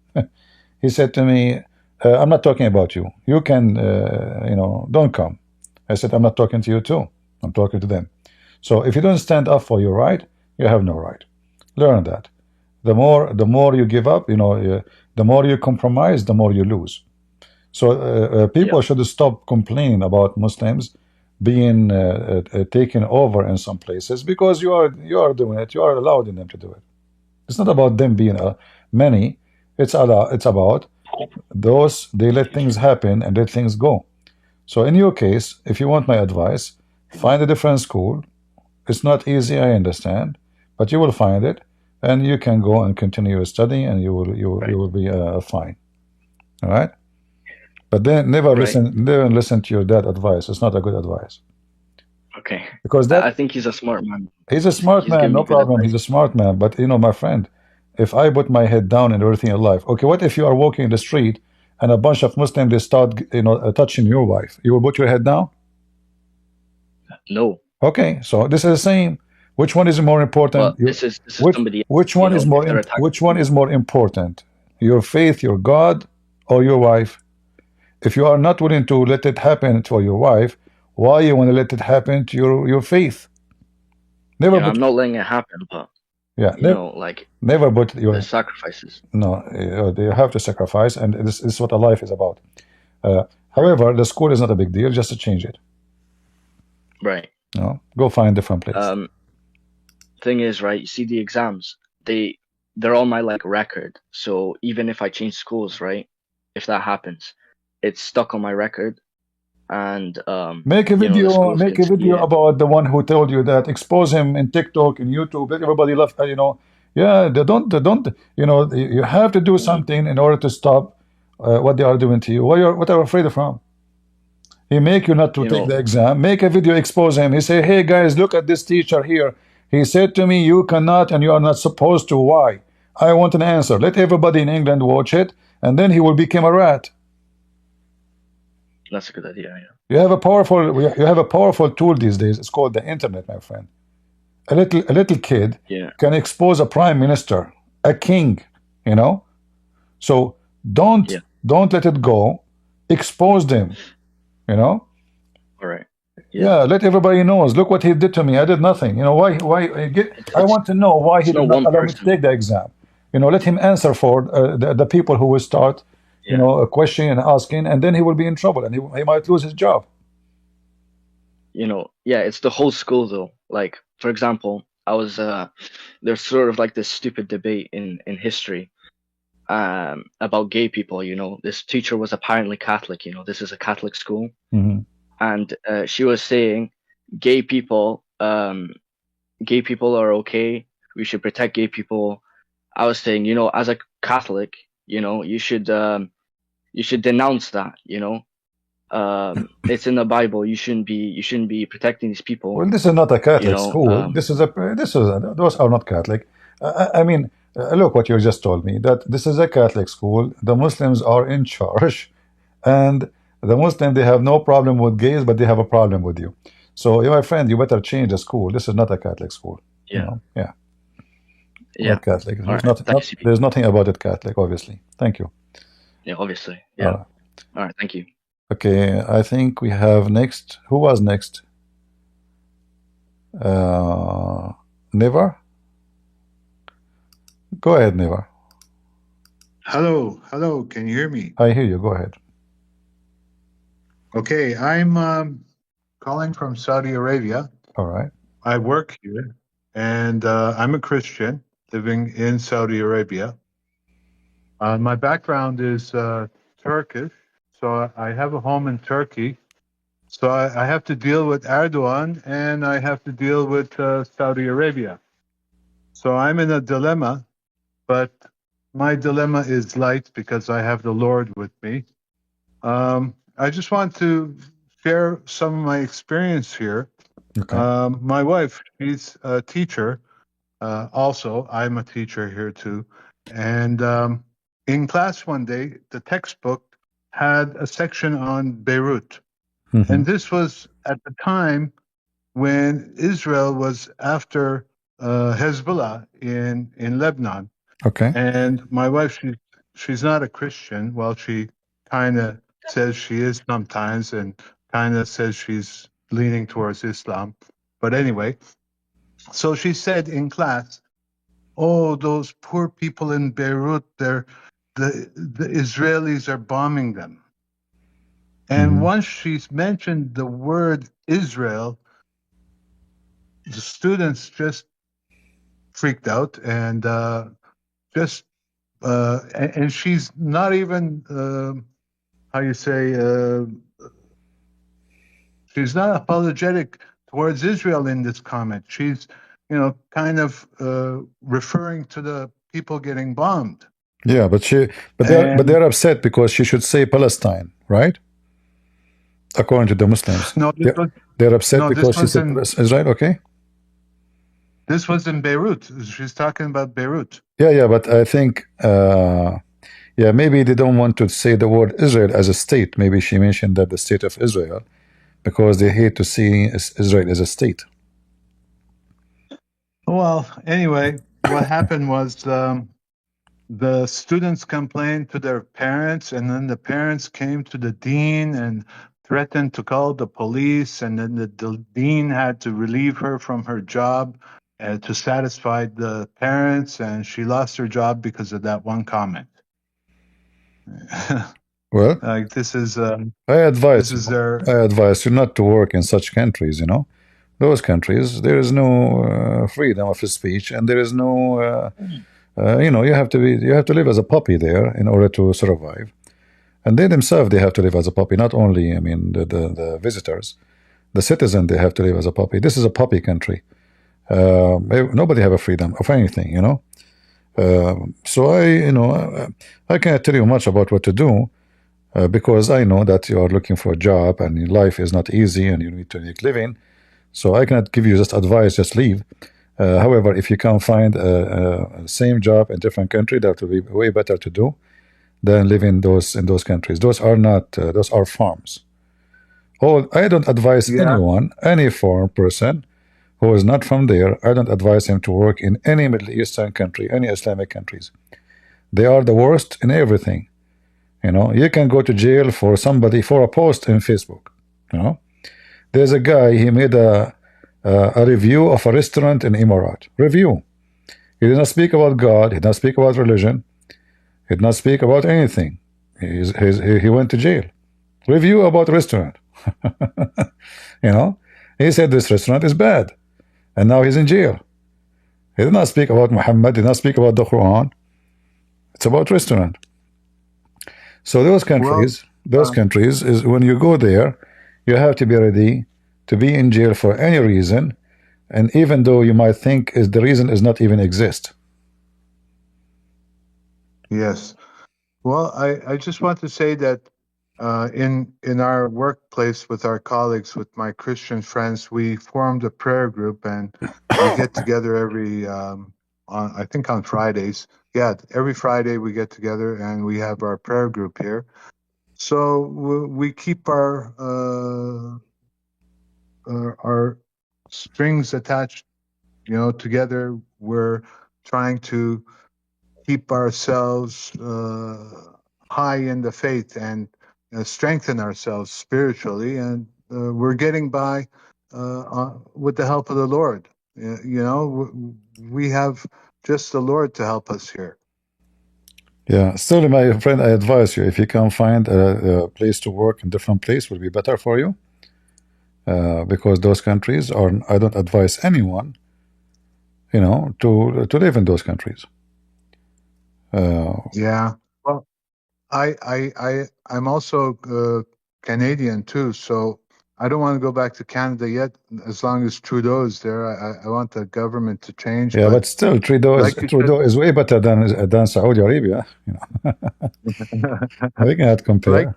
He said to me, "I'm not talking about you. You can, don't come." I said, "I'm not talking to you too. I'm talking to them. So if you don't stand up for your right, you have no right. Learn that. The more you give up, the more you compromise, the more you lose. So people should stop complaining about Muslims being taken over in some places, because you are doing it. You are allowing them to do it. It's not about them being many. It's about those, they let things happen and let things go. So in your case, if you want my advice, find a different school. It's not easy, I understand, but you will find it, and you can go and continue your study, and you will be fine. All right. But then never listen to your dad advice. It's not a good advice. Okay. Because I think he's a smart man. He's a smart man, giving no me good problem. advice. He's a smart man. But my friend, if I put my head down and everything in life, okay, what if you are walking in the street and a bunch of Muslims, they start touching your wife? You will put your head down? No. Okay, so this is the same. Which one is more important? Well, this is somebody else, which one is more which one is more important? Your faith, your God, or your wife? If you are not willing to let it happen to your wife, why you want to let it happen to your faith? Never. I'm not letting it happen, but never put your the sacrifices. No, you have to sacrifice, and this is what a life is about. However, the school is not a big deal. Just to change it. Right. Go find a different place. Thing is, right, you see the exams, they're on my record. So even if I change schools, right, if that happens, it's stuck on my record. And make a video, about the one who told you that. Expose him in TikTok and YouTube. Let everybody love. They don't. You have to do something in order to stop what they are doing to you. What are you afraid from? He make you not to take the exam. Make a video, expose him. He say, "Hey guys, look at this teacher here. He said to me, you cannot and you are not supposed to. Why? I want an answer." Let everybody in England watch it, and then he will become a rat. That's a good idea. Yeah. You have a powerful tool these days. It's called the internet, my friend. A little kid can expose a prime minister, a king. So don't let it go. Expose them. All right. Yeah, let everybody knows. Look what he did to me. I did nothing. Why? I want to know why he did not allow me to take the exam. Let him answer for the people who will start, questioning and asking, and then he will be in trouble, and he might lose his job. It's the whole school though. Like, for example, I was there's sort of this stupid debate in history about gay people. This teacher was apparently Catholic. This is a Catholic school. And she was saying gay people are okay. We should protect gay people. I was saying, as a Catholic, you should denounce that. It's in the Bible. You shouldn't be protecting these people. Well, this is not a Catholic school. Those are not Catholic. I mean, look what you just told me, that this is a Catholic school. The Muslims are in charge, and the Muslims, they have no problem with gays, but they have a problem with you. So, my friend, you better change the school. This is not a Catholic school. Not Catholic. There's nothing about it Catholic, obviously. Thank you. Yeah, obviously. Yeah. All right. Thank you. Okay, I think we have next. Who was next? Never? Go ahead, Never. Hello. Can you hear me? I hear you. Go ahead. Okay, I'm calling from Saudi Arabia. All right. I work here, and I'm a Christian living in Saudi Arabia. My background is Turkish, so I have a home in Turkey. So I have to deal with Erdogan, and I have to deal with Saudi Arabia. So I'm in a dilemma, but my dilemma is light because I have the Lord with me. I just want to share some of my experience here. Okay. My wife, she's a teacher. Also, I'm a teacher here too. And in class one day, the textbook had a section on Beirut. Mm-hmm. And this was at the time when Israel was after Hezbollah in Lebanon. Okay. And my wife, she's not a Christian. Well, she kind of says she is sometimes, and kind of says she's leaning towards Islam. But anyway, so she said in class, "Oh, those poor people in Beirut, the Israelis are bombing them." And Mm-hmm. once she's mentioned the word Israel, the students just freaked out and and she's not even how you say she's not apologetic towards Israel in this comment. She's kind of referring to the people getting bombed. Yeah, but they're upset because she should say Palestine, right? According to the Muslims. No, they're upset because she said Israel. Okay. This was in Beirut. She's talking about Beirut. Yeah, but I think maybe they don't want to say the word Israel as a state. Maybe she mentioned that the state of Israel because they hate to see Israel as a state. Well, anyway, what happened was the students complained to their parents, and then the parents came to the dean and threatened to call the police, and then the dean had to relieve her from her job to satisfy the parents, and she lost her job because of that one comment. Well, like this is I advise you not to work in such countries. Those countries, there is no freedom of speech, and there is no you have to live as a puppy there in order to survive. And they themselves, they have to live as a puppy. Not only, the visitors, the citizen, they have to live as a puppy. This is a puppy country. Nobody have a freedom of anything. So I cannot tell you much about what to do because I know that you are looking for a job and life is not easy and you need to make living. So I cannot give you just advice, just leave. However, if you can find a same job in different country, that will be way better to do than live in those countries. Those are not those are farms. I don't advise anyone, any foreign person who is not from there. I don't advise him to work in any Middle Eastern country, any Islamic countries. They are the worst in everything. You can go to jail for somebody for a post in Facebook. There's a guy, he made a review of a restaurant in Emirat. Review. He did not speak about God. He did not speak about religion. He did not speak about anything. He went to jail. Review about restaurant. He said this restaurant is bad, and now he's in jail. He did not speak about Muhammad. He did not speak about the Quran. It's about restaurant. So those countries is when you go there, you have to be ready to be in jail for any reason, and even though you might think the reason is not even exist. Yes. Well, I just want to say that in our workplace with our colleagues, with my Christian friends, we formed a prayer group, and we get together every I think on Fridays. Yeah, every Friday we get together and we have our prayer group here. So we keep our strings attached, together. We're trying to keep ourselves high in the faith and strengthen ourselves spiritually, and we're getting by with the help of the Lord. We have just the Lord to help us here. Yeah, still, my friend, I advise you, if you can find a place to work in different place, will be better for you. Because those countries are, I don't advise anyone, to live in those countries. Yeah. Well, I'm also Canadian too, so I don't want to go back to Canada yet. As long as Trudeau is there, I want the government to change. Yeah, but still, Trudeau is way better than Saudi Arabia. We cannot compare.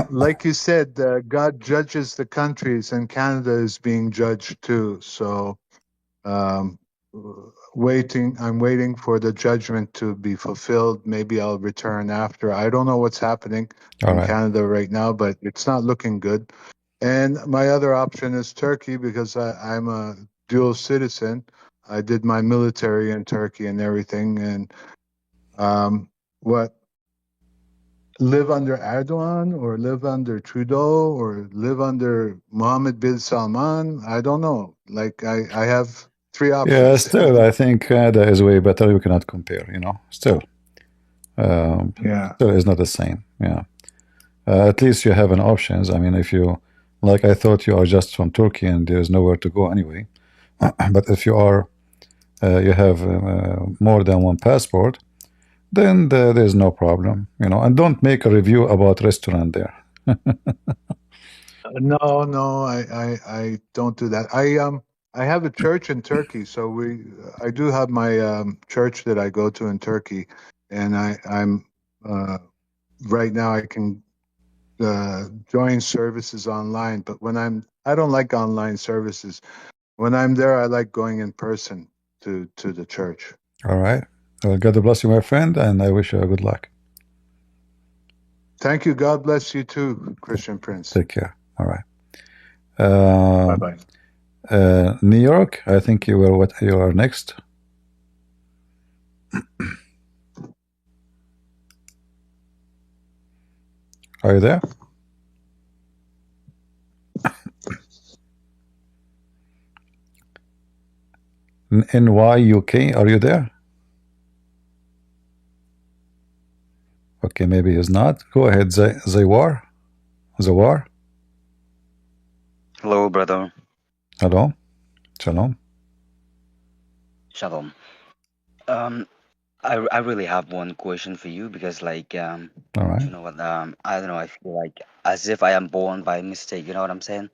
like you said, God judges the countries, and Canada is being judged too. So, um, I'm waiting for the judgment to be fulfilled. Maybe I'll return after. I don't know what's happening All in right. Canada right now, but it's not looking good. And my other option is Turkey because I'm a dual citizen. I did my military in Turkey and everything. And what live under Erdogan or live under Trudeau or live under Mohammed bin Salman? I don't know. Like I have three Yeah, options. still, I think Canada is way better. You cannot compare, you know. Still, Yeah. still is not the same. Yeah. At least you have an options. I mean, if you, like, I thought you are just from Turkey and there's nowhere to go anyway. But if you are, you have more than one passport, then there's no problem, you know. And don't make a review about restaurant there. No, I don't do that. I have a church in Turkey, so I do have my church that I go to in Turkey, and I'm right now I can join services online. But I don't like online services. When I'm there, I like going in person to the church. All right. Well, God bless you, my friend, and I wish you good luck. Thank you. God bless you too, Christian Prince. Take care. All right. Bye bye. New York, I think you are next. Are you there? NY UK, are you there? Okay, maybe he's not. Go ahead, Zawar. Zawar. Hello, brother. Hello. Shalom. Shalom. I really have one question for you because, like, All right. you know what? I don't know. I feel like as if I am born by mistake. You know what I'm saying?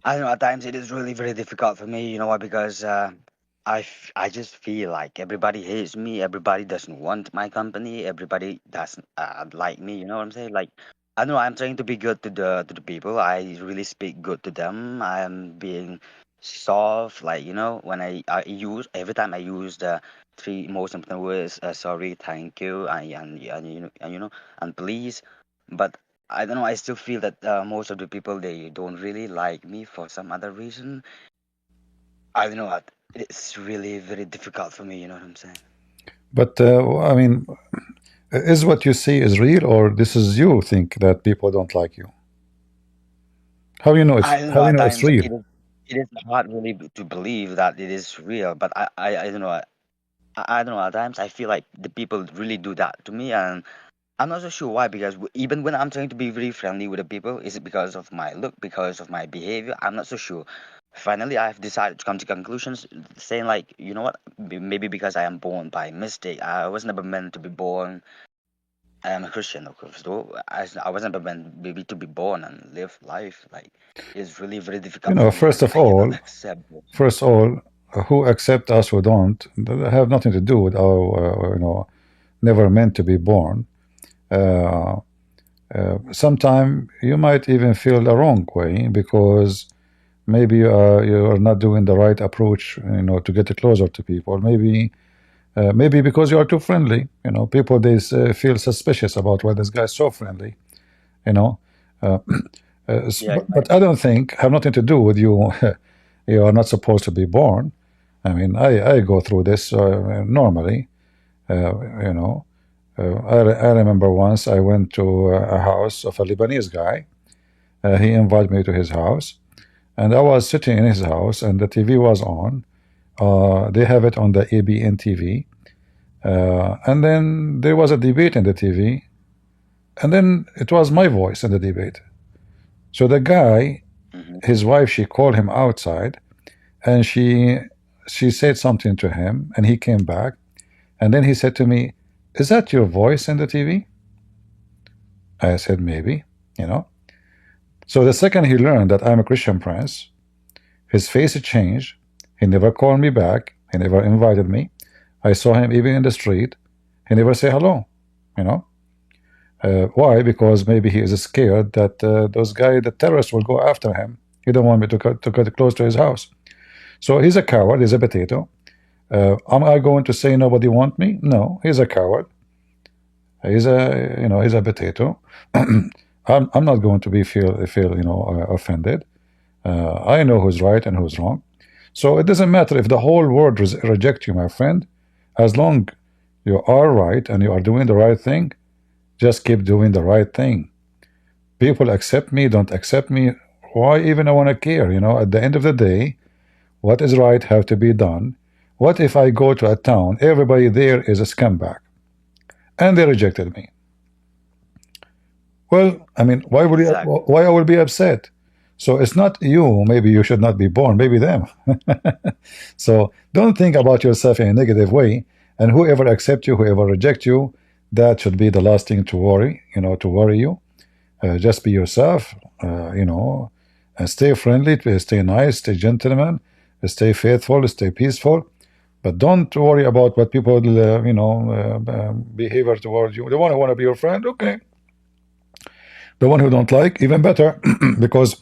I don't know. At times, it is really very difficult for me. You know what? Because I just feel like everybody hates me. Everybody doesn't want my company. Everybody doesn't like me. You know what I'm saying? Like, I know I'm trying to be good to the people. I really speak good to them. I am being soft. Like, you know, when I use every time I use the three most important words: sorry, thank you, and please. But I don't know. I still feel that most of the people, they don't really like me for some other reason. I don't know what. It's really very difficult for me. You know what I'm saying? But I mean, is what you see is real, or this is you think that people don't like you? How you know I don't know. At it's times, real? it is hard really to believe that it is real. But I don't know. I don't know. At times, I feel like the people really do that to me, and I'm not so sure why. Because even when I'm trying to be very friendly with the people, is it because of my look, because of my behavior? I'm not so sure. Finally, I've decided to come to conclusions, saying like, you know what? Maybe because I am born by mistake. I was never meant to be born. I am a Christian, of course. Though I was never meant maybe to be born and live life. Like, it's really very You difficult know, for me, first and of I cannot all, accept it. who accept us, who don't, that have nothing to do with our, you know, never meant to be born. Sometime you might even feel the wrong way because maybe you are not doing the right approach, you know, to get closer to people. Maybe because you are too friendly. You know, people they feel suspicious about why this guy is so friendly. You know, uh, Yeah, but I don't think have nothing to do with you. You are not supposed to be born. I mean, I go through this normally. You know, I remember once I went to a house of a Lebanese guy. He invited me to his house, and I was sitting in his house, and the TV was on. They have it on the ABN TV, and then there was a debate in the TV, and then it was my voice in the debate. So the guy, his wife, she called him outside, and she said something to him, and he came back, and then he said to me, "Is that your voice in the TV?" I said, "Maybe," you know. So the second he learned that I'm a Christian Prince, his face changed. He never called me back. He never invited me. I saw him even in the street. He never say hello, you know. Why? Because maybe he is scared that those guys, the terrorists, will go after him. He don't want me to get close to his house. So he's a coward. He's a potato. Am I going to say nobody want me? No, he's a coward. He's a potato. I'm not going to be feel offended. I know who's right and who's wrong. So it doesn't matter if the whole world reject you, my friend. As long you are right and you are doing the right thing, just keep doing the right thing. People accept me, don't accept me. Why even I want to care? At the end of the day, what is right have to be done. What if I go to a town, everybody there is a scumbag, and they rejected me? Well, I mean, why would Exactly. why I will be upset? So it's not you. Maybe you should not be born. Maybe them. So don't think about yourself in a negative way. And whoever accept you, whoever reject you, that should be the last thing to worry. To worry you. Just be yourself. And stay friendly, stay nice, stay gentleman, stay faithful, stay peaceful. But don't worry about what people, behavior towards you. The one who want to be your friend, okay. The one who don't like, even better, because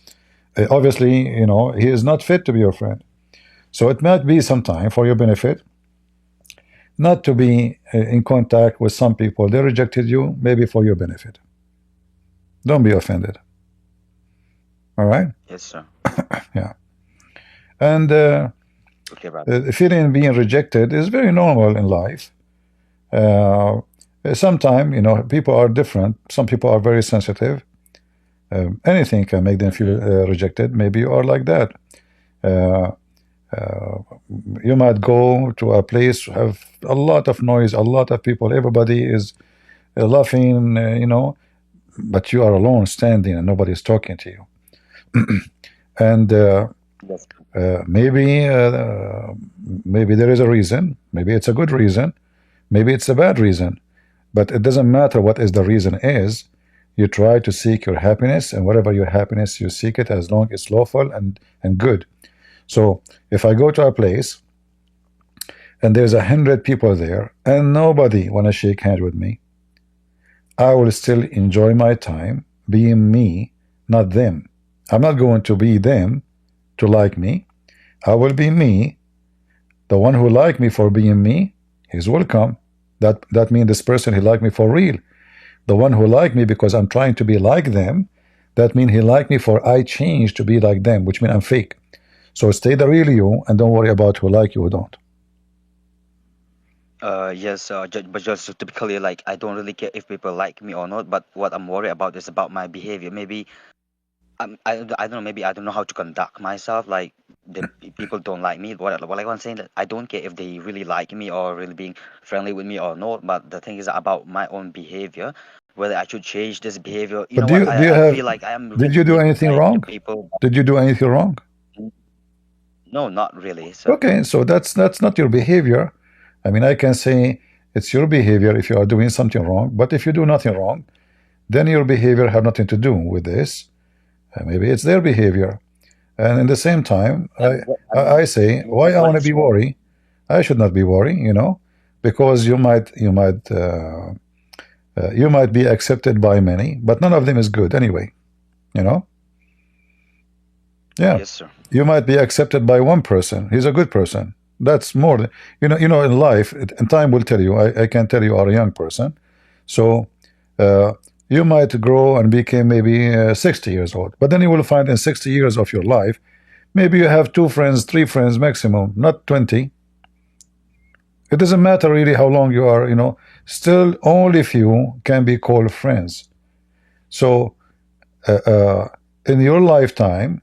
obviously, he is not fit to be your friend. So it might be some time for your benefit not to be in contact with some people. They rejected you, maybe for your benefit. Don't be offended. All right? Yes, sir. Yeah. And Okay, brother. feeling being rejected is very normal in life. Sometimes, people are different. Some people are very sensitive. Anything can make them feel rejected. Maybe you are like that. You might go to a place, have a lot of noise, a lot of people, everybody is laughing, but you are alone standing and nobody is talking to you. And Yes. maybe there is a reason. Maybe it's a good reason. Maybe it's a bad reason. But it doesn't matter what is the reason is. You try to seek your happiness, and whatever your happiness, you seek it as long as it's lawful and good. So if I go to a place and there's 100 people there and nobody want to shake hands with me, I will still enjoy my time being me, not them. I'm not going to be them to like me. I will be me. The one who like me for being me, he's welcome. That means this person, he like me for real. The one who like me because I'm trying to be like them, that means he like me for I change to be like them, which means I'm fake. So stay the real you and don't worry about who like you or don't. Yes, but just to be clear, like I don't really care if people like me or not. But what I'm worried about is about my behavior. Maybe I don't know. Maybe I don't know how to conduct myself. Like the people don't like me. What I'm saying that I don't care if they really like me or really being friendly with me or not. But the thing is about my own behavior, whether I should change this behavior. You But know do what? you do you I have feel like I am did really you do being anything kind to wrong? people. Did you do anything wrong? No, not really, sir. Okay, so that's not your behavior. I mean, I can say it's your behavior if you are doing something wrong, but if you do nothing wrong, then your behavior have nothing to do with this. Maybe it's their behavior. And in the same time, I say, why I want to be worried? I should not be worried, because you might be accepted by many, but none of them is good anyway, Yeah. Yes, sir. You might be accepted by one person. He's a good person. That's more than in life, and time will tell you. I can tell you are a young person. So you might grow and become maybe 60 years old, but then you will find in 60 years of your life, maybe you have 2 friends, 3 friends maximum, not 20. It doesn't matter really how long you are, still only few can be called friends. So in your lifetime,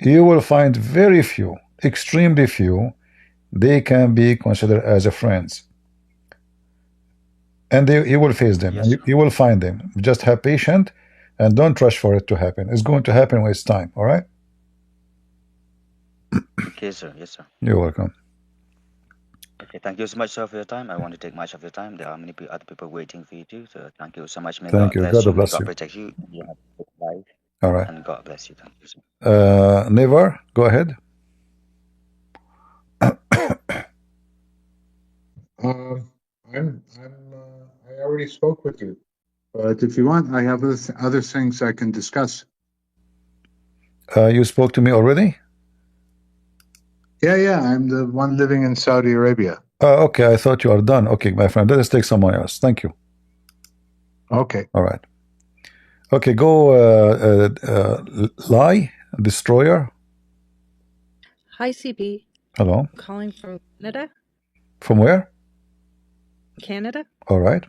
you will find very few, extremely few, they can be considered as a friends. And you will face them, and you will find them. Just have patience and don't rush for it to happen. It's going to happen when it's time, all right? Okay, sir. Yes, sir. You're welcome. Okay, thank you so much, sir, for your time. I want to take much of your time. There are many other people waiting for you too. So thank you so much. May Thank God you. bless God you. May bless God you. protect you. You have a good life. All right. And God bless you. Thank you, sir. Never, go ahead. I already spoke with you, But if you want, I have other things I can discuss. You spoke to me already? Yeah, I'm the one living in Saudi Arabia. Okay, I thought you are done. Okay, my friend, let us take someone else. Thank you. Okay. All right. Okay, go Lie, Destroyer. Hi, CP. Hello. I'm calling from Canada. From where? Canada. All right.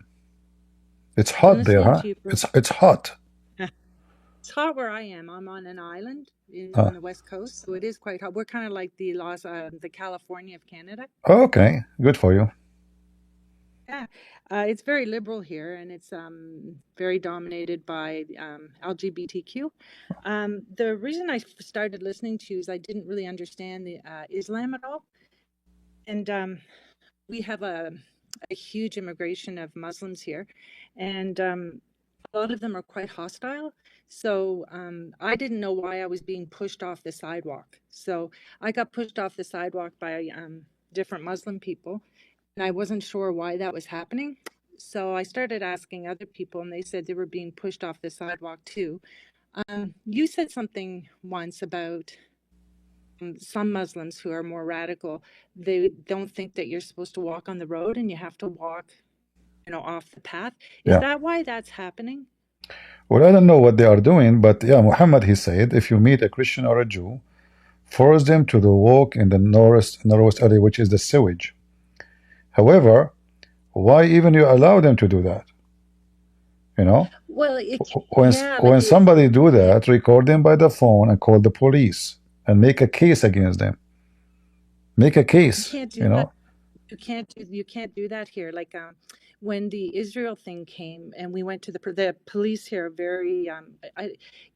It's Been hot there, listening huh? to you for. It's hot. It's hot where I am. I'm on an island Ah. on the west coast, so it is quite hot. We're kind of like the California of Canada. Okay, good for you. Yeah, it's very liberal here, and it's very dominated by LGBTQ. The reason I started listening to you is I didn't really understand the Islam at all, and we have a huge immigration of Muslims here, and a lot of them are quite hostile. So I didn't know why I was being pushed off the sidewalk. So I got pushed off the sidewalk by different Muslim people, and I wasn't sure why that was happening. So I started asking other people, and they said they were being pushed off the sidewalk too. You said something once about some Muslims who are more radical. They don't think that you're supposed to walk on the road and you have to walk, off the path. Is Yeah. that why that's happening? Well, I don't know what they are doing, but yeah, Muhammad, he said, if you meet a Christian or a Jew, force them to the walk in the northwest area, which is the sewage. However, why even you allow them to do that? You know, Well, when somebody do that, record them by the phone and call the police and make a case against them. Make a case. You can't do You know, that. You can't do that here. Like when the Israel thing came, and we went to the police here are very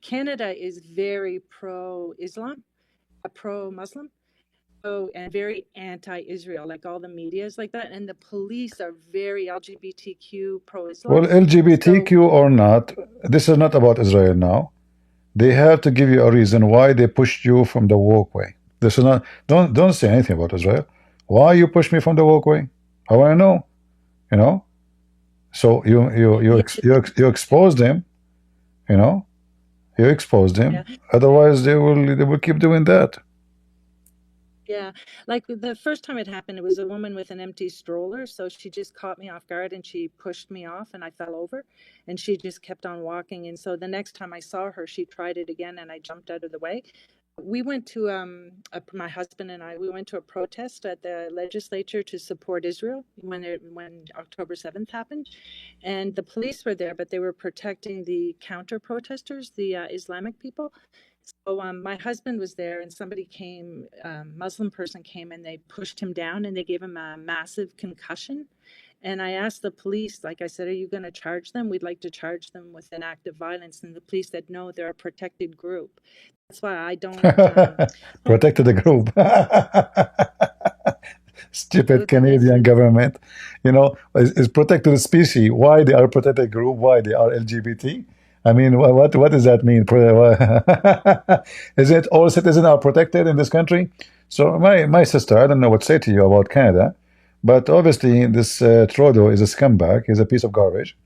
Canada is very pro-Islam, pro-Muslim. And very anti-Israel, like all the media is like that, and the police are very LGBTQ pro-Islam. well, LGBTQ or not, this is not about Israel now. They have to give you a reason why they pushed you from the walkway. This is not. Don't say anything about Israel. Why you push me from the walkway? I want to know. You know. So you expose them. You know. You expose them. Yeah. Otherwise, they will keep doing that. Yeah, like the first time it happened, it was a woman with an empty stroller. So she just caught me off guard and she pushed me off and I fell over and she just kept on walking. And so the next time I saw her, she tried it again and I jumped out of the way. We went to my husband and I, we went to a protest at the legislature to support Israel when October 7th happened. And the police were there, but they were protecting the counter protesters, the Islamic people. So my husband was there and somebody came, Muslim person came and they pushed him down and they gave him a massive concussion. And I asked the police, like I said, are you going to charge them? We'd like to charge them with an act of violence. And the police said, no, they're a protected group. That's why I don't. Protected the group. Stupid Canadian government. You know, is protected species. Why they are protected group? Why they are LGBT? I mean, what does that mean? Is it all citizens are protected in this country? So my sister, I don't know what to say to you about Canada, but obviously this Trudeau is a scumbag. He's a piece of garbage.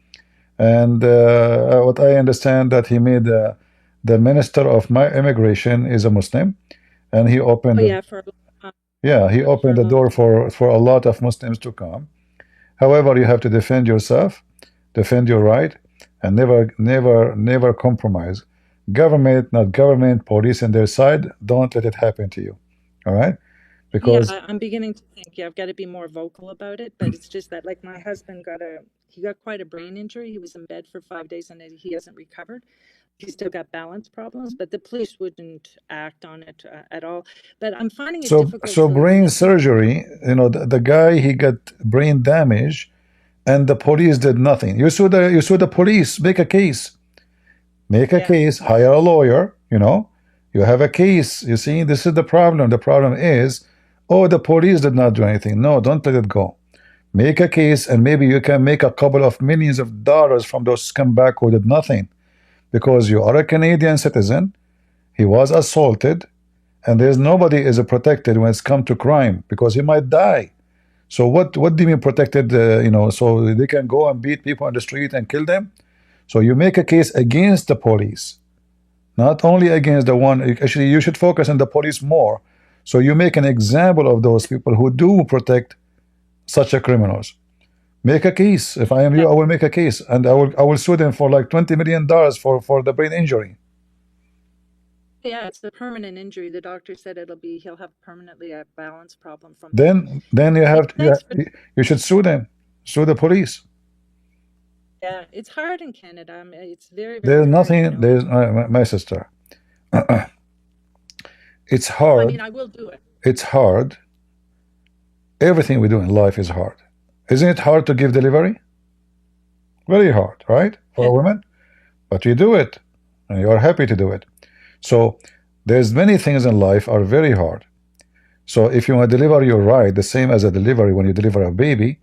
And what I understand that he made the minister of my immigration is a Muslim, and he opened. He opened the door for a lot of Muslims to come. However, you have to defend yourself, defend your right, and never compromise. Government, not government, police on their side, don't let it happen to you. All right? Because I'm beginning to think, I've got to be more vocal about it, but it's just that, like, my husband got quite a brain injury. He was in bed for 5 days and he hasn't recovered. He's still got balance problems, but the police wouldn't act on it at all. But I'm finding it difficult. So brain surgery, you know, the guy, he got brain damage, and the police did nothing. You sue the police. Make a case. Make a case. Hire a lawyer. You know, you have a case. You see, this is the problem. The problem is, oh, the police did not do anything. No, don't let it go. Make a case, and maybe you can make a couple of millions of dollars from those scumbag who did nothing. Because you are a Canadian citizen, he was assaulted, and there's nobody is protected when it's come to crime because he might die. So what do you mean protected? You know, so they can go and beat people on the street and kill them. So you make a case against the police, not only against the one. Actually, you should focus on the police more. So you make an example of those people who do protect such a criminals. Make a case. If I am you, I will make a case, and I will sue them for like $20 million for the brain injury. Yeah, it's a permanent injury. The doctor said he'll have permanently a balance problem from that. Then you should sue them, sue the police. Yeah, it's hard in Canada. It's very, very There's hard, nothing. you know? There's my sister. It's hard. I mean, I will do it. It's hard. Everything we do in life is hard. Isn't it hard to give delivery? Very hard, right? For a woman? But you do it, and you are happy to do it. So there's many things in life are very hard. So if you want to deliver your right, the same as a delivery when you deliver a baby,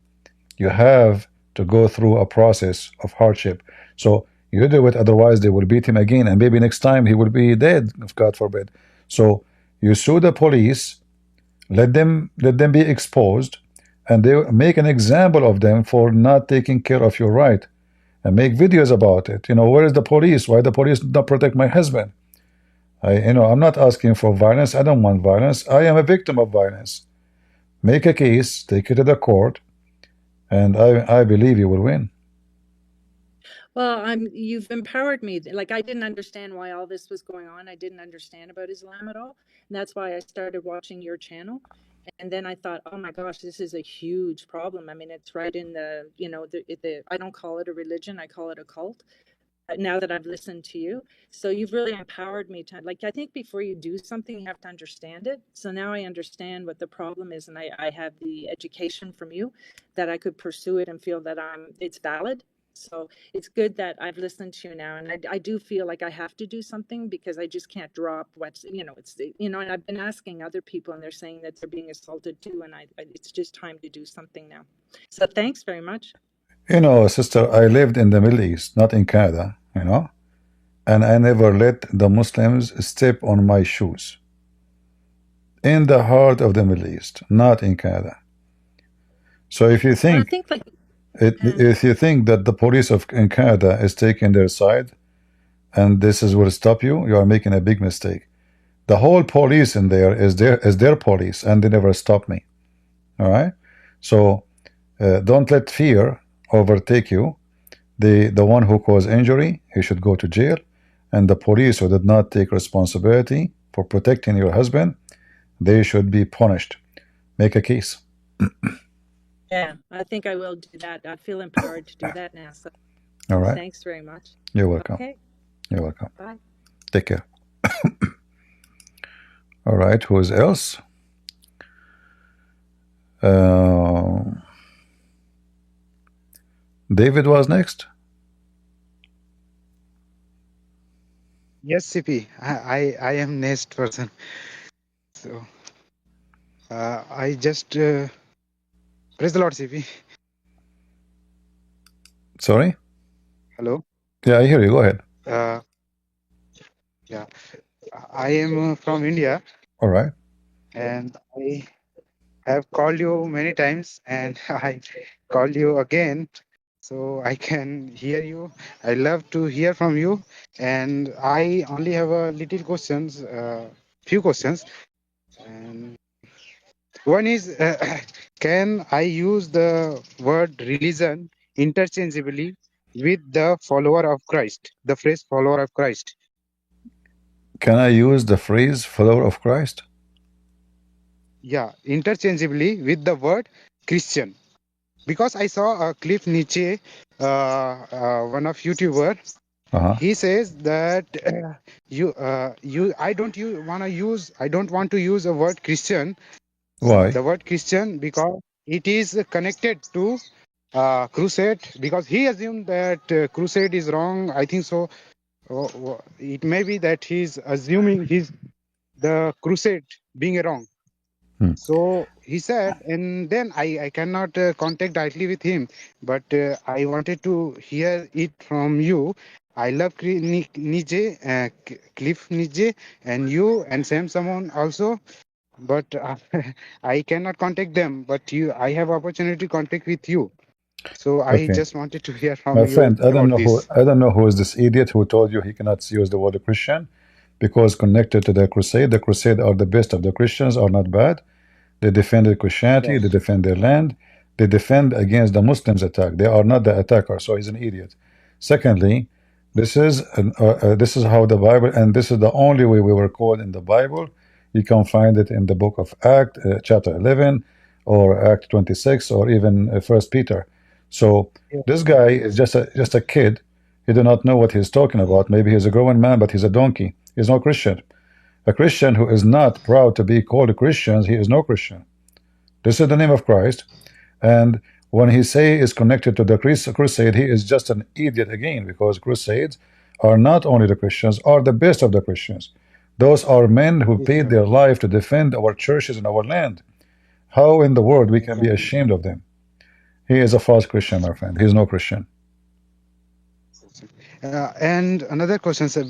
you have to go through a process of hardship. So you do it, otherwise they will beat him again, and maybe next time he will be dead, God forbid. So you sue the police, let them be exposed, and they make an example of them for not taking care of your right, and make videos about it. Where is the police? Why the police not protect my husband? I'm not asking for violence. I don't want violence. I am a victim of violence. Make a case, take it to the court, and I believe you will win. Well, you've empowered me. Like, I didn't understand why all this was going on. I didn't understand about Islam at all. And that's why I started watching your channel. And then I thought, oh my gosh, this is a huge problem. I mean, it's right in the, I don't call it a religion, I call it a cult. Now that I've listened to you. So you've really empowered me to, I think before you do something, you have to understand it. So now I understand what the problem is. And I have the education from you that I could pursue it and feel that it's valid. So it's good that I've listened to you now. And I do feel like I have to do something, because I just can't drop what's, and I've been asking other people, and they're saying that they're being assaulted too. And it's just time to do something now. So thanks very much. Sister, I lived in the Middle East, not in Canada, and I never let the Muslims step on my shoes. In the heart of the Middle East, not in Canada. So if you think, if you think that the police in Canada is taking their side, and this will stop you, you are making a big mistake. The whole police in there is their police, and they never stop me. All right. So don't let fear overtake you. The one who caused injury, he should go to jail, and the police who did not take responsibility for protecting your husband, they should be punished. Make a case. Yeah, I think I will do that. I feel empowered to do that now. So, all right. Thanks very much. You're welcome. Okay. You're welcome. Bye. Take care. All right. Who else? David was next. Yes, CP. I am next person. So I just praise the Lord, CP. Sorry. Hello. Yeah, I hear you. Go ahead. Yeah, I am from India. All right. And I have called you many times, and I called you again, so I can hear you. I love to hear from you, and I only have a little questions, few questions. And one is, can I use the word religion interchangeably with the follower of Christ, the phrase follower of Christ? Can I use the phrase follower of Christ? Yeah, interchangeably with the word Christian. Because I saw a clip Nietzsche, one of YouTuber, he says that I don't want to use a word Christian. Why? The word Christian, because it is connected to crusade, because he assumed that crusade is wrong. I think so. It may be that he's assuming the crusade being wrong. So he said, and then I cannot contact directly with him, but I wanted to hear it from you. I love Nietzsche, Cliff Nietzsche, and you, and Sam Samon also, but I cannot contact them. But I have opportunity to contact with you. So I Okay, just wanted to hear from my you friend, I don't about know this. who is this idiot who told you he cannot use the word Christian because connected to the crusade are the best of the Christians are not bad. They defended Christianity, they Yes. defend their land, they defend against the Muslims attack. They are not the attacker, so he's an idiot. Secondly, this is how the Bible, and this is the only way we were called in the Bible. You can find it in the book of Act, chapter 11, or Act 26, or even First Peter. So Yes, this guy is yes, just a kid. He do not know what he's talking about. Maybe he's a grown man, but he's a donkey. He's no Christian. A Christian who is not proud to be called a Christian, he is no Christian. This is the name of Christ. And when he say is connected to the crusade, he is just an idiot again, because crusades are not only the Christians, are the best of the Christians. Those are men who paid their exactly, life to defend our churches and our land. How in the world we can be exactly. ashamed of them? He is a false Christian, my friend. He is no Christian. And another question, sir,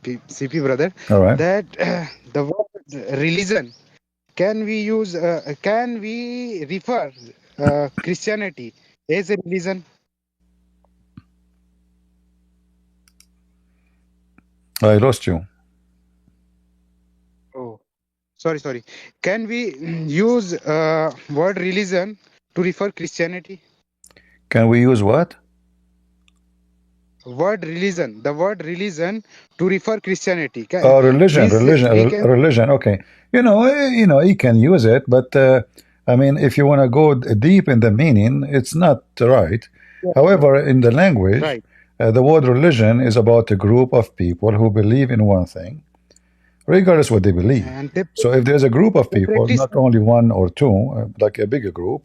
CP brother, All right. that the word religion, can we refer Christianity as a religion? I lost you. Oh, sorry. Can we use word religion to refer Christianity? Can we use what? The word religion to refer Christianity. Oh, religion, Means we can. religion. Okay, you can use it, but I mean, if you want to go deep in the meaning, it's not right. Yes, yes, However, in the language, right. the word religion is about a group of people who believe in one thing, regardless what they believe. And So, if there's a group of they people, practice. not only one or two, like a bigger group,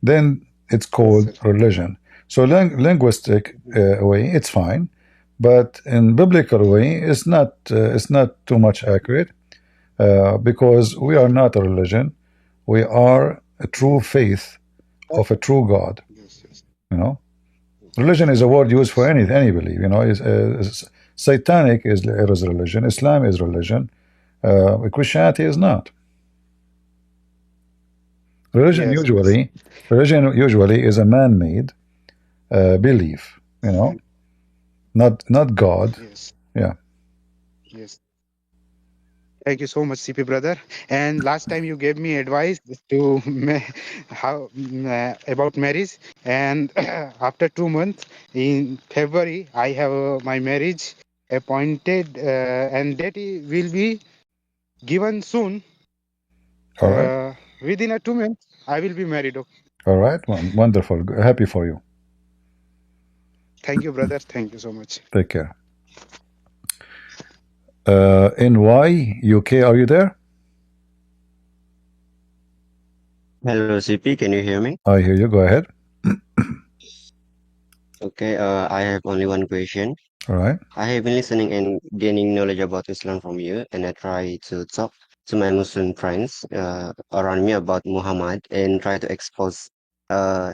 then it's Yes, called sir. religion. So, linguistic way, it's fine, but in biblical way, it's not too much accurate, because we are not a religion. We are a true faith of a true God. Yes, yes. You know, religion is a word used for Yes. any belief. Satanic is religion. Islam is religion. Christianity is not. Religion Yes, yes. usually, religion usually is a man-made belief. Not God. Yes. Yeah. Yes. Thank you so much, CP brother. And last time you gave me advice to about marriage, and after 2 months in February, I have my marriage appointed, and date will be given soon. All right. Within 2 months, I will be married. Okay. All right. Wonderful. Happy for you. Thank you, brother. Thank you so much. Take care. NY, UK, are you there? Hello, CP, can you hear me? I hear you. Go ahead. Okay, I have only one question. All right. I have been listening and gaining knowledge about Islam from you, and I try to talk to my Muslim friends around me about Muhammad and try to expose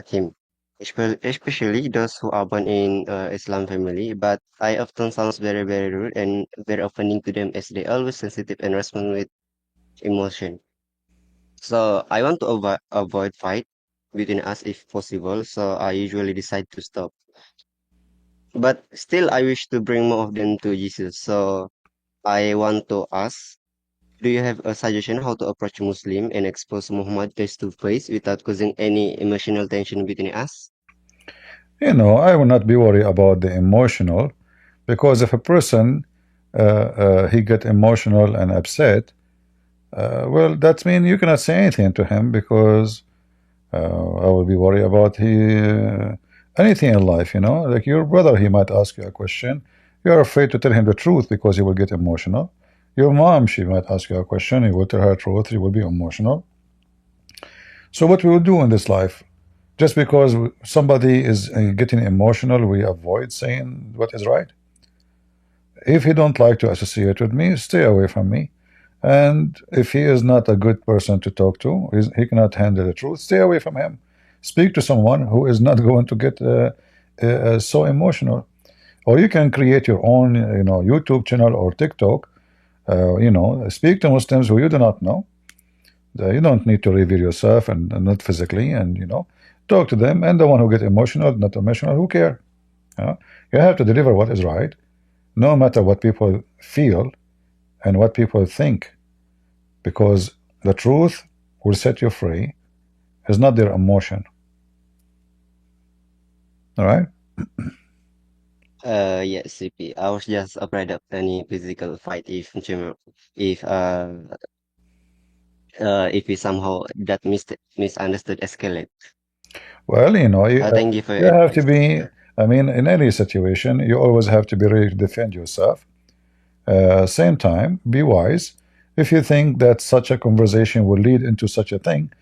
him, especially those who are born in Islam family. But I often sounds very, very rude and very offending to them as they always sensitive and respond with emotion. So I want to avoid fight between us if possible, so I usually decide to stop. But still, I wish to bring more of them to Jesus. So I want to ask, do you have a suggestion how to approach Muslim and expose Muhammad face to face without causing any emotional tension between us? I will not be worried about the emotional, because if a person he get emotional and upset, well, that means you cannot say anything to him, because I will be worried about anything in life. Like your brother, he might ask you a question. You are afraid to tell him the truth because he will get emotional. Your mom, she might ask you a question. You will tell her truth. You will be emotional. So what we will do in this life, just because somebody is getting emotional, we avoid saying what is right. If he don't like to associate with me, stay away from me. And if he is not a good person to talk to, he cannot handle the truth, stay away from him. Speak to someone who is not going to get so emotional. Or you can create your own YouTube channel or TikTok. Speak to Muslims who you do not know. You don't need to reveal yourself, and not physically, and talk to them, and the one who get emotional, not emotional, who care? You have to deliver what is right, no matter what people feel and what people think, because the truth will set you free. It's not their emotion. All right? Yes, CP. I was just afraid of any physical fight if we somehow that misunderstood escalate. Well, Thank you for you your have to advice. be, I mean, in any situation, you always have to be ready to defend yourself. Same time, be wise. If you think that such a conversation will lead into such a thing,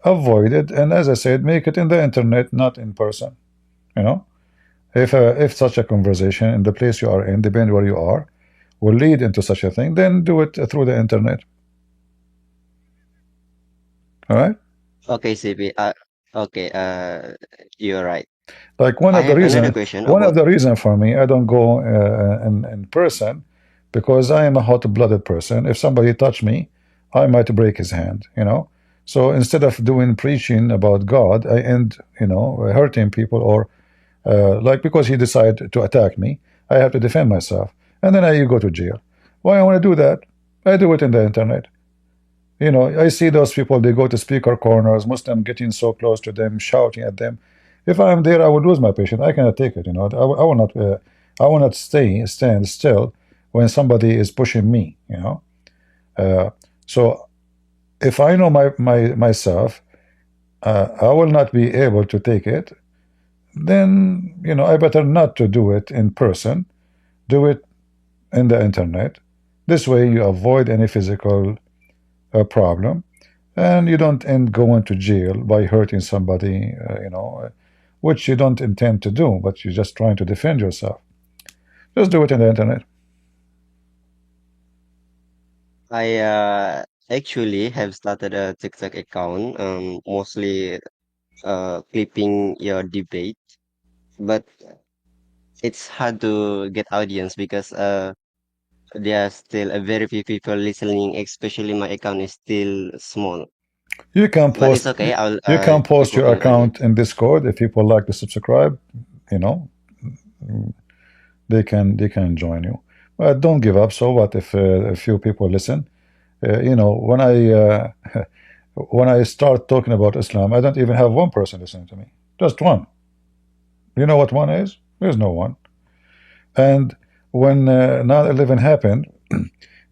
avoid it. And as I said, make it in the internet, not in person. You know, if such a conversation in the place you are in, depending where you are, will lead into such a thing, then do it through the internet. All right? Okay, CP. Okay. You're right. Like one I of the have another reason, question one of about. the reason for me, I don't go in person, because I am a hot-blooded person. If somebody touch me, I might break his hand. So instead of doing preaching about God, I end hurting people, or like, because he decided to attack me, I have to defend myself, and then I go to jail. Why I want to do that? I do it in the internet. I see those people, they go to speaker corners, Muslim getting so close to them, shouting at them. If I'm there, I would lose my patience. I cannot take it. I will not. I will not stand still when somebody is pushing me. Uh, so if I know myself, I will not be able to take it. Then I better not to do it in person. Do it in the internet. This way, you avoid any physical problem, and you don't end going to jail by hurting somebody, which you don't intend to do, but you're just trying to defend yourself. Just do it in the internet. I actually have started a TikTok account, mostly clipping your debate, but it's hard to get audience because there are still a very few people listening, especially my account is still small. You can But it's post okay. I'll you can keep post your working on it. account in Discord. If people like to subscribe, you know, they can join you. But don't give up. So what if a few people listen? When when I start talking about Islam, I don't even have one person listening to me. Just one. You know what one is? There's no one. And when 9/11 happened,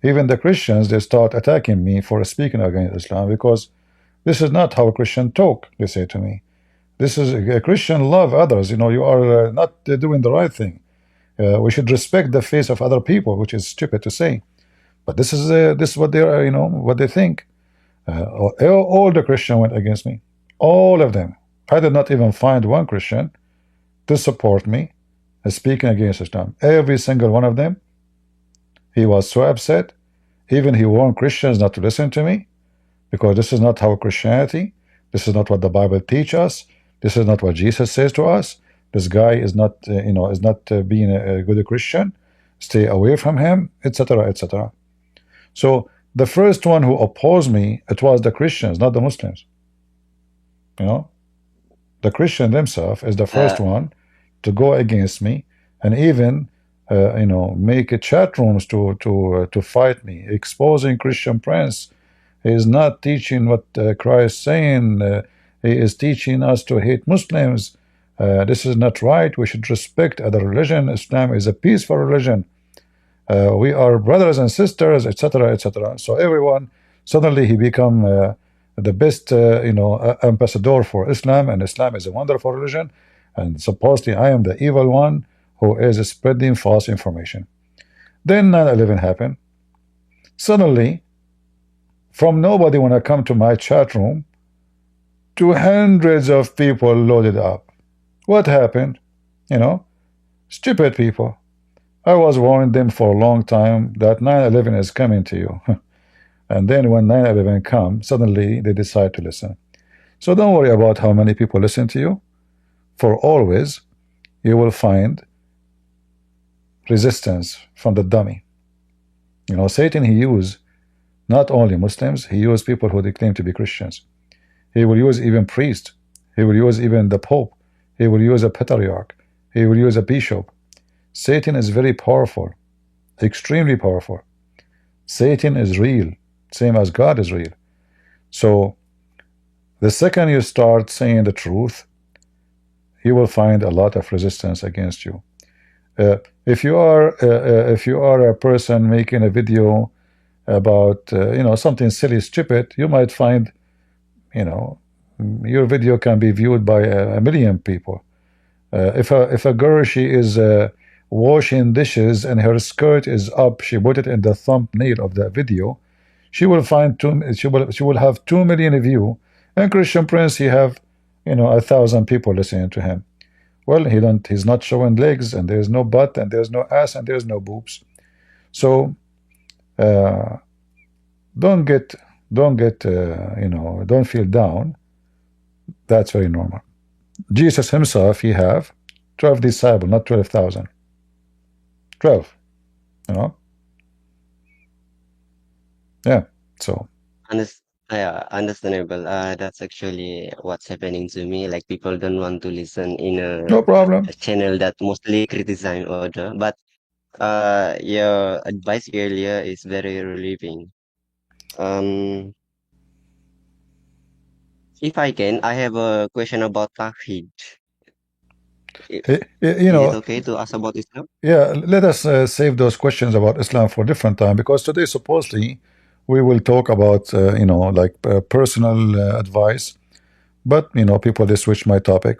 even the Christians, they start attacking me for speaking against Islam, because this is not how a Christian talk, they say to me. This is a Christian love others. You are not doing the right thing. We should respect the faith of other people, which is stupid to say. But this is what they are, what they think. All the Christians went against me. All of them. I did not even find one Christian to support me speaking against Islam. Every single one of them, he was so upset. Even he warned Christians not to listen to me, because this is not how Christianity. This is not what the Bible teaches us. This is not what Jesus says to us. This guy is not, being a good Christian. Stay away from him, etc., etc. So the first one who opposed me, it was the Christians, not the Muslims. The Christian themselves is the first one to go against me, and even make chat rooms to fight me, exposing Christian Prince. He is not teaching what Christ is saying. He is teaching us to hate Muslims. This is not right. We should respect other religion. Islam is a peaceful religion. We are brothers and sisters, etc., etc. So everyone, suddenly he become the best, ambassador for Islam, and Islam is a wonderful religion, and supposedly I am the evil one who is spreading false information. Then 9/11 happened. Suddenly, from nobody, when I come to my chat room, to hundreds of people loaded up. What happened? Stupid people. I was warning them for a long time that 9/11 is coming to you. And then when 9/11 comes, suddenly they decide to listen. So don't worry about how many people listen to you. For always, you will find resistance from the dummy. Satan, he used not only Muslims, he used people who they claim to be Christians. He will use even priests. He will use even the Pope. He will use a patriarch. He will use a bishop. Satan is very powerful, extremely powerful. Satan is real, same as God is real. So the second you start saying the truth, you will find a lot of resistance against you. If you are a person making a video about something silly, stupid, you might find your video can be viewed by a million people. If a girl, she is washing dishes and her skirt is up, she put it in the thumbnail of the video, she will have 2 million view. And Christian Prince, he have 1,000 people listening to him. Well, he's not showing legs, and there's no butt, and there's no ass, and there's no boobs. So don't feel down. That's very normal. Jesus himself, he have 12 disciples, not 12,000. 12, yeah. So Yeah, understandable. That's actually what's happening to me. Like people don't want to listen in no problem. a channel that mostly criticize other. But your advice earlier is very relieving. If I can, I have a question about Tawhid. Is it okay to ask about Islam? Yeah, let us save those questions about Islam for a different time, because today supposedly we will talk about personal advice, but people, they switch my topic.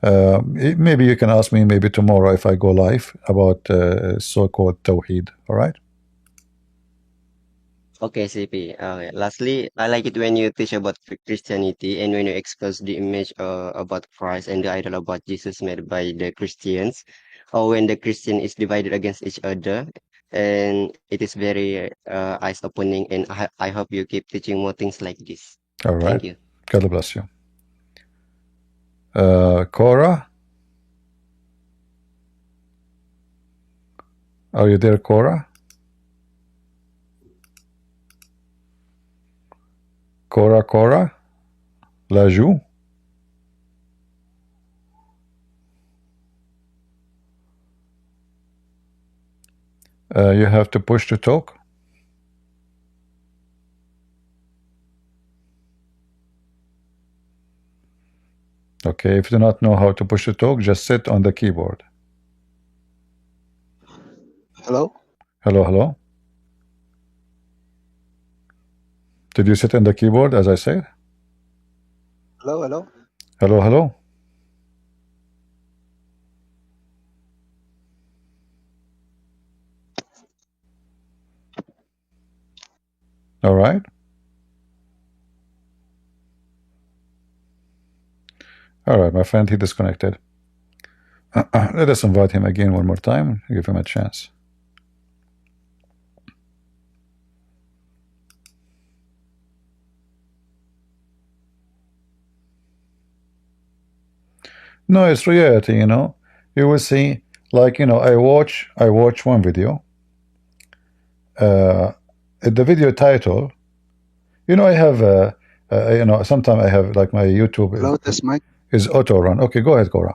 Maybe you can ask me maybe tomorrow if I go live about so-called Tawheed. All right. Okay, CP. Lastly, I like it when you teach about Christianity and when you expose the image about Christ and the idol about Jesus made by the Christians, or when the Christian is divided against each other. And it is very eyes-opening, and I hope you keep teaching more things like this. All right. Thank you. God bless you. Cora? Are you there, Cora? Cora? Laju? You have to push to talk. Okay, if you do not know how to push to talk, just sit on the keyboard. Hello? Hello? Did you sit on the keyboard as I said? Hello? Hello? All right. All right, my friend, he disconnected. Let us invite him again one more time, give him a chance. No, it's reality, You will see, I watch one video. The video title, I have, sometimes I have my YouTube. Hello, this mic. Is auto run. Okay, go ahead, Cora.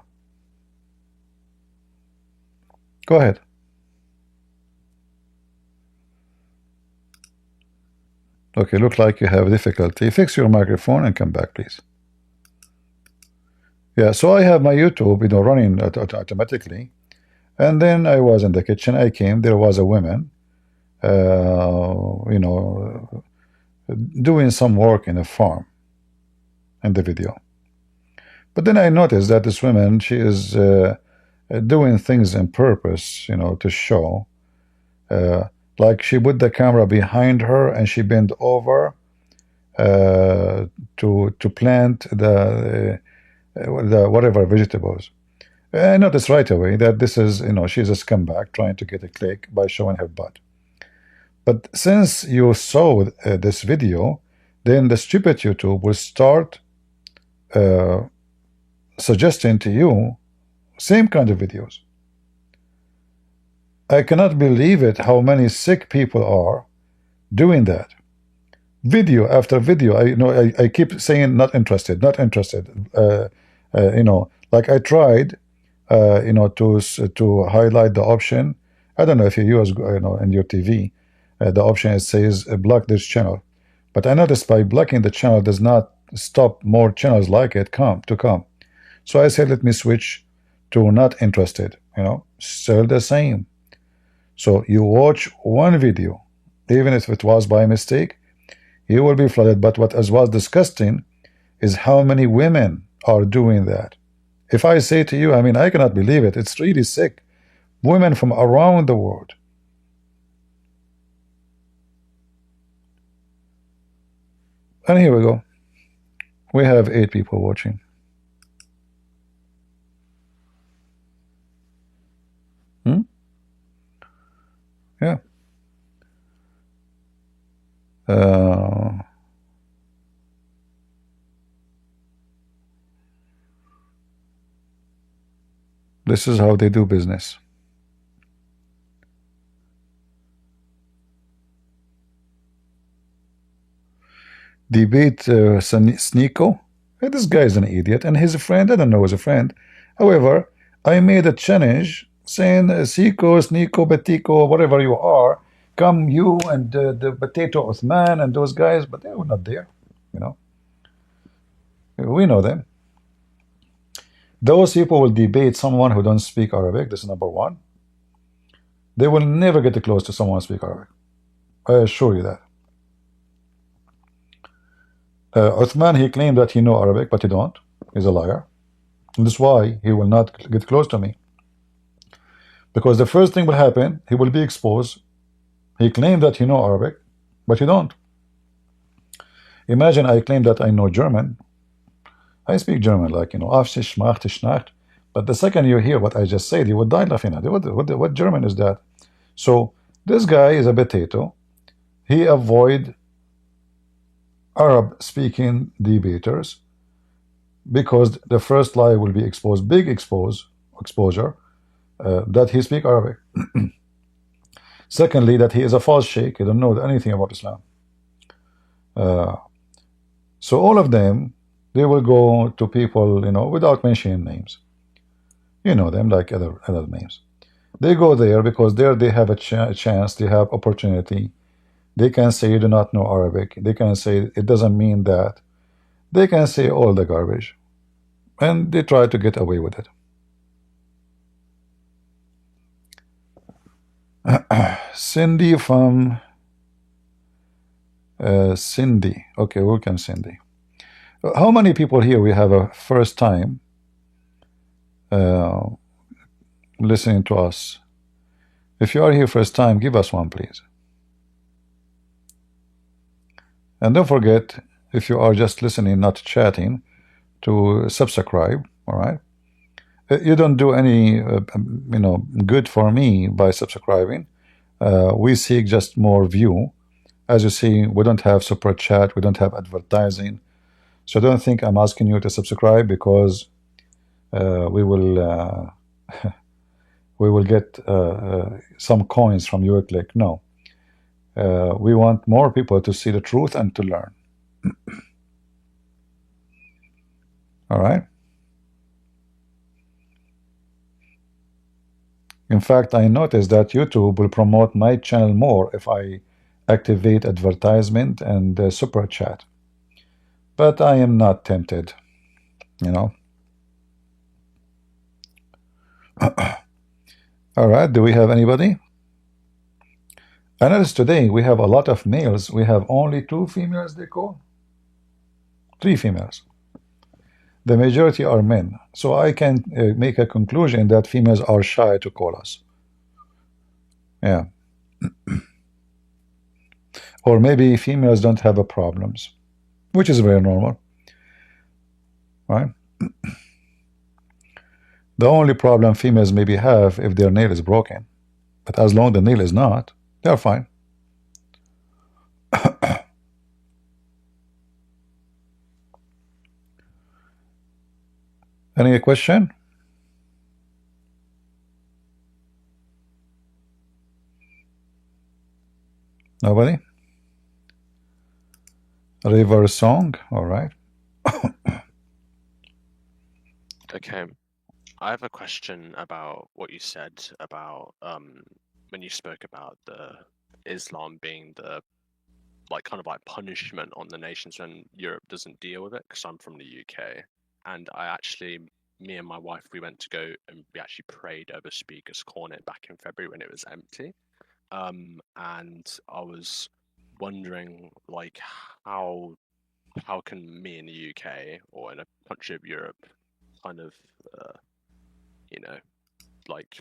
Go ahead. Okay, look like you have difficulty. Fix your microphone and come back, please. Yeah, so I have my YouTube, running automatically. And then I was in the kitchen. I came. There was a woman, doing some work in a farm in the video. But then I noticed that this woman, she is doing things on purpose, to show. Like she put the camera behind her and she bent over to plant the whatever vegetables. I noticed right away that this is, she's a scumbag trying to get a click by showing her butt. But since you saw this video, then the stupid YouTube will start suggesting to you same kind of videos. I cannot believe it how many sick people are doing that. video after video. I keep saying not interested, not interested. Like I tried, to highlight the option. I don't know if you use, in your TV, the option it says block this channel. But I noticed by blocking the channel does not stop more channels like it come. So I said, let me switch to not interested. Still the same. So you watch one video, even if it was by mistake, you will be flooded. But what was disgusting is how many women are doing that. If I say to you, I cannot believe it. It's really sick. Women from around the world. And here we go. We have 8 people watching. Yeah. This is how they do business. Debate Sneeko. This guy is an idiot, and he's a friend. I don't know he's a friend. However, I made a challenge saying, Siko, Sneeko, Betiko, whatever you are, come you and the Potato Othman and those guys, but they were not there. We know them. Those people will debate someone who don't speak Arabic. This is number one. They will never get close to someone who speaks Arabic. I assure you that. Uthman, he claimed that he know Arabic, but he don't. He's a liar. And that's why he will not get close to me. Because the first thing will happen, he will be exposed. He claimed that he know Arabic, but he don't. Imagine I claim that I know German. I speak German, like, Afsich, Macht, Schnacht. But the second you hear what I just said, you would die laughing at it. What German is that? So this guy is a potato. He avoid Arab-speaking debaters because the first lie will be exposed, big exposure, that he speak Arabic. Secondly, that he is a false sheikh. He don't know anything about Islam. So all of them, they will go to people, without mentioning names. You know them, like other names. They go there because there they have a chance, they have opportunity. They can say you do not know Arabic. They can say it doesn't mean that. They can say all the garbage. And they try to get away with it. Cindy from Cindy. Okay, welcome, Cindy. How many people here we have a first time listening to us? If you are here first time, give us one, please. And don't forget, if you are just listening, not chatting, to subscribe. All right. You don't do any, good for me by subscribing. We seek just more view. As you see, we don't have super chat, we don't have advertising. So don't think I'm asking you to subscribe because we will get some coins from your click. No. We want more people to see the truth and to learn. All right. In fact, I noticed that YouTube will promote my channel more if I activate advertisement and super chat. But I am not tempted, All right, do we have anybody? I noticed today we have a lot of males. We have only 2 females, they call. 3 females. The majority are men. So I can make a conclusion that females are shy to call us. Yeah. Or maybe females don't have a problems, which is very normal. Right? The only problem females maybe have if their nail is broken. But as long as the nail is not, they're fine. Any question? Nobody? River song, all right. Okay. I have a question about what you said about when you spoke about the Islam being the kind of like punishment on the nations when Europe doesn't deal with it, because I'm from the UK, and me and my wife, we went to go and we actually prayed over Speaker's Corner back in February when it was empty. And I was wondering like how can me in the UK or in a country of Europe kind of you know like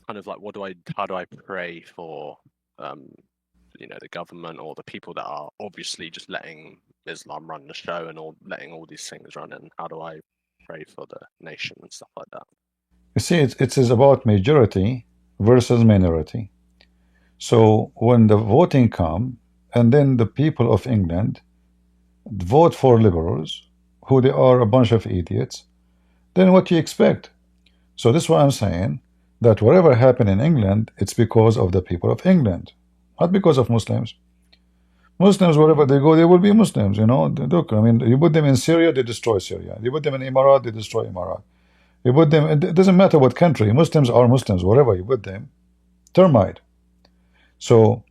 how do I pray for the government or the people that are obviously just letting Islam run the show and letting all these things run, and how do I pray for the nation and stuff like that? You see, it is about majority versus minority. So when the voting come, and then the people of England vote for liberals, who they are a bunch of idiots, then what do you expect? So this is what I'm saying, that whatever happened in England, it's because of the people of England, not because of Muslims. Muslims, wherever they go, they will be Muslims, you know. Look, I mean, you put them in Syria, they destroy Syria. You put them in Emirat, they destroy Emirat. You put them, it doesn't matter what country, Muslims are Muslims, wherever you put them, termite. So,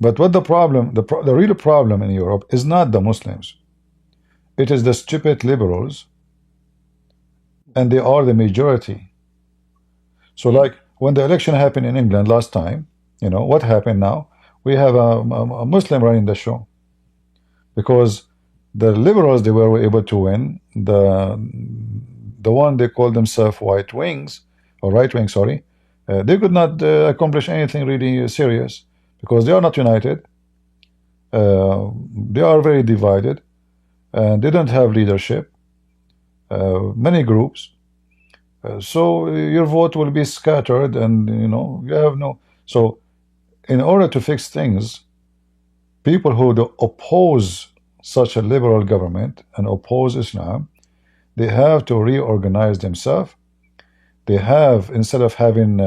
but what the problem, the real problem in Europe is not the Muslims. It is the stupid liberals, and they are the majority. So like when the election happened in England last time, you know, what happened now? We have a Muslim running the show. Because the liberals, they were able to win. The one they call themselves white wings, or right wing, sorry, they could not accomplish anything really serious because they are not united. They are very divided, and they don't have leadership. Many groups. So your vote will be scattered, and you know you have no. So, in order to fix things, people who oppose such a liberal government and oppose Islam, they have to reorganize themselves. They have, instead of having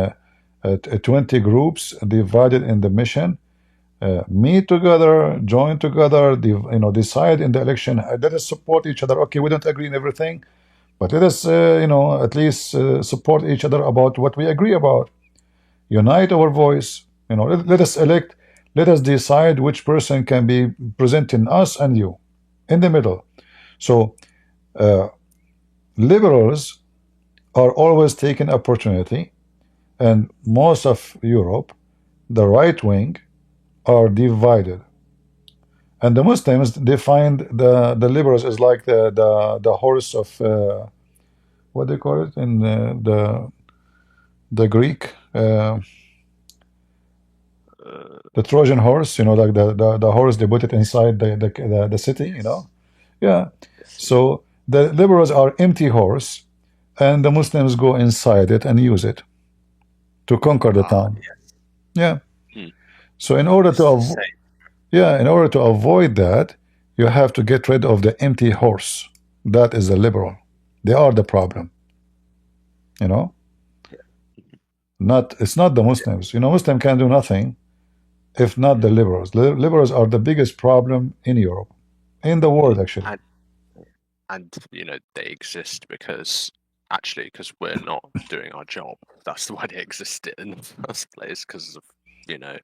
20 groups divided in the mission, meet together, join together, decide in the election. Let us support each other. Okay, we don't agree in everything, but let us, at least support each other about what we agree about. Unite our voice. Let us elect. Let us decide which person can be presenting us and you in the middle. So liberals are always taking opportunity, and most of Europe, the right wing, are divided, and the Muslims, they find the liberals is like the horse of what they call it in the Greek, the Trojan horse, like the horse, they put it inside the city, yeah. So the liberals are empty horse, and the Muslims go inside it and use it to conquer the town. Yeah. So in order to avoid that, you have to get rid of the empty horse. That is the liberal. They are the problem. It's not the Muslims. Muslim can do nothing if not the liberals. Liberals are the biggest problem in Europe, in the world, actually. And they exist because we're not doing our job. That's why they existed in the first place, because of the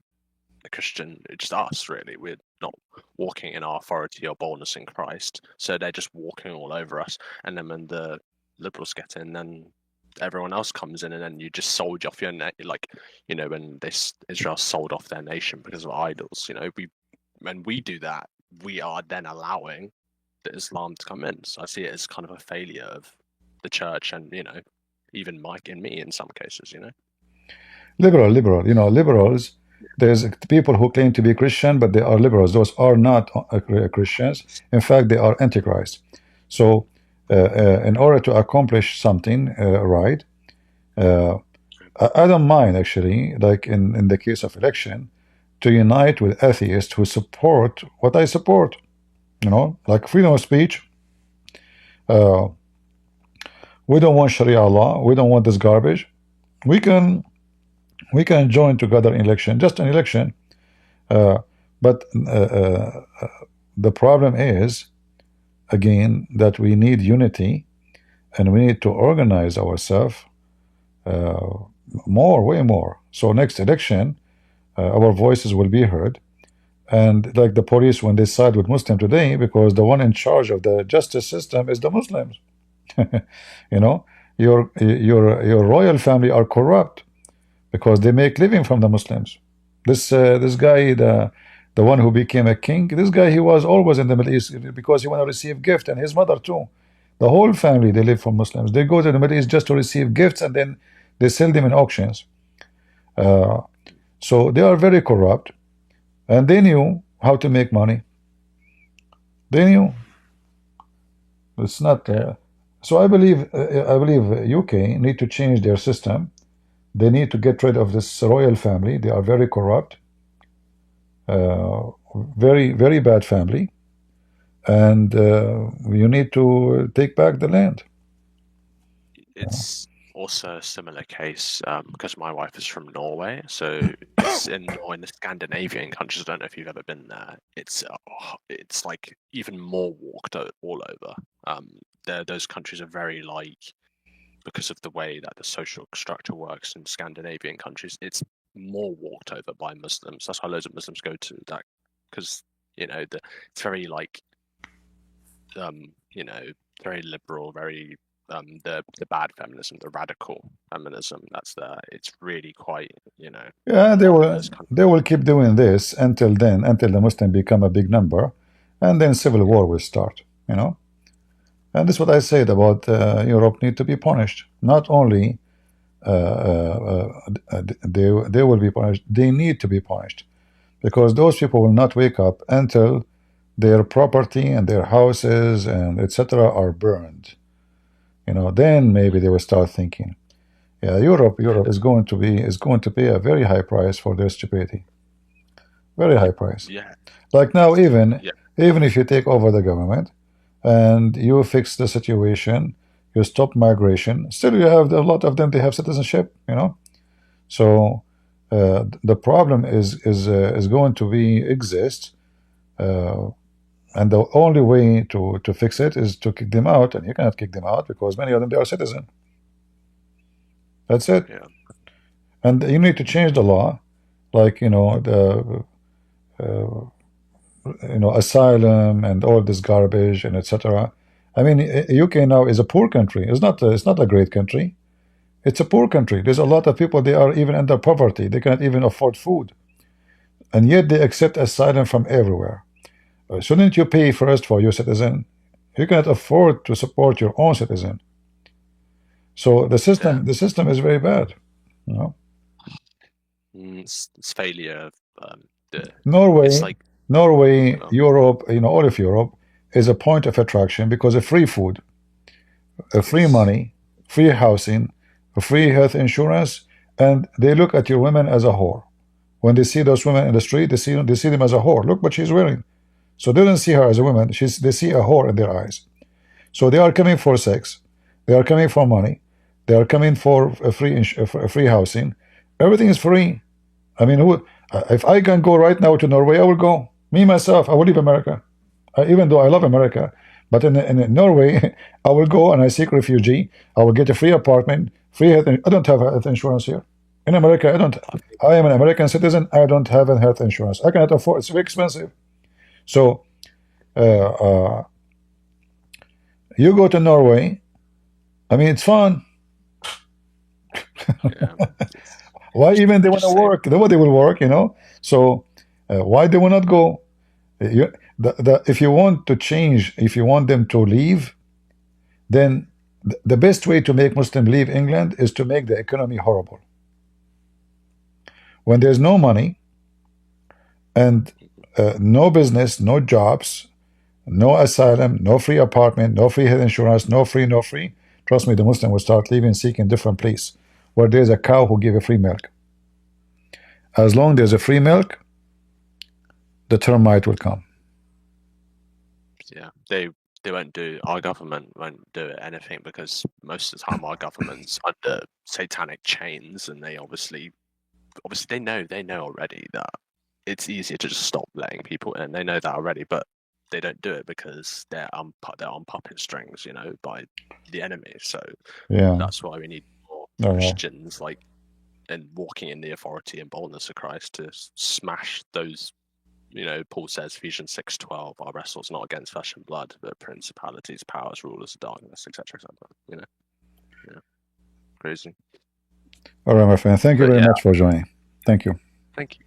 Christian, it's us really. We're not walking in our authority or boldness in Christ, so they're just walking all over us. And then when the liberals get in, then everyone else comes in, and then you just sold off your when Israel sold off their nation because of idols. When we do that, we are then allowing the Islam to come in. So I see it as kind of a failure of the church, and even Mike and me in some cases. Liberal. Liberals. There's people who claim to be Christian, but they are liberals. Those are not Christians. In fact, they are antichrist. So, in order to accomplish something right, I don't mind, actually, like in the case of election, to unite with atheists who support what I support. Like freedom of speech. We don't want Sharia law. We don't want this garbage. We can join together in election, just an election. But the problem is, again, that we need unity and we need to organize ourselves uh, more, way more. So next election, our voices will be heard. And like the police, when they side with Muslim today, because the one in charge of the justice system is the Muslims. You know, your royal family are corrupt because they make living from the Muslims. This guy, the one who became a king, this guy, he was always in the Middle East because he want to receive gift, and his mother too. The whole family, they live from Muslims. They go to the Middle East just to receive gifts, and then they sell them in auctions. So they are very corrupt, and they knew how to make money. They knew. It's not. So I believe UK need to change their system. They need to get rid of this royal family. They are very corrupt, very very bad family, and you need to take back the land. It's also a similar case because my wife is from Norway, so it's in the Scandinavian countries. I don't know if you've ever been there. It's like even more walked all over. Those countries are very like, because of the way that the social structure works in Scandinavian countries, it's more walked over by Muslims. That's why loads of Muslims go to that, because it's very like very liberal, very the bad feminism, the radical feminism. It's really quite Yeah, they common in will those countries. they will keep doing this until then, until the Muslim become a big number, and then civil war will start. And this is what I said about Europe need to be punished. Not only they will be punished, they need to be punished, because those people will not wake up until their property and their houses and etc. are burned. Then maybe they will start thinking. Yeah, Europe is going to pay a very high price for their stupidity. Very high price. Yeah. Like now, even Yeah. if you take over the government and you fix the situation, you stop migration, still you have a lot of them, they have citizenship. So the problem is going to be exist, and the only way to fix it is to kick them out, and you cannot kick them out because many of them, they are citizen. That's it. Yeah. And you need to change the law, like the asylum and all this garbage and etc. I mean, UK now is a poor country. It's not a great country. It's a poor country. There's a lot of people, they are even under poverty. They cannot even afford food, and yet they accept asylum from everywhere. Shouldn't you pay first for your citizen? You cannot afford to support your own citizen. So the system is very bad. It's failure of Norway, Europe, all of Europe is a point of attraction because of free food, free money, free housing, free health insurance, and they look at your women as a whore. When they see those women in the street, they see them as a whore. Look what she's wearing. So they don't see her as a woman. They see a whore in their eyes. So they are coming for sex. They are coming for money. They are coming for free housing. Everything is free. I mean, if I can go right now to Norway, I will go. Me, myself, I will leave America. Even though I love America. But in Norway, I will go and I seek refugee. I will get a free apartment, free health. I don't have health insurance here. In America, I am an American citizen. I don't have a health insurance. I cannot afford. It's very expensive. So you go to Norway. I mean, it's fun. Why even they want to work? Nobody will work, So why they will not go? If you want to change, if you want them to leave, then the best way to make Muslim leave England is to make the economy horrible. When there's no money and no business, no jobs, no asylum, no free apartment, no free health insurance, no free, trust me, the Muslim will start leaving, seeking different place where there's a cow who give a free milk. As long there's a free milk, the termite will come. Yeah, they won't do. Our government won't do anything because most of the time our government's under satanic chains, and they obviously they know already that it's easier to just stop letting people in. They know that already, but they don't do it because they're on puppet strings, you know, by the enemy. So Yeah. that's why we need more All right. Christians like and walking in the authority and boldness of Christ to smash those. You know, Paul says, Ephesians 6:12, our wrestle's not against flesh and blood, but principalities, powers, rulers of darkness, etc., etc. You know, yeah, crazy. All right, my friend. Thank you But very yeah, much for joining. Thank you. thank you.